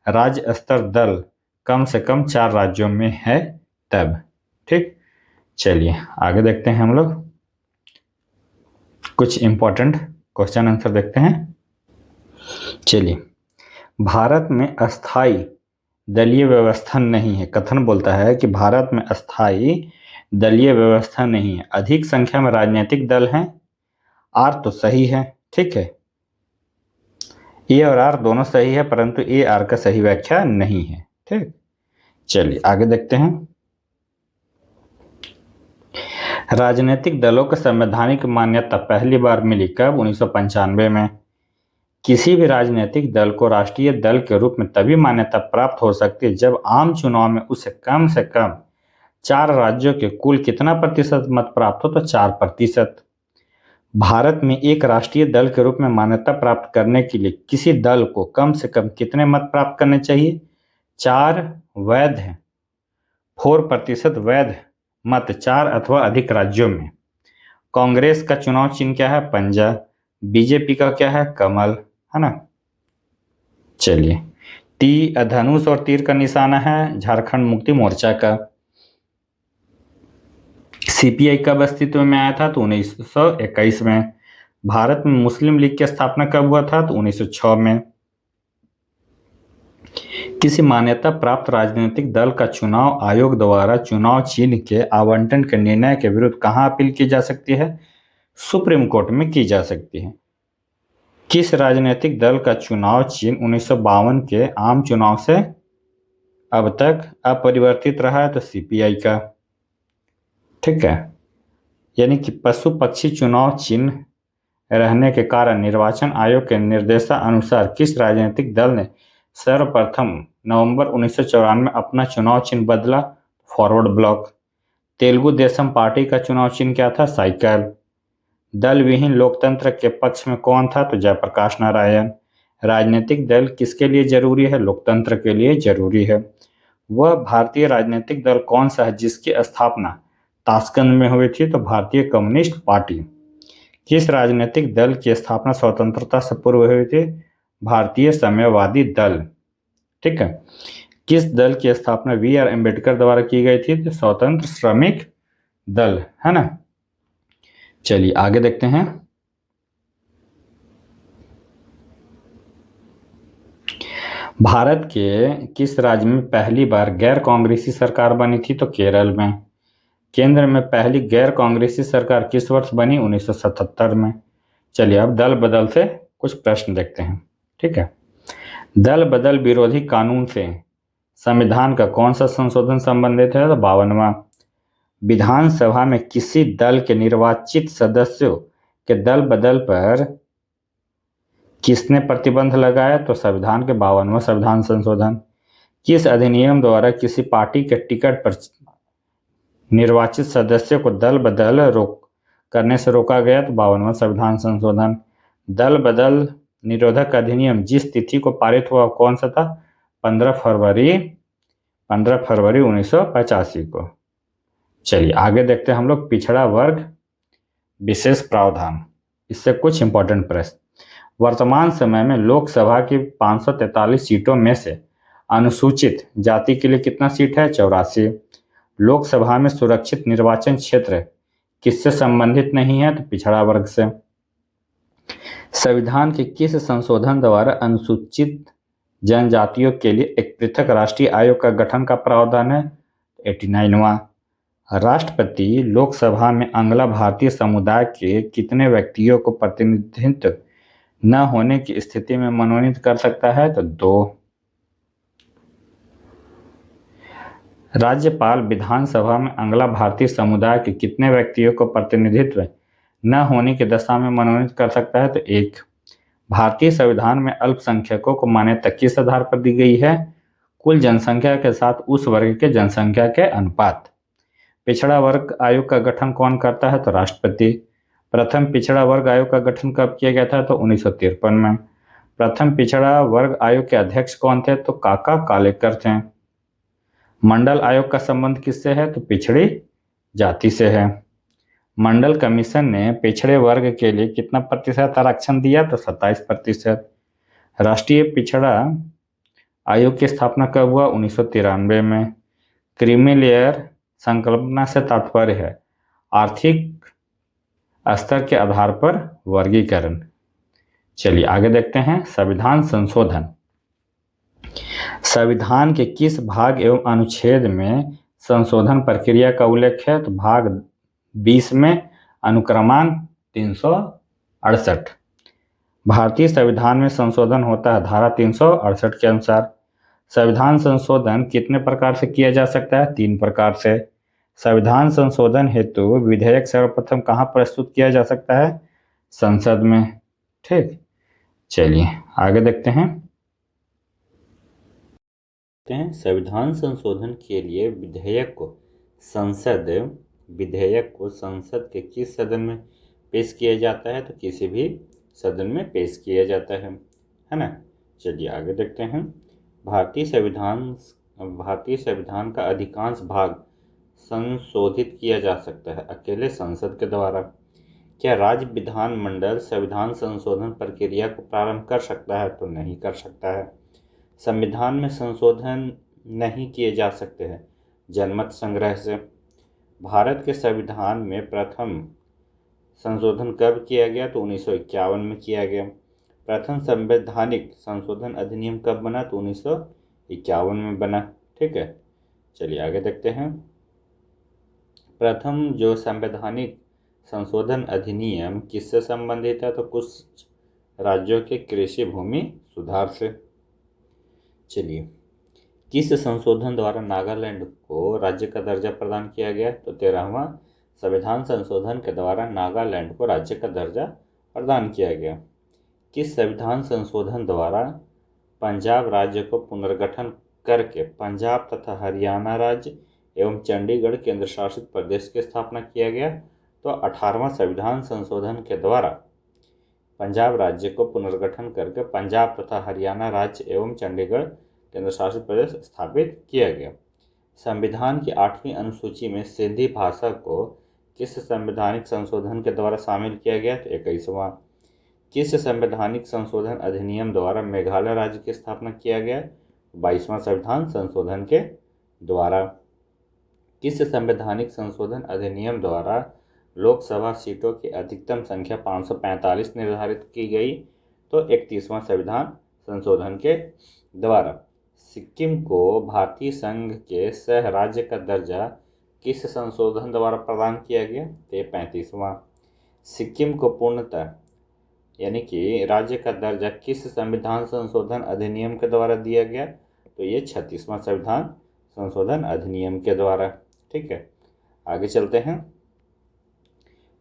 राज्य स्तर दल कम से कम 4 राज्यों में है तब। ठीक। चलिए आगे देखते हैं, हम लोग कुछ इंपॉर्टेंट क्वेश्चन आंसर देखते हैं। चलिए, भारत में अस्थाई दलीय व्यवस्था नहीं है। कथन बोलता है कि भारत में अस्थाई दलीय व्यवस्था नहीं है। अधिक संख्या में राजनीतिक दल हैं। आर तो सही है। ठीक है, ए और आर दोनों सही है, परंतु ए आर का सही व्याख्या नहीं है। ठीक। चलिए आगे देखते हैं। राजनीतिक दलों को संवैधानिक मान्यता पहली बार मिली कब? 1995 में। किसी भी राजनीतिक दल को राष्ट्रीय दल के रूप में तभी मान्यता प्राप्त हो सकती है जब आम चुनाव में उसे कम से कम 4 राज्यों के कुल कितना प्रतिशत मत प्राप्त हो? तो 4%। भारत में एक राष्ट्रीय दल के रूप में मान्यता प्राप्त करने के लिए किसी दल को कम से कम कितने मत प्राप्त करने चाहिए? 4 वैध, 4% वैध मत 4 अथवा अधिक राज्यों में। कांग्रेस का चुनाव चिन्ह क्या है? पंजा। बीजेपी का क्या है? कमल, है ना। चलिए, धनुष और तीर का निशाना है झारखंड मुक्ति मोर्चा का। सीपीआई कब अस्तित्व में आया था? तो 1921 में। भारत में मुस्लिम लीग की स्थापना कब हुआ था? तो 1906 में। किसी मान्यता प्राप्त राजनीतिक दल का चुनाव आयोग द्वारा चुनाव चिन्ह के आवंटन के निर्णय के विरुद्ध कहाँ अपील की जा सकती है? सुप्रीम कोर्ट में की जा सकती है। किस राजनीतिक दल का चुनाव चिन्ह 1952 के आम चुनाव से अब तक अपरिवर्तित रहा है? तो सीपीआई का। ठीक है, यानी कि पशु पक्षी चुनाव चिन्ह रहने के कारण निर्वाचन आयोग के निर्देशानुसार किस राजनीतिक दल ने सर्वप्रथम नवंबर 1994 में अपना चुनाव चिन्ह बदला? Forward block. Telugu Desam party का चुनाव चिन्ह क्या था? साइकिल। दल विहीन लोकतंत्र के पक्ष में कौन था? तो जयप्रकाश नारायण। राजनीतिक दल किसके लिए जरूरी है? लोकतंत्र के लिए जरूरी है। वह भारतीय राजनीतिक दल कौन सा है जिसकी स्थापना ताशकंद में हुई थी? तो भारतीय कम्युनिस्ट पार्टी। किस राजनीतिक दल की स्थापना स्वतंत्रता से पूर्व हुई थी? भारतीय साम्यवादी दल। ठीक है। किस दल की स्थापना बी.आर. अम्बेडकर द्वारा की गई थी? तो स्वतंत्र श्रमिक दल, है ना। चलिए आगे देखते हैं। भारत के किस राज्य में पहली बार गैर कांग्रेसी सरकार बनी थी? तो केरल में। केंद्र में पहली गैर कांग्रेसी सरकार किस वर्ष बनी? 1977 में। चलिए अब दल बदल से कुछ प्रश्न देखते हैं। ठीक है, दल बदल विरोधी कानून से संविधान का कौन सा संशोधन संबंधित है? तो 52वां। विधानसभा में किसी दल के निर्वाचित सदस्यों के दल बदल पर किसने प्रतिबंध लगाया? तो संविधान के 52वां संविधान संशोधन। किस अधिनियम द्वारा किसी पार्टी के टिकट पर निर्वाचित सदस्य को दल बदल रोक करने से रोका गया? तो 52वां संविधान संशोधन। दल बदल निरोधक अधिनियम जिस तिथि को पारित हुआ कौन सा था? 15 फरवरी 1985 को। चलिए आगे देखते हैं हम लोग पिछड़ा वर्ग विशेष प्रावधान। इससे कुछ इंपॉर्टेंट प्रश्न। वर्तमान समय में लोकसभा की 543 सीटों में से अनुसूचित जाति के लिए कितना सीट है? 84। लोकसभा में सुरक्षित निर्वाचन क्षेत्र किससे संबंधित नहीं है? तो पिछड़ा वर्ग से। संविधान के किस संशोधन द्वारा अनुसूचित जनजातियों के लिए एक पृथक राष्ट्रीय आयोग का गठन का प्रावधान है? 89वां। राष्ट्रपति लोकसभा में अंगला भारतीय समुदाय के कितने व्यक्तियों को प्रतिनिधित्व न होने की स्थिति में मनोनीत कर सकता है? तो 2। राज्यपाल विधानसभा में अंगला भारतीय समुदाय के कितने व्यक्तियों को प्रतिनिधित्व न होने की दशा में मनोनीत कर सकता है? तो 1। भारतीय संविधान में अल्पसंख्यकों को मान्यता किस आधार पर दी गई है? कुल जनसंख्या के साथ उस वर्ग के जनसंख्या के अनुपात। पिछड़ा वर्ग आयोग का गठन कौन करता है? तो राष्ट्रपति। प्रथम पिछड़ा वर्ग आयोग का गठन कब किया गया था? तो 1953 में। प्रथम पिछड़ा वर्ग आयोग के अध्यक्ष कौन थे? तो काका कालेकर थे। मंडल आयोग का संबंध किससे है? तो पिछड़ी जाति से है। मंडल कमीशन ने पिछड़े वर्ग के लिए कितना प्रतिशत आरक्षण दिया? तो 27%। राष्ट्रीय पिछड़ा आयोग की स्थापना कब हुआ? 1993 में। क्रीमी लेयर संकल्पना से तात्पर्य है आर्थिक स्तर के आधार पर वर्गीकरण। चलिए आगे देखते हैं संविधान संशोधन। संविधान के किस भाग एवं अनुच्छेद में संशोधन प्रक्रिया का उल्लेख है? तो भाग 20 में अनुक्रमांक 368। भारतीय संविधान में संशोधन होता है धारा 368 के अनुसार। संविधान संशोधन कितने प्रकार से किया जा सकता है? 3 प्रकार से। संविधान संशोधन हेतु विधेयक सर्वप्रथम कहाँ प्रस्तुत किया जा सकता है? संसद में। ठीक, चलिए आगे देखते हैं। संविधान संशोधन के लिए विधेयक को संसद के किस सदन में पेश किया जाता है? तो किसी भी सदन में पेश किया जाता है ना। चलिए आगे देखते हैं। भारतीय संविधान का अधिकांश भाग संशोधित किया जा सकता है अकेले संसद के द्वारा। क्या राज्य विधानमंडल संविधान संशोधन प्रक्रिया को प्रारंभ कर सकता है? तो नहीं कर सकता है। संविधान में संशोधन नहीं किए जा सकते हैं जनमत संग्रह से। भारत के संविधान में प्रथम संशोधन कब किया गया? तो 1951 में किया गया। प्रथम संवैधानिक संशोधन अधिनियम कब बना? तो 1951 में बना। ठीक है, चलिए आगे देखते हैं। प्रथम जो संवैधानिक संशोधन अधिनियम किससे संबंधित है? तो कुछ राज्यों के कृषि भूमि सुधार से। चलिए, किस संशोधन द्वारा नागालैंड को राज्य का दर्जा प्रदान किया गया? तो 13वां संविधान संशोधन के द्वारा नागालैंड को राज्य का दर्जा प्रदान किया गया। किस संविधान संशोधन द्वारा पंजाब राज्य को पुनर्गठन करके पंजाब तथा हरियाणा राज्य एवं चंडीगढ़ केंद्र शासित प्रदेश की स्थापना किया गया? तो 18वां संविधान संशोधन के द्वारा पंजाब राज्य को पुनर्गठन करके पंजाब तथा हरियाणा राज्य एवं चंडीगढ़ केंद्र शासित प्रदेश स्थापित किया गया। संविधान की 8वीं अनुसूची में सिंधी भाषा को किस संवैधानिक संशोधन के द्वारा शामिल किया गया? तो 21वां। किस संवैधानिक संशोधन अधिनियम द्वारा मेघालय राज्य की स्थापना किया गया? 22वां संविधान संशोधन के द्वारा। किस संवैधानिक संशोधन अधिनियम द्वारा लोकसभा सीटों की अधिकतम संख्या 545 निर्धारित की गई? तो 31वां संविधान संशोधन के द्वारा। सिक्किम को भारतीय संघ के सह राज्य का दर्जा किस संशोधन द्वारा प्रदान किया गया? तो 35वां। सिक्किम को पूर्णतः यानी कि राज्य का दर्जा किस संविधान संशोधन अधिनियम के द्वारा दिया गया? तो ये 36वां संविधान संशोधन अधिनियम के द्वारा। ठीक है, आगे चलते हैं।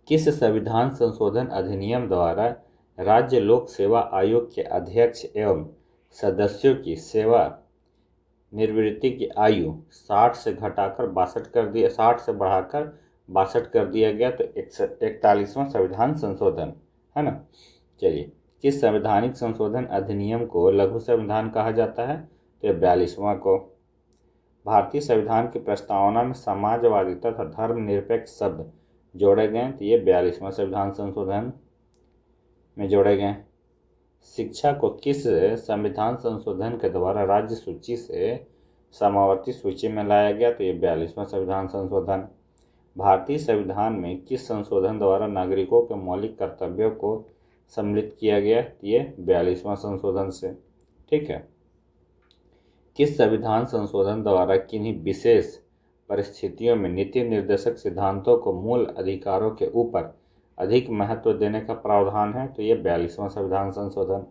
किस संविधान संशोधन अधिनियम द्वारा राज्य लोक सेवा आयोग के अध्यक्ष एवं सदस्यों की सेवा निवृत्ति की आयु 60 से बढ़ाकर 62 कर दिया गया। तो 41वां संविधान संशोधन है ना। चलिए, किस संवैधानिक संशोधन अधिनियम को लघु संविधान कहा जाता है? तो 42वां को। भारतीय संविधान की प्रस्तावना में समाजवादी तथा धर्मनिरपेक्ष शब्द जोड़े गए, तो ये 42वां संविधान संशोधन में जोड़े गए। शिक्षा को किस संविधान संशोधन के द्वारा राज्य सूची से समावर्ती सूची में लाया गया? तो ये 42वां संविधान संशोधन। भारतीय संविधान में किस संशोधन द्वारा नागरिकों के मौलिक कर्तव्यों को सम्मिलित किया गया? ये 42वां संशोधन से। ठीक है। किस संविधान संशोधन द्वारा किन्हीं विशेष परिस्थितियों में नीति निर्देशक सिद्धांतों को मूल अधिकारों के ऊपर अधिक महत्व देने का प्रावधान है? तो ये 42वां संविधान संशोधन।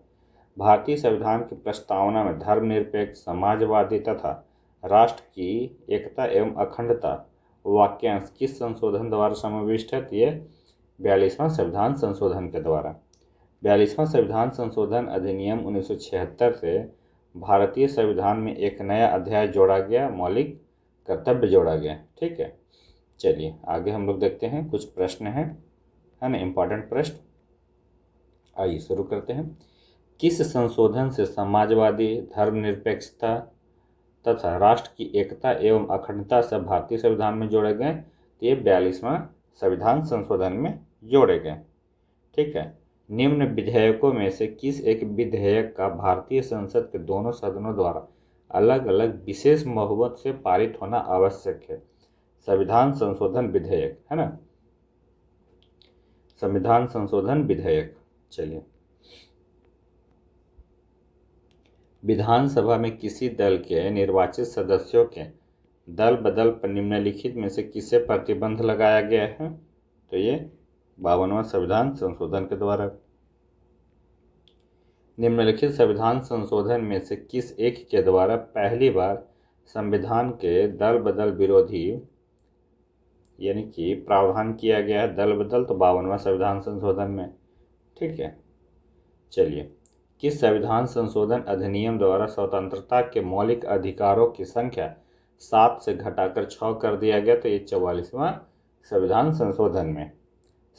भारतीय संविधान की प्रस्तावना में धर्मनिरपेक्ष, समाजवादी तथा राष्ट्र की एकता एवं अखंडता वाक्यांश किस संशोधन द्वारा समाविष्ट है? ये 42वां संविधान संशोधन के द्वारा। 42वां संविधान संशोधन अधिनियम 1976 से भारतीय संविधान में एक नया अध्याय जोड़ा गया, मौलिक कर्तव्य जोड़ा गया। ठीक है। चलिए आगे हम लोग देखते हैं, कुछ प्रश्न हैं, है ना, इम्पोर्टेंट प्रश्न। आइए शुरू करते हैं। किस संशोधन से समाजवादी, धर्मनिरपेक्षता तथा राष्ट्र की एकता एवं अखंडता से भारतीय संविधान में जोड़े गए? तो ये 42वां संविधान संशोधन में जोड़े गए। ठीक है। निम्न विधेयकों में से किस एक विधेयक का भारतीय संसद के दोनों सदनों द्वारा अलग अलग विशेष बहुमत से पारित होना आवश्यक है? संविधान संशोधन विधेयक, है ना, संविधान संशोधन विधेयक। चलिए, विधानसभा में किसी दल के निर्वाचित सदस्यों के दल बदल पर निम्नलिखित में से किसे प्रतिबंध लगाया गया है? तो ये 52वां संविधान संशोधन के द्वारा। निम्नलिखित संविधान संशोधन में से किस एक के द्वारा पहली बार संविधान के दल बदल विरोधी यानी कि प्रावधान किया गया है? दल बदल तो 52वां संविधान संशोधन में। ठीक है। चलिए, किस संविधान संशोधन अधिनियम द्वारा स्वतंत्रता के मौलिक अधिकारों की संख्या 7 से घटाकर 6 कर दिया गया? तो ये 44वां संविधान संशोधन में।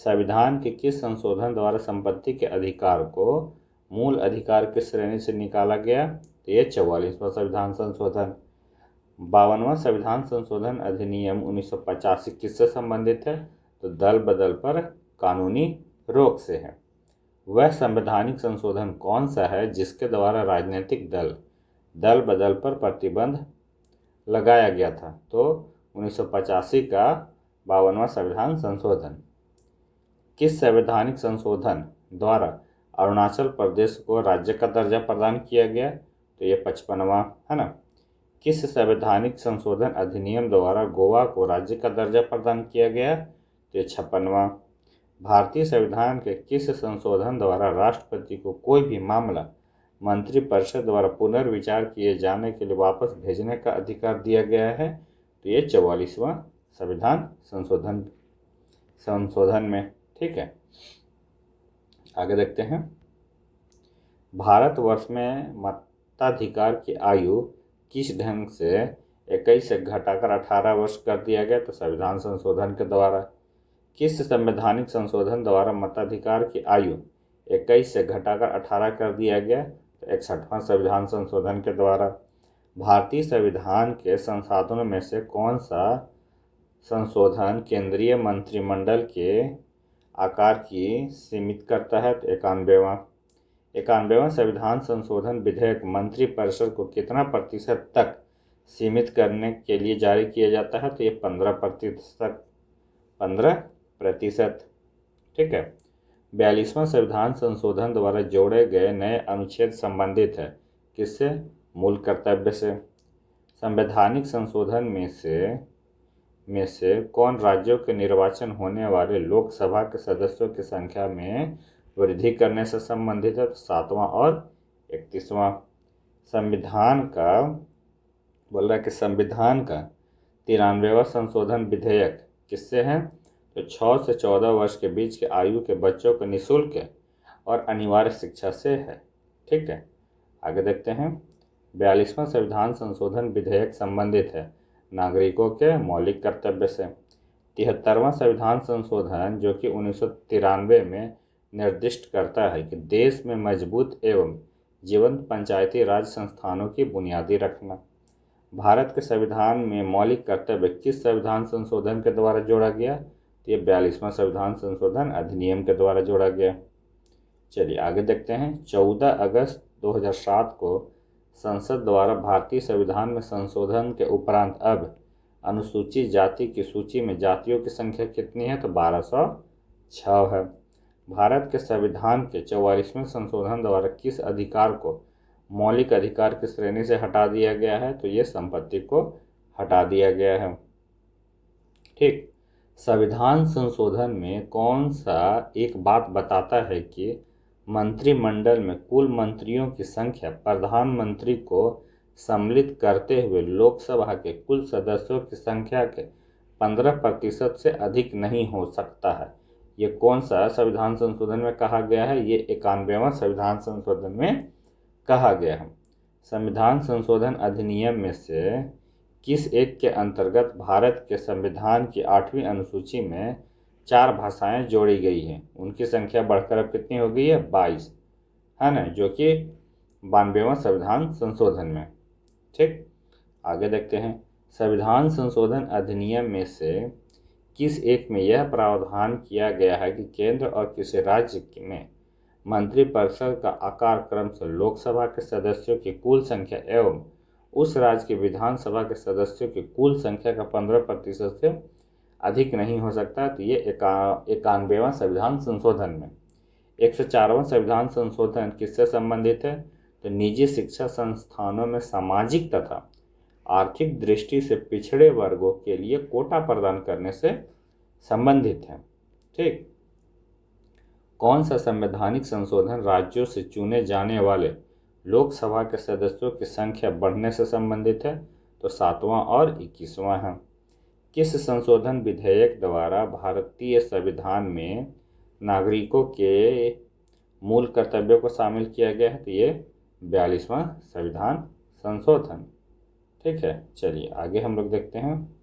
संविधान के किस संशोधन द्वारा संपत्ति के अधिकार को मूल अधिकार की श्रेणी से निकाला गया? तो ये 44वां संविधान संशोधन। 52वां संविधान संशोधन अधिनियम 1985 किससे संबंधित है? तो दल बदल पर कानूनी रोक से है। वह संवैधानिक संशोधन कौन सा है जिसके द्वारा राजनीतिक दल बदल पर प्रतिबंध लगाया गया था? तो 1985 का 52वां संविधान संशोधन। किस संवैधानिक संशोधन द्वारा अरुणाचल प्रदेश को राज्य का दर्जा प्रदान किया गया? तो ये 55वां, है ना। किस संवैधानिक संशोधन अधिनियम द्वारा गोवा को राज्य का दर्जा प्रदान किया गया? तो ये 56वां। भारतीय संविधान के किस संशोधन द्वारा राष्ट्रपति को कोई भी मामला मंत्रिपरिषद द्वारा पुनर्विचार किए जाने के लिए वापस भेजने का अधिकार दिया गया है? तो ये 44वां संविधान संशोधन में। ठीक है। आगे देखते हैं। भारतवर्ष में मताधिकार की आयु किस ढंग से 21 से घटाकर 18 वर्ष कर दिया गया? तो संविधान संशोधन के द्वारा। किस संवैधानिक संशोधन द्वारा मताधिकार की आयु 21 से घटाकर 18 कर दिया गया? तो 61वां संविधान संशोधन के द्वारा। भारतीय संविधान के संसाधनों में से कौन सा संशोधन केंद्रीय मंत्रिमंडल के आकार की सीमित करता है? तो 91वां संविधान संशोधन विधेयक मंत्रिपरिषद को कितना प्रतिशत तक सीमित करने के लिए जारी किया जाता है? तो ये 15%। ठीक है। 42वां संविधान संशोधन द्वारा जोड़े गए नए अनुच्छेद संबंधित है किससे? मूल कर्तव्य से। संवैधानिक संशोधन में से कौन राज्यों के निर्वाचन होने वाले लोकसभा के सदस्यों की संख्या में वृद्धि करने से संबंधित है? 7वां और 31वां। संविधान का 93वां संशोधन विधेयक किससे है? तो 6 से 14 वर्ष के बीच के आयु के बच्चों को निःशुल्क और अनिवार्य शिक्षा से है। ठीक है, आगे देखते हैं। 42वां संविधान संशोधन विधेयक संबंधित है नागरिकों के मौलिक कर्तव्य से। 73वां संविधान संशोधन जो कि 1993 में निर्दिष्ट करता है कि देश में मजबूत एवं जीवंत पंचायती राज संस्थानों की बुनियादी रखना। भारत के संविधान में मौलिक कर्तव्य किस संविधान संशोधन के द्वारा जोड़ा गया? तो ये 42वां संविधान संशोधन अधिनियम के द्वारा जोड़ा गया। चलिए आगे देखते हैं। 14 अगस्त 2007 को संसद द्वारा भारतीय संविधान में संशोधन के उपरांत अब अनुसूचित जाति की सूची में जातियों की संख्या कितनी है? तो 1206 है। भारत के संविधान के 44वें संशोधन द्वारा किस अधिकार को मौलिक अधिकार की श्रेणी से हटा दिया गया है? तो ये संपत्ति को हटा दिया गया है। ठीक, संविधान संशोधन में कौन सा एक बात बताता है कि मंत्रिमंडल में कुल मंत्रियों की संख्या प्रधानमंत्री को सम्मिलित करते हुए लोकसभा के कुल सदस्यों की संख्या के 15% से अधिक नहीं हो सकता है? ये कौन सा संविधान संशोधन में कहा गया है? ये 91वां संविधान संशोधन में कहा गया है। संविधान संशोधन अधिनियम में से किस एक के अंतर्गत भारत के संविधान की 8वीं अनुसूची में 4 भाषाएं जोड़ी गई हैं? उनकी संख्या बढ़कर अब कितनी हो गई है? 22 है ना, जो कि 92वां संविधान संशोधन में। ठीक, आगे देखते हैं। संविधान संशोधन अधिनियम में से किस एक में यह प्रावधान किया गया है कि केंद्र और किसी राज्य में मंत्रिपरिषद का आकार क्रम से लोकसभा के सदस्यों की कुल संख्या एवं उस राज्य की विधानसभा के सदस्यों की कुल संख्या का 15% से अधिक नहीं हो सकता? तो ये 91वां संविधान संशोधन में। 104वां संविधान संशोधन किससे संबंधित है? तो निजी शिक्षा संस्थानों में सामाजिक तथा आर्थिक दृष्टि से पिछड़े वर्गों के लिए कोटा प्रदान करने से संबंधित है। ठीक, कौन सा संवैधानिक संशोधन राज्यों से चुने जाने वाले लोकसभा के सदस्यों की संख्या बढ़ने से संबंधित है? तो 7वां और 21वां है। किस संशोधन विधेयक द्वारा भारतीय संविधान में नागरिकों के मूल कर्तव्यों को शामिल किया गया है? तो ये 42वां संविधान संशोधन। ठीक है, चलिए आगे हम लोग देखते हैं।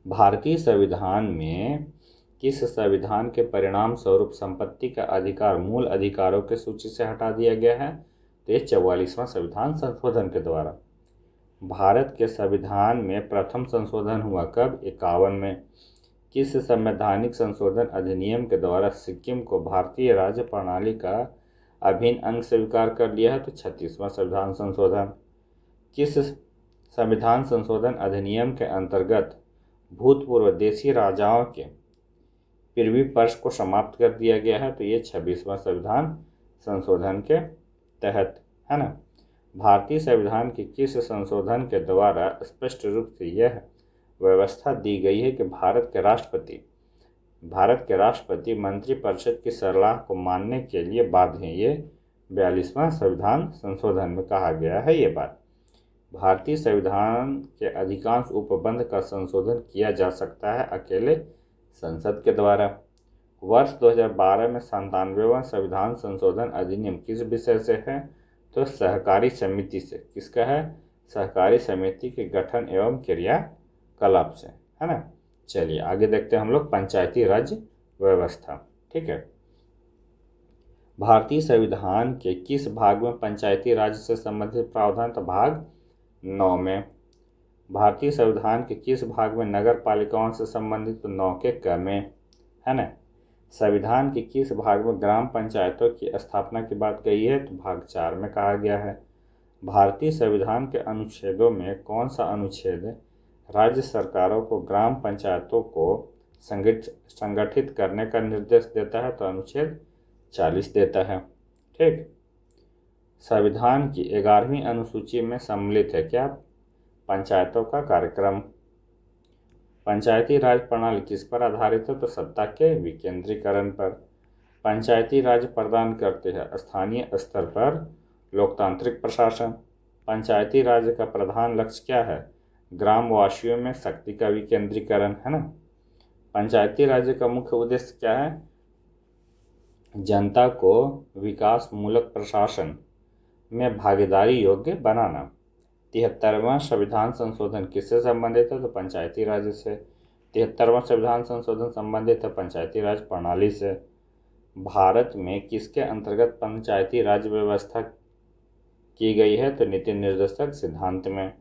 भारतीय संविधान में किस संविधान के परिणाम स्वरूप संपत्ति का अधिकार मूल अधिकारों की सूची से हटा दिया गया है? तो ये 44वां संविधान संशोधन के द्वारा। भारत के संविधान में प्रथम संशोधन हुआ कब? 51 में। किस संवैधानिक संशोधन अधिनियम के द्वारा सिक्किम को भारतीय राज्य प्रणाली का अभिन्न अंग स्वीकार कर लिया है? तो 36वां संविधान संशोधन। किस संविधान संशोधन अधिनियम के अंतर्गत भूतपूर्व देशी राजाओं के पृथ्वी पर्श को समाप्त कर दिया गया है? तो ये 26वां संविधान संशोधन के तहत है ना। भारतीय संविधान के किस संशोधन के द्वारा स्पष्ट रूप से यह व्यवस्था दी गई है कि भारत के राष्ट्रपति मंत्रिपरिषद की सलाह को मानने के लिए बाध्य हैं? ये 42वां संविधान संशोधन में कहा गया है ये बात। भारतीय संविधान के अधिकांश उपबंध का संशोधन किया जा सकता है अकेले संसद के द्वारा। वर्ष 2012 में 97वां संविधान संशोधन अधिनियम किस विषय से है? तो सहकारी समिति से। किसका है? सहकारी समिति के गठन एवं क्रियाकलाप से, है ना। चलिए आगे देखते हैं हम लोग पंचायती राज व्यवस्था। ठीक है, भारतीय संविधान के किस भाग में पंचायती राज से संबंधित प्रावधान? तो भाग 9 में। भारतीय संविधान के किस भाग में नगर पालिकाओं से संबंधित? तो 9 के क में, है ना। संविधान के किस भाग में ग्राम पंचायतों की स्थापना की बात कही है? तो भाग 4 में कहा गया है। भारतीय संविधान के अनुच्छेदों में कौन सा अनुच्छेद राज्य सरकारों को ग्राम पंचायतों को संगठित करने का निर्देश देता है? तो अनुच्छेद 40 देता है। ठीक, संविधान की 11वीं अनुसूची में सम्मिलित है क्या? पंचायतों का कार्यक्रम। पंचायती राज प्रणाली किस पर आधारित है? तो सत्ता के विकेंद्रीकरण पर। पंचायती राज प्रदान करते हैं स्थानीय स्तर पर लोकतांत्रिक प्रशासन। पंचायती राज का प्रधान लक्ष्य क्या है? ग्रामवासियों में शक्ति का विकेंद्रीकरण, है ना। पंचायती राज का मुख्य उद्देश्य क्या है? जनता को विकास मूलक प्रशासन में भागीदारी योग्य बनाना। 73वां संविधान संशोधन किससे संबंधित है? तो पंचायती राज से। 73वां संविधान संशोधन संबंधित है पंचायती राज प्रणाली से। भारत में किसके अंतर्गत पंचायती राज व्यवस्था की गई है? तो नीति निर्देशक सिद्धांत में।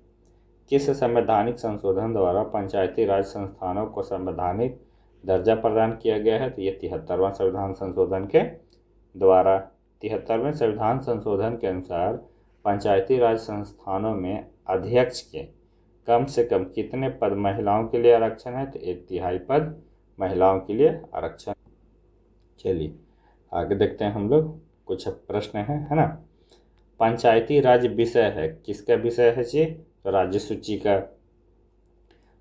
किस संवैधानिक संशोधन द्वारा पंचायती राज संस्थानों को संवैधानिक दर्जा प्रदान किया गया है? तो ये 73वां संविधान संशोधन के द्वारा। 73वें संविधान संशोधन के अनुसार पंचायती राज संस्थानों में अध्यक्ष के कम से कम कितने पद महिलाओं के लिए आरक्षण है? तो 1/3 पद महिलाओं के लिए आरक्षण। चलिए आगे देखते हैं हम लोग, कुछ प्रश्न है ना। पंचायती राज विषय है, किसका विषय है जी? तो राज्य सूची का।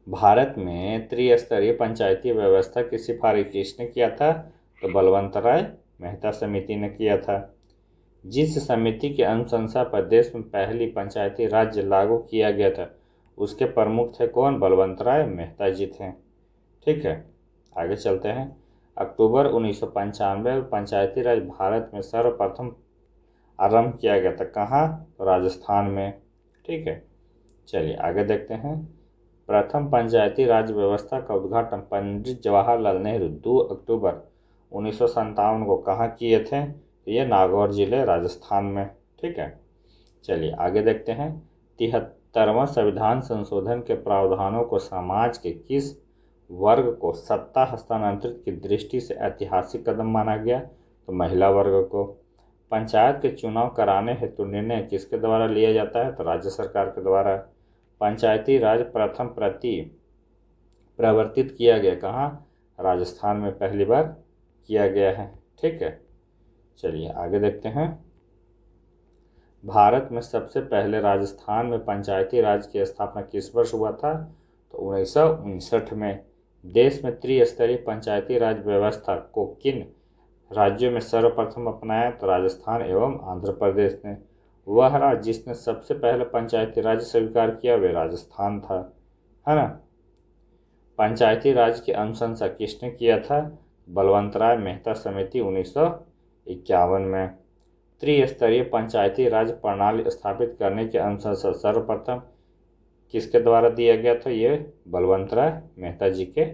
भारत में त्रिस्तरीय पंचायती व्यवस्था की सिफारिश किसने किया था? तो बलवंत राय मेहता समिति ने किया था। जिस समिति की अनुशंसा पर देश में पहली पंचायती राज लागू किया गया था उसके प्रमुख थे कौन? बलवंत राय मेहता जी थे। ठीक है, आगे चलते हैं। अक्टूबर 1995 पंचायती राज भारत में सर्वप्रथम आरंभ किया गया था। कहाँ? तो राजस्थान में। ठीक है, चलिए आगे देखते हैं। प्रथम पंचायती राज व्यवस्था का उद्घाटन पंडित जवाहरलाल नेहरू 2 अक्टूबर 1957 को कहाँ किए थे? तो ये नागौर जिले राजस्थान में। ठीक है, चलिए आगे देखते हैं। 73वां संविधान संशोधन के प्रावधानों को समाज के किस वर्ग को सत्ता हस्तांतरित की दृष्टि से ऐतिहासिक कदम माना गया? तो महिला वर्ग को। पंचायत के चुनाव कराने हेतु निर्णय किसके द्वारा लिया जाता है? तो राज्य सरकार के द्वारा। पंचायती राज प्रथम प्रवर्तित किया गया कहाँ? राजस्थान में पहली बार किया गया है। ठीक है, चलिए आगे देखते हैं। भारत में सबसे पहले राजस्थान में पंचायती राज की स्थापना किस वर्ष हुआ था? तो 1959 में। देश में त्रिस्तरीय पंचायती राज व्यवस्था को किन राज्यों में सर्वप्रथम अपनाया? तो राजस्थान एवं आंध्र प्रदेश ने। वह राज्य जिसने सबसे पहले पंचायती राज स्वीकार किया वे राजस्थान था, है ना। पंचायती राज की अनुशंसा किसने किया था? बलवंत राय मेहता समिति 1951 में। त्रिस्तरीय पंचायती राज प्रणाली स्थापित करने की अनुशंसा सर्वप्रथम किसके द्वारा दिया गया था? ये बलवंत राय मेहता जी के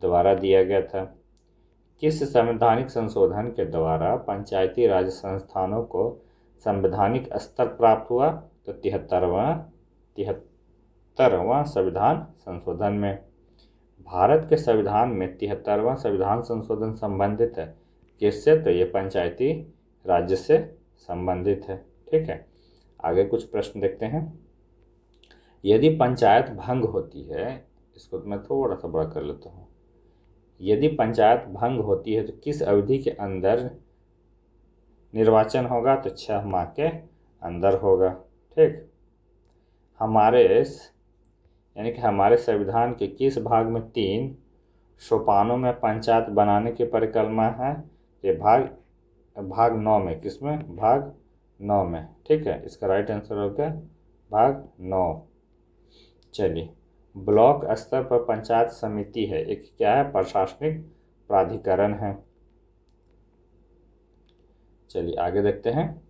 द्वारा दिया गया था। किस संवैधानिक संशोधन के द्वारा पंचायती राज संस्थानों को संवैधानिक स्तर प्राप्त हुआ? तो 73वां संविधान संशोधन में। भारत के संविधान में 73वां संविधान संशोधन संबंधित है किससे? तो ये पंचायती राज्य से संबंधित है। ठीक है, आगे कुछ प्रश्न देखते हैं। यदि पंचायत भंग होती है, इसको मैं थोड़ा सा बड़ा कर लेता हूँ। यदि पंचायत भंग होती है तो किस अवधि के अंदर निर्वाचन होगा? तो 6 माह के अंदर होगा। ठीक, हमारे संविधान के किस भाग में 3 सोपानों में पंचायत बनाने की परिकल्पना है? ये भाग 9 में। किसमें? भाग 9 में। ठीक है, इसका राइट आंसर हो गया भाग 9। चलिए, ब्लॉक स्तर पर पंचायत समिति है, एक क्या है? प्रशासनिक प्राधिकरण है। चलिए आगे देखते हैं।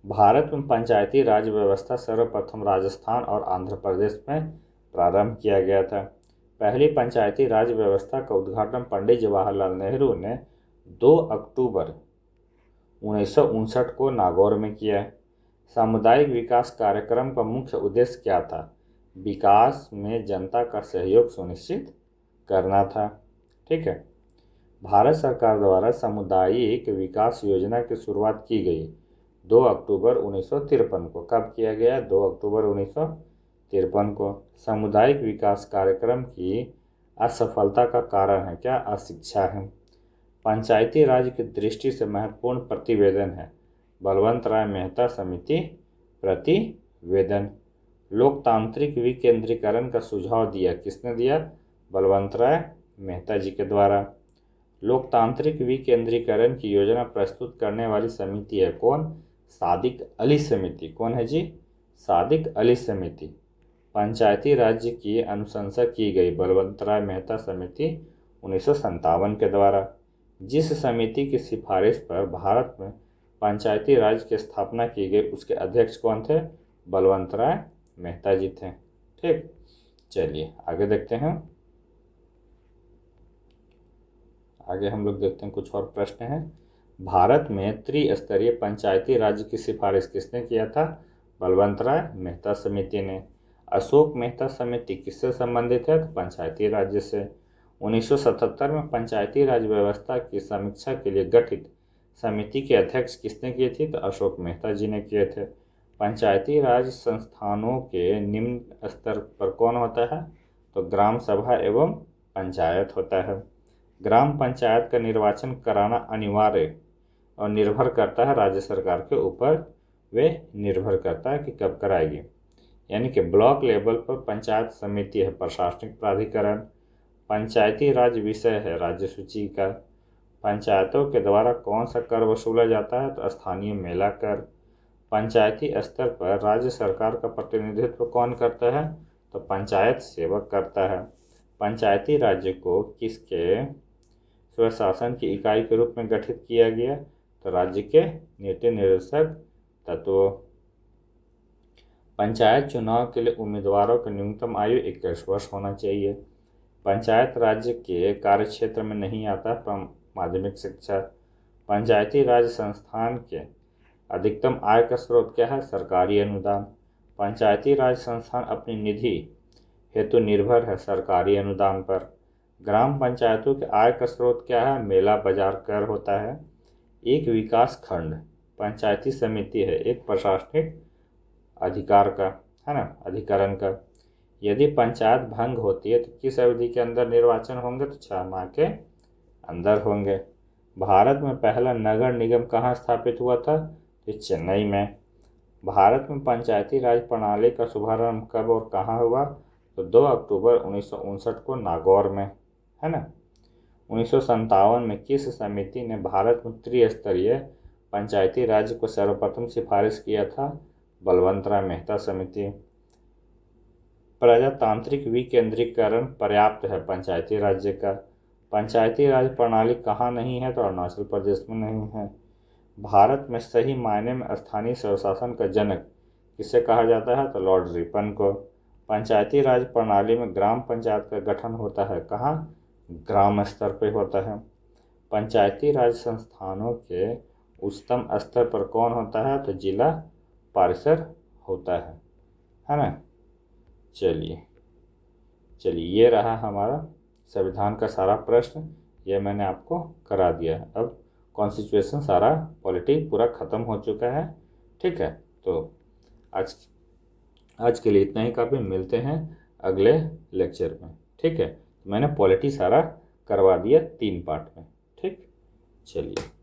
भारत में पंचायती राज व्यवस्था सर्वप्रथम राजस्थान और आंध्र प्रदेश में प्रारंभ किया गया था। पहली पंचायती राज व्यवस्था का उद्घाटन पंडित जवाहरलाल नेहरू ने 2 अक्टूबर 1959 को नागौर में किया। सामुदायिक विकास कार्यक्रम का मुख्य उद्देश्य क्या था? विकास में जनता का सहयोग सुनिश्चित करना था। ठीक है, भारत सरकार द्वारा सामुदायिक विकास योजना की शुरुआत की गई 2 अक्टूबर 1953 को। कब किया गया? 2 अक्टूबर 1953 को। सामुदायिक विकास कार्यक्रम की असफलता का कारण है क्या? अशिक्षा है। पंचायती राज की दृष्टि से महत्वपूर्ण प्रतिवेदन है बलवंत राय मेहता समिति प्रतिवेदन। लोकतांत्रिक विकेंद्रीकरण का सुझाव दिया किसने दिया? बलवंत राय मेहता जी के द्वारा। लोकतांत्रिक विकेंद्रीकरण की योजना प्रस्तुत करने वाली समिति है कौन? सादिक अली समिति। कौन है जी? सादिक अली समिति। पंचायती राज्य की अनुशंसा की गई बलवंत राय मेहता समिति 1957 के द्वारा। जिस समिति की सिफारिश पर भारत में पंचायती राज की स्थापना की गई उसके अध्यक्ष कौन थे? बलवंत राय मेहता जी थे। ठीक, चलिए आगे देखते हैं। आगे हम लोग देखते हैं कुछ और प्रश्न हैं। भारत में त्रिस्तरीय पंचायती राज्य की सिफारिश किसने किया था? बलवंत राय मेहता समिति ने। अशोक मेहता समिति किससे संबंधित है? तो पंचायती राज्य से। 1977 में पंचायती राज व्यवस्था की समीक्षा के लिए गठित समिति के अध्यक्ष किसने किए थे? तो अशोक मेहता जी ने किए थे। पंचायती राज संस्थानों के निम्न स्तर पर कौन होता है? तो ग्राम सभा एवं पंचायत होता है। ग्राम पंचायत का निर्वाचन कराना अनिवार्य और निर्भर करता है राज्य सरकार के ऊपर, वे निर्भर करता है कि कब कराएगी। यानी कि ब्लॉक लेवल पर पंचायत समिति है प्रशासनिक प्राधिकरण। पंचायती राज विषय है राज्य सूची का। पंचायतों के द्वारा कौन सा कर वसूला जाता है? तो स्थानीय मेला कर। पंचायती स्तर पर राज्य सरकार का प्रतिनिधित्व कौन करता है? तो पंचायत सेवक करता है। पंचायती राज्य को किसके स्वशासन की इकाई के रूप में गठित किया गया? तो राज्य के नीति निर्देशक तत्व। पंचायत चुनाव के लिए उम्मीदवारों की न्यूनतम आयु 21 वर्ष होना चाहिए। पंचायत राज्य के कार्यक्षेत्र में नहीं आता माध्यमिक शिक्षा। पंचायती राज संस्थान के अधिकतम आय का स्रोत क्या है? सरकारी अनुदान। पंचायती राज संस्थान अपनी निधि हेतु निर्भर है सरकारी अनुदान पर। ग्राम पंचायतों के आय का स्रोत क्या है? मेला बाजार कर होता है। एक विकास खंड पंचायती समिति है एक प्रशासनिक अधिकार का, है ना, अधिकरण का। यदि पंचायत भंग होती है तो किस अवधि के अंदर निर्वाचन होंगे? तो 6 माह के अंदर होंगे। भारत में पहला नगर निगम कहाँ स्थापित हुआ था? तो चेन्नई में। भारत में पंचायती राज प्रणाली का शुभारंभ कब और कहाँ हुआ? तो 2 अक्टूबर 1959 को नागौर में, है ना। 1957 में किस समिति ने भारत में त्रिस्तरीय पंचायती राज को सर्वप्रथम सिफारिश किया था? बलवंत राय मेहता समिति। प्रजातांत्रिक विकेंद्रीकरण पर्याप्त है पंचायती राज्य का। पंचायती राज प्रणाली कहाँ नहीं है? तो अरुणाचल प्रदेश में नहीं है। भारत में सही मायने में स्थानीय स्वशासन का जनक किसे कहा जाता है? तो लॉर्ड रिपन को। पंचायती राज प्रणाली में ग्राम पंचायत का गठन होता है कहाँ? ग्राम स्तर पर होता है। पंचायती राज संस्थानों के उच्चतम स्तर पर कौन होता है? तो जिला पारिषद होता है ना। चलिए ये रहा हमारा संविधान का सारा प्रश्न, ये मैंने आपको करा दिया है। अब कॉन्स्टिट्यूशन सारा पॉलिटी पूरा ख़त्म हो चुका है। ठीक है, तो आज के लिए इतना ही काफ़ी। मिलते हैं अगले लेक्चर में। ठीक है, मैंने पॉलिटी सारा करवा दिया 3 पार्ट में। ठीक, चलिए।